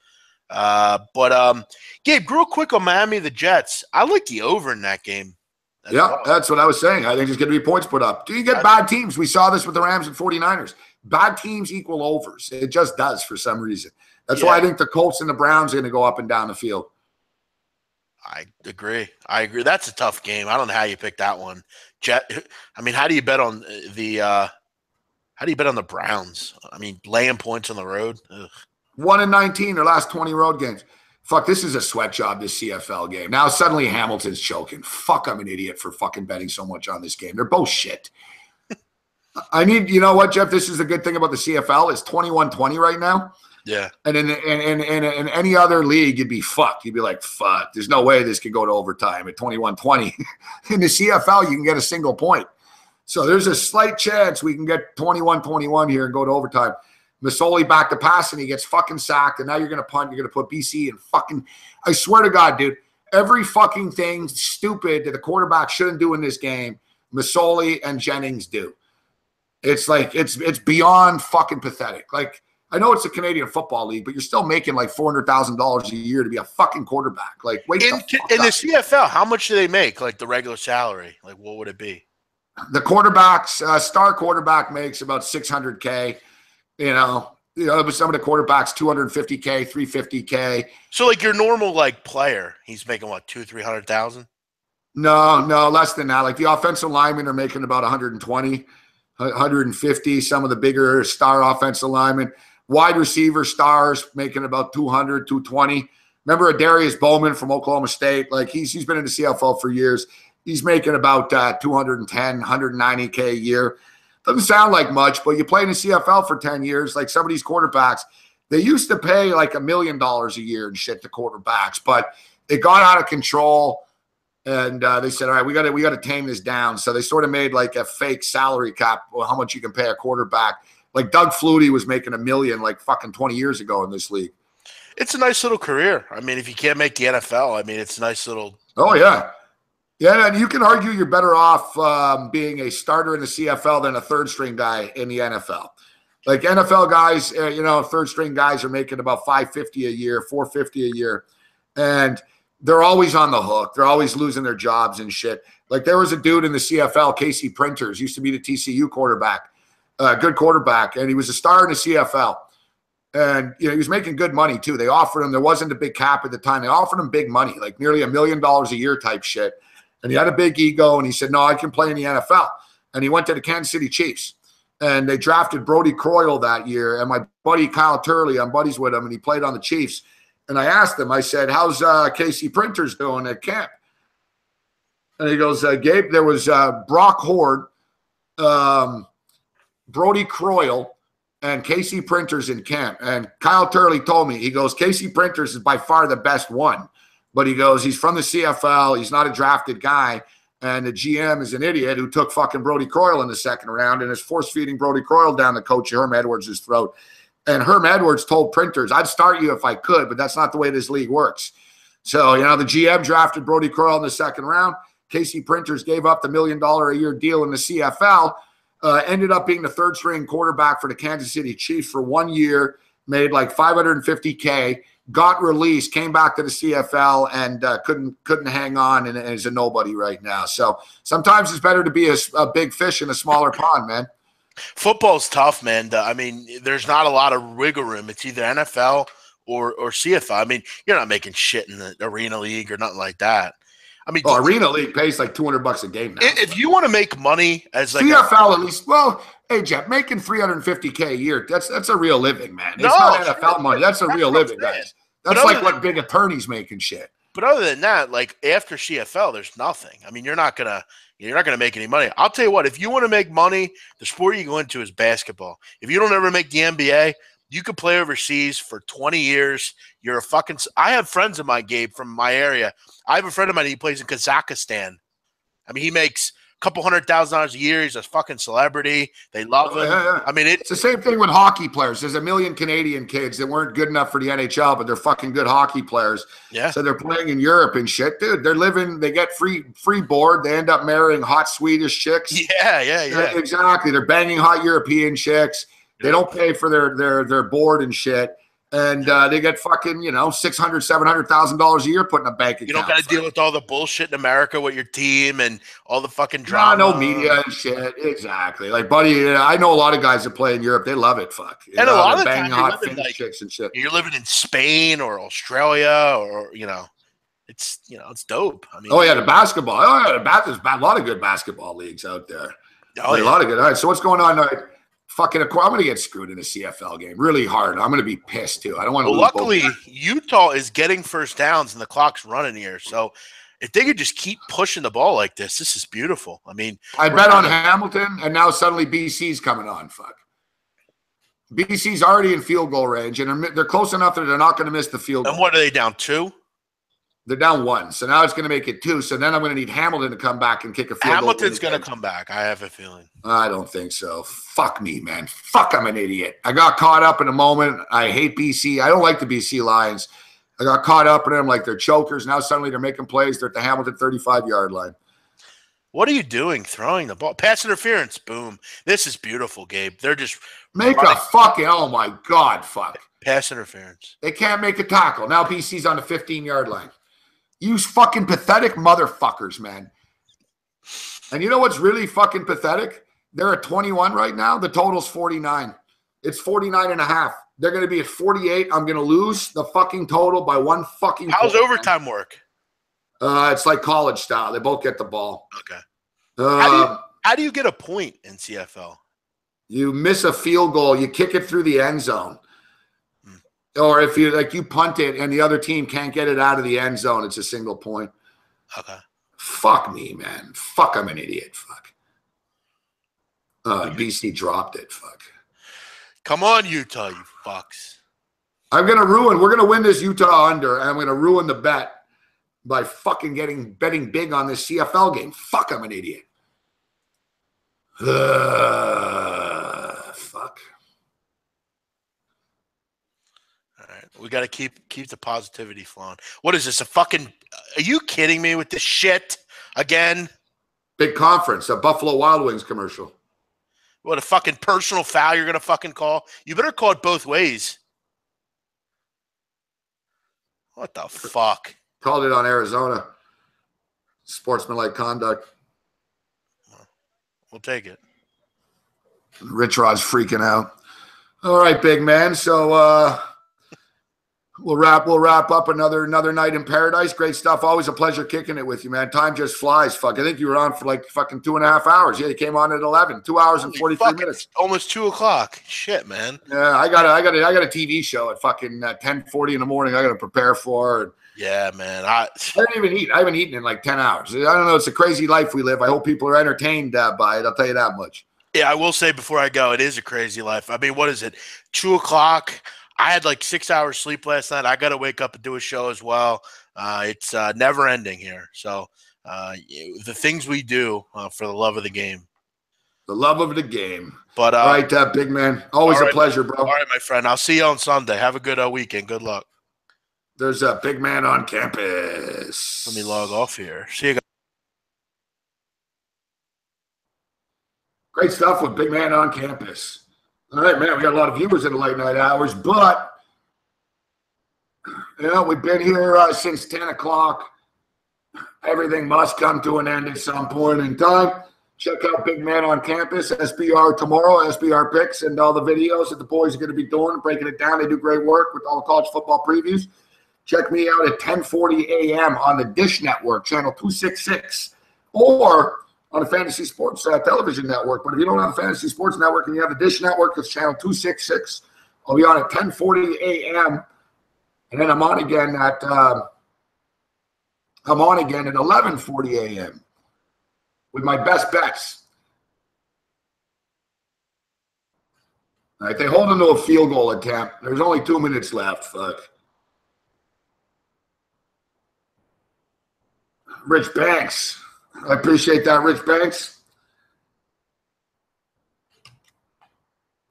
[SPEAKER 3] But Gabe, real quick on Miami, the Jets. I like the over in that game.
[SPEAKER 1] That's what I was saying. I think there's going to be points put up. Do you get bad teams? We saw this with the Rams and 49ers. Bad teams equal overs. It just does for some reason. That's why I think the Colts and the Browns are going to go up and down the field.
[SPEAKER 3] I agree. That's a tough game. I don't know how you pick that one. How do you bet on the Browns? I mean, laying points on the road. Ugh.
[SPEAKER 1] 1-19 their last 20 road games. Fuck, this is a sweat job, this CFL game. Now suddenly Hamilton's choking. Fuck, I'm an idiot for fucking betting so much on this game. They're both shit. You know what, Jeff? This is the good thing about the CFL. It's 21-20 right now.
[SPEAKER 3] Yeah.
[SPEAKER 1] And in any other league, you'd be fucked. You'd be like, fuck, there's no way this could go to overtime at 21-20. In the CFL, you can get a single point. So there's a slight chance we can get 21-21 here and go to overtime. Masoli back to pass, and he gets fucking sacked. And now you're going to punt. You're going to put BC in fucking – I swear to God, dude, every fucking thing stupid that the quarterback shouldn't do in this game, Masoli and Jennings do. It's like it's beyond fucking pathetic. Like, I know it's a Canadian Football League, but you're still making like $400,000 a year to be a fucking quarterback. Like, wait
[SPEAKER 3] in the CFL, how much do they make? Like the regular salary? Like, what would it be?
[SPEAKER 1] The quarterbacks, star quarterback makes about $600K. You know, some of the quarterbacks $250K, $350K.
[SPEAKER 3] So, like your normal like player, he's making what, $200,000-$300,000?
[SPEAKER 1] No, less than that. Like the offensive linemen are making about 120, 150. Some of the bigger star offensive linemen. Wide receiver stars making about 200, 220. Remember Darius Bowman from Oklahoma State? Like he's been in the CFL for years. He's making about 210, 190K a year. Doesn't sound like much, but you play in the CFL for 10 years. Like some of these quarterbacks, they used to pay like $1 million a year and shit to quarterbacks, but it got out of control. And they said, all right, we got to tame this down. So they sort of made like a fake salary cap, how much you can pay a quarterback. Like Doug Flutie was making $1 million like fucking 20 years ago in this league.
[SPEAKER 3] It's a nice little career. I mean, if you can't make the NFL, I mean, it's a nice little.
[SPEAKER 1] Oh, yeah. Yeah, and you can argue you're better off being a starter in the CFL than a third-string guy in the NFL. Like NFL guys, third-string guys are making about $550 a year, $450 a year, and they're always on the hook. They're always losing their jobs and shit. Like there was a dude in the CFL, Casey Printers, used to be the TCU quarterback, good quarterback, and he was a star in the CFL. And he was making good money too. They offered him, there wasn't a big cap at the time. They offered him big money, like nearly $1 million a year type shit. And he had a big ego, and he said, no, I can play in the NFL. And he went to the Kansas City Chiefs. And they drafted Brody Croyle that year. And my buddy Kyle Turley, I'm buddies with him, and he played on the Chiefs. And I asked him, I said, how's Casey Printers doing at camp? And he goes, Gabe, there was Brock Horde, Brody Croyle, and Casey Printers in camp. And Kyle Turley told me, he goes, Casey Printers is by far the best one. But he goes, he's from the CFL. He's not a drafted guy. And the GM is an idiot who took fucking Brody Croyle in the second round and is force-feeding Brody Croyle down the coach Herm Edwards' throat. And Herm Edwards told Printers, I'd start you if I could, but that's not the way this league works. So, the GM drafted Brody Croyle in the second round. Casey Printers gave up the $1 million a year deal in the CFL, ended up being the third-string quarterback for the Kansas City Chiefs for 1 year, made like $550K. Got released, came back to the CFL, and couldn't hang on, and is a nobody right now. So sometimes it's better to be a big fish in a smaller pond, man.
[SPEAKER 3] Football's tough, man. I mean, there's not a lot of wiggle room. It's either NFL or CFL. I mean, you're not making shit in the Arena League or nothing like that. I mean,
[SPEAKER 1] Arena League pays like $200 a game now.
[SPEAKER 3] If you want to make money as like
[SPEAKER 1] CFL, at least, well, hey Jeff, making $350K a year, that's a real living, man. It's not NFL money. That's a real living, guys. That's like what big attorneys make and shit.
[SPEAKER 3] But other than that, like after CFL, there's nothing. I mean, you're not gonna make any money. I'll tell you what, if you want to make money, the sport you go into is basketball. If you don't ever make the NBA, you could play overseas for 20 years. You're a fucking – I have friends of mine, Gabe, from my area. I have a friend of mine, he plays in Kazakhstan. I mean, he makes a couple $100,000 a year. He's a fucking celebrity. They love him.
[SPEAKER 1] Yeah.
[SPEAKER 3] I mean,
[SPEAKER 1] it's the same thing with hockey players. There's 1 million Canadian kids that weren't good enough for the NHL, but they're fucking good hockey players.
[SPEAKER 3] Yeah.
[SPEAKER 1] So they're playing in Europe and shit. Dude, they're living – they get free board. They end up marrying hot Swedish chicks.
[SPEAKER 3] Yeah.
[SPEAKER 1] Exactly. They're banging hot European chicks. They don't pay for their board and shit. And they get fucking, $600,000, $700,000 a year put in a bank account.
[SPEAKER 3] You don't got to deal with all the bullshit in America with your team and all the fucking drama.
[SPEAKER 1] No media and shit. Exactly. Like, buddy, I know a lot of guys that play in Europe. They love it. Fuck.
[SPEAKER 3] And a lot of
[SPEAKER 1] banging
[SPEAKER 3] time
[SPEAKER 1] hot Finnish chicks and shit.
[SPEAKER 3] You're living in Spain or Australia or, it's dope. I mean,
[SPEAKER 1] the basketball. There's a lot of good basketball leagues out there. A lot of good. All right. So what's going on? I'm going to get screwed in a CFL game really hard. I'm going to be pissed too. I don't want to lose.
[SPEAKER 3] Luckily, Utah is getting first downs and the clock's running here. So if they could just keep pushing the ball like this is beautiful. I mean,
[SPEAKER 1] I bet on Hamilton, and now suddenly BC's coming on. Fuck. BC's already in field goal range, and they're close enough that they're not going to miss the field goal.
[SPEAKER 3] And what are they down 2?
[SPEAKER 1] They're down 1. So now it's going to make it 2. So then I'm going to need Hamilton to come back and kick a field goal.
[SPEAKER 3] Hamilton's going to come back. I have a feeling.
[SPEAKER 1] I don't think so. Fuck me, man. Fuck, I'm an idiot. I got caught up in a moment. I hate BC. I don't like the BC Lions. I got caught up in them like they're chokers. Now suddenly they're making plays. They're at the Hamilton 35-yard line.
[SPEAKER 3] What are you doing throwing the ball? Pass interference. Boom. This is beautiful, Gabe. They're just
[SPEAKER 1] make running. A fucking, oh my God, fuck.
[SPEAKER 3] Pass interference.
[SPEAKER 1] They can't make a tackle. Now BC's on the 15-yard line. You fucking pathetic motherfuckers, man. And you know what's really fucking pathetic? They're at 21 right now. The total's 49. It's 49 and a half. They're going to be at 48. I'm going to lose the fucking total by 1 fucking
[SPEAKER 3] How's
[SPEAKER 1] point,
[SPEAKER 3] overtime work?
[SPEAKER 1] It's like college style. They both get the ball.
[SPEAKER 3] Okay. How do you get a point in CFL?
[SPEAKER 1] You miss a field goal. You kick it through the end zone. Or if you punt it and the other team can't get it out of the end zone, it's a single point.
[SPEAKER 3] Okay.
[SPEAKER 1] Fuck me, man. Fuck, I'm an idiot. Fuck. BC dropped it. Fuck.
[SPEAKER 3] Come on, Utah, you fucks.
[SPEAKER 1] We're going to win this Utah under, and I'm going to ruin the bet by fucking betting big on this CFL game. Fuck, I'm an idiot. Fuck.
[SPEAKER 3] We got to keep the positivity flowing. What is this? Are you kidding me with this shit again?
[SPEAKER 1] Big conference, a Buffalo Wild Wings commercial.
[SPEAKER 3] What a fucking personal foul you're going to fucking call? You better call it both ways. What the fuck?
[SPEAKER 1] Called it on Arizona. Sportsmanlike conduct.
[SPEAKER 3] We'll take it.
[SPEAKER 1] Rich Rod's freaking out. All right, big man. So, We'll wrap up another night in paradise. Great stuff. Always a pleasure kicking it with you, man. Time just flies. Fuck. I think you were on for like fucking 2.5 hours. Yeah, you came on at 11. 2 hours and 43 minutes.
[SPEAKER 3] Almost 2 o'clock. Shit, man.
[SPEAKER 1] Yeah, I got a TV show at fucking 10:40 in the morning. I got to prepare for.
[SPEAKER 3] Yeah, man.
[SPEAKER 1] I didn't even eat. I haven't eaten in like 10 hours. I don't know. It's a crazy life we live. I hope people are entertained by it. I'll tell you that much.
[SPEAKER 3] Yeah, I will say before I go, it is a crazy life. I mean, what is it? 2 o'clock. I had like 6 hours sleep last night. I got to wake up and do a show as well. It's never ending here. So the things we do for the love of the game.
[SPEAKER 1] The love of the game.
[SPEAKER 3] But
[SPEAKER 1] all right, big man. Always a pleasure, bro.
[SPEAKER 3] All right, my friend. I'll see you on Sunday. Have a good weekend. Good luck.
[SPEAKER 1] There's a big man on campus.
[SPEAKER 3] Let me log off here. See you guys.
[SPEAKER 1] Great stuff with big man on campus. All right, man, we got a lot of viewers in the late night hours, but we've been here since 10 o'clock. Everything must come to an end at some point in time. Check out Big Man on Campus, SBR tomorrow, SBR picks, and all the videos that the boys are going to be doing, breaking it down. They do great work with all the college football previews. Check me out at 10:40 a.m. on the Dish Network, channel 266, or on the Fantasy Sports Television Network. But if you don't have the Fantasy Sports Network and you have the Dish Network, it's channel 266. I'll be on at 10:40 a.m. And then I'm on again at 11:40 a.m. with my best bets. All right, they hold them to a field goal attempt. There's only 2 minutes left. Fuck. Rich Banks. I appreciate that, Rich Banks.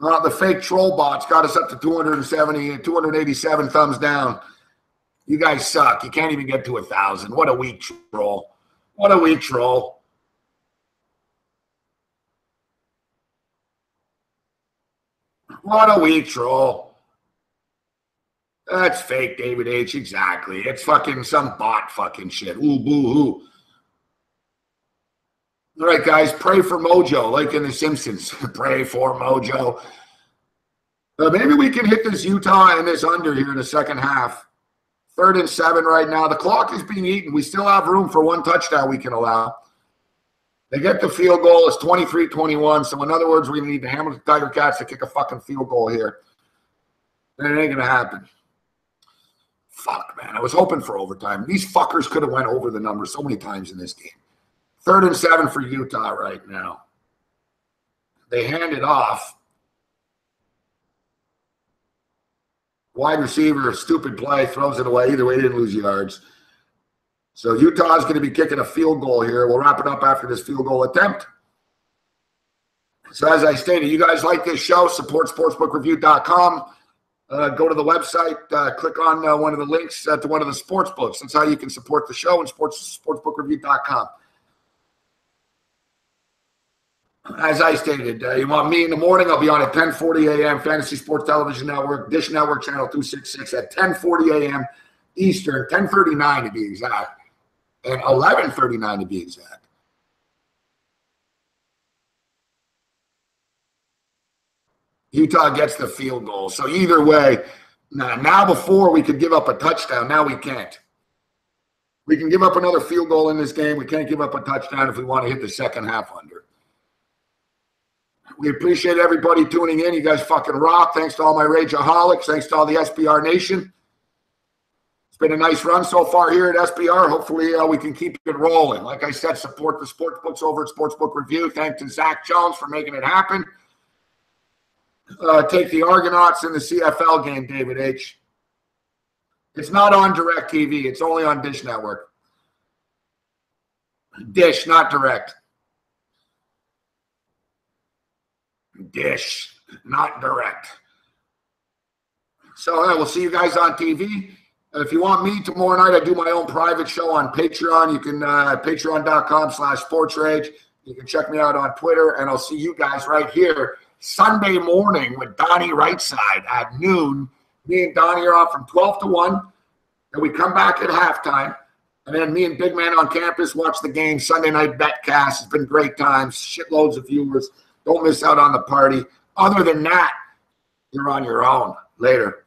[SPEAKER 1] The fake troll bots got us up to 287 thumbs down. You guys suck. You can't even get to 1,000. What a weak troll. What a weak troll. What a week, troll. That's fake, David H. Exactly. It's fucking some bot fucking shit. Ooh, boo, hoo. All right, guys, pray for Mojo, like in The Simpsons. Pray for Mojo. Maybe we can hit this Utah and this under here in the second half. 3rd and 7 right now. The clock is being eaten. We still have room for 1 touchdown we can allow. They get the field goal. It's 23-21. So, in other words, we need the Hamilton Tiger Cats to kick a fucking field goal here. And it ain't going to happen. Fuck, man. I was hoping for overtime. These fuckers could have went over the number so many times in this game. 3rd and 7 for Utah right now. They hand it off. Wide receiver, stupid play, throws it away. Either way, he didn't lose yards. So Utah is going to be kicking a field goal here. We'll wrap it up after this field goal attempt. So as I stated, you guys like this show, support sportsbookreview.com. Go to the website, click on one of the links to one of the sports books. That's how you can support the show and sportsbookreview.com. As I stated, you want me in the morning, I'll be on at 10:40 a.m. Fantasy Sports Television Network, Dish Network Channel 266 at 10:40 a.m. Eastern, 10:39 to be exact, and 11:39 to be exact. Utah gets the field goal. So either way, now before we could give up a touchdown, now we can't. We can give up another field goal in this game. We can't give up a touchdown if we want to hit the second half under. We appreciate everybody tuning in. You guys fucking rock. Thanks to all my Rageaholics. Thanks to all the SBR Nation. It's been a nice run so far here at SBR. Hopefully we can keep it rolling. Like I said, support the sports books over at Sportsbook Review. Thanks to Zach Jones for making it happen. Take the Argonauts in the CFL game, David H. It's not on Direct TV. It's only on Dish Network. Dish, not Direct. Dish, not Direct. So we'll see you guys on TV. If you want me tomorrow night, I do my own private show on Patreon. You can patreon.com/sportsrage. You can check me out on Twitter, and I'll see you guys right here Sunday morning with Donnie Rightside at noon. Me and Donnie are on from 12 to 1. And we come back at halftime. And then me and Big Man on campus watch the game. Sunday night betcast. It's been great times. Shitloads of viewers. Don't miss out on the party. Other than that, you're on your own. Later.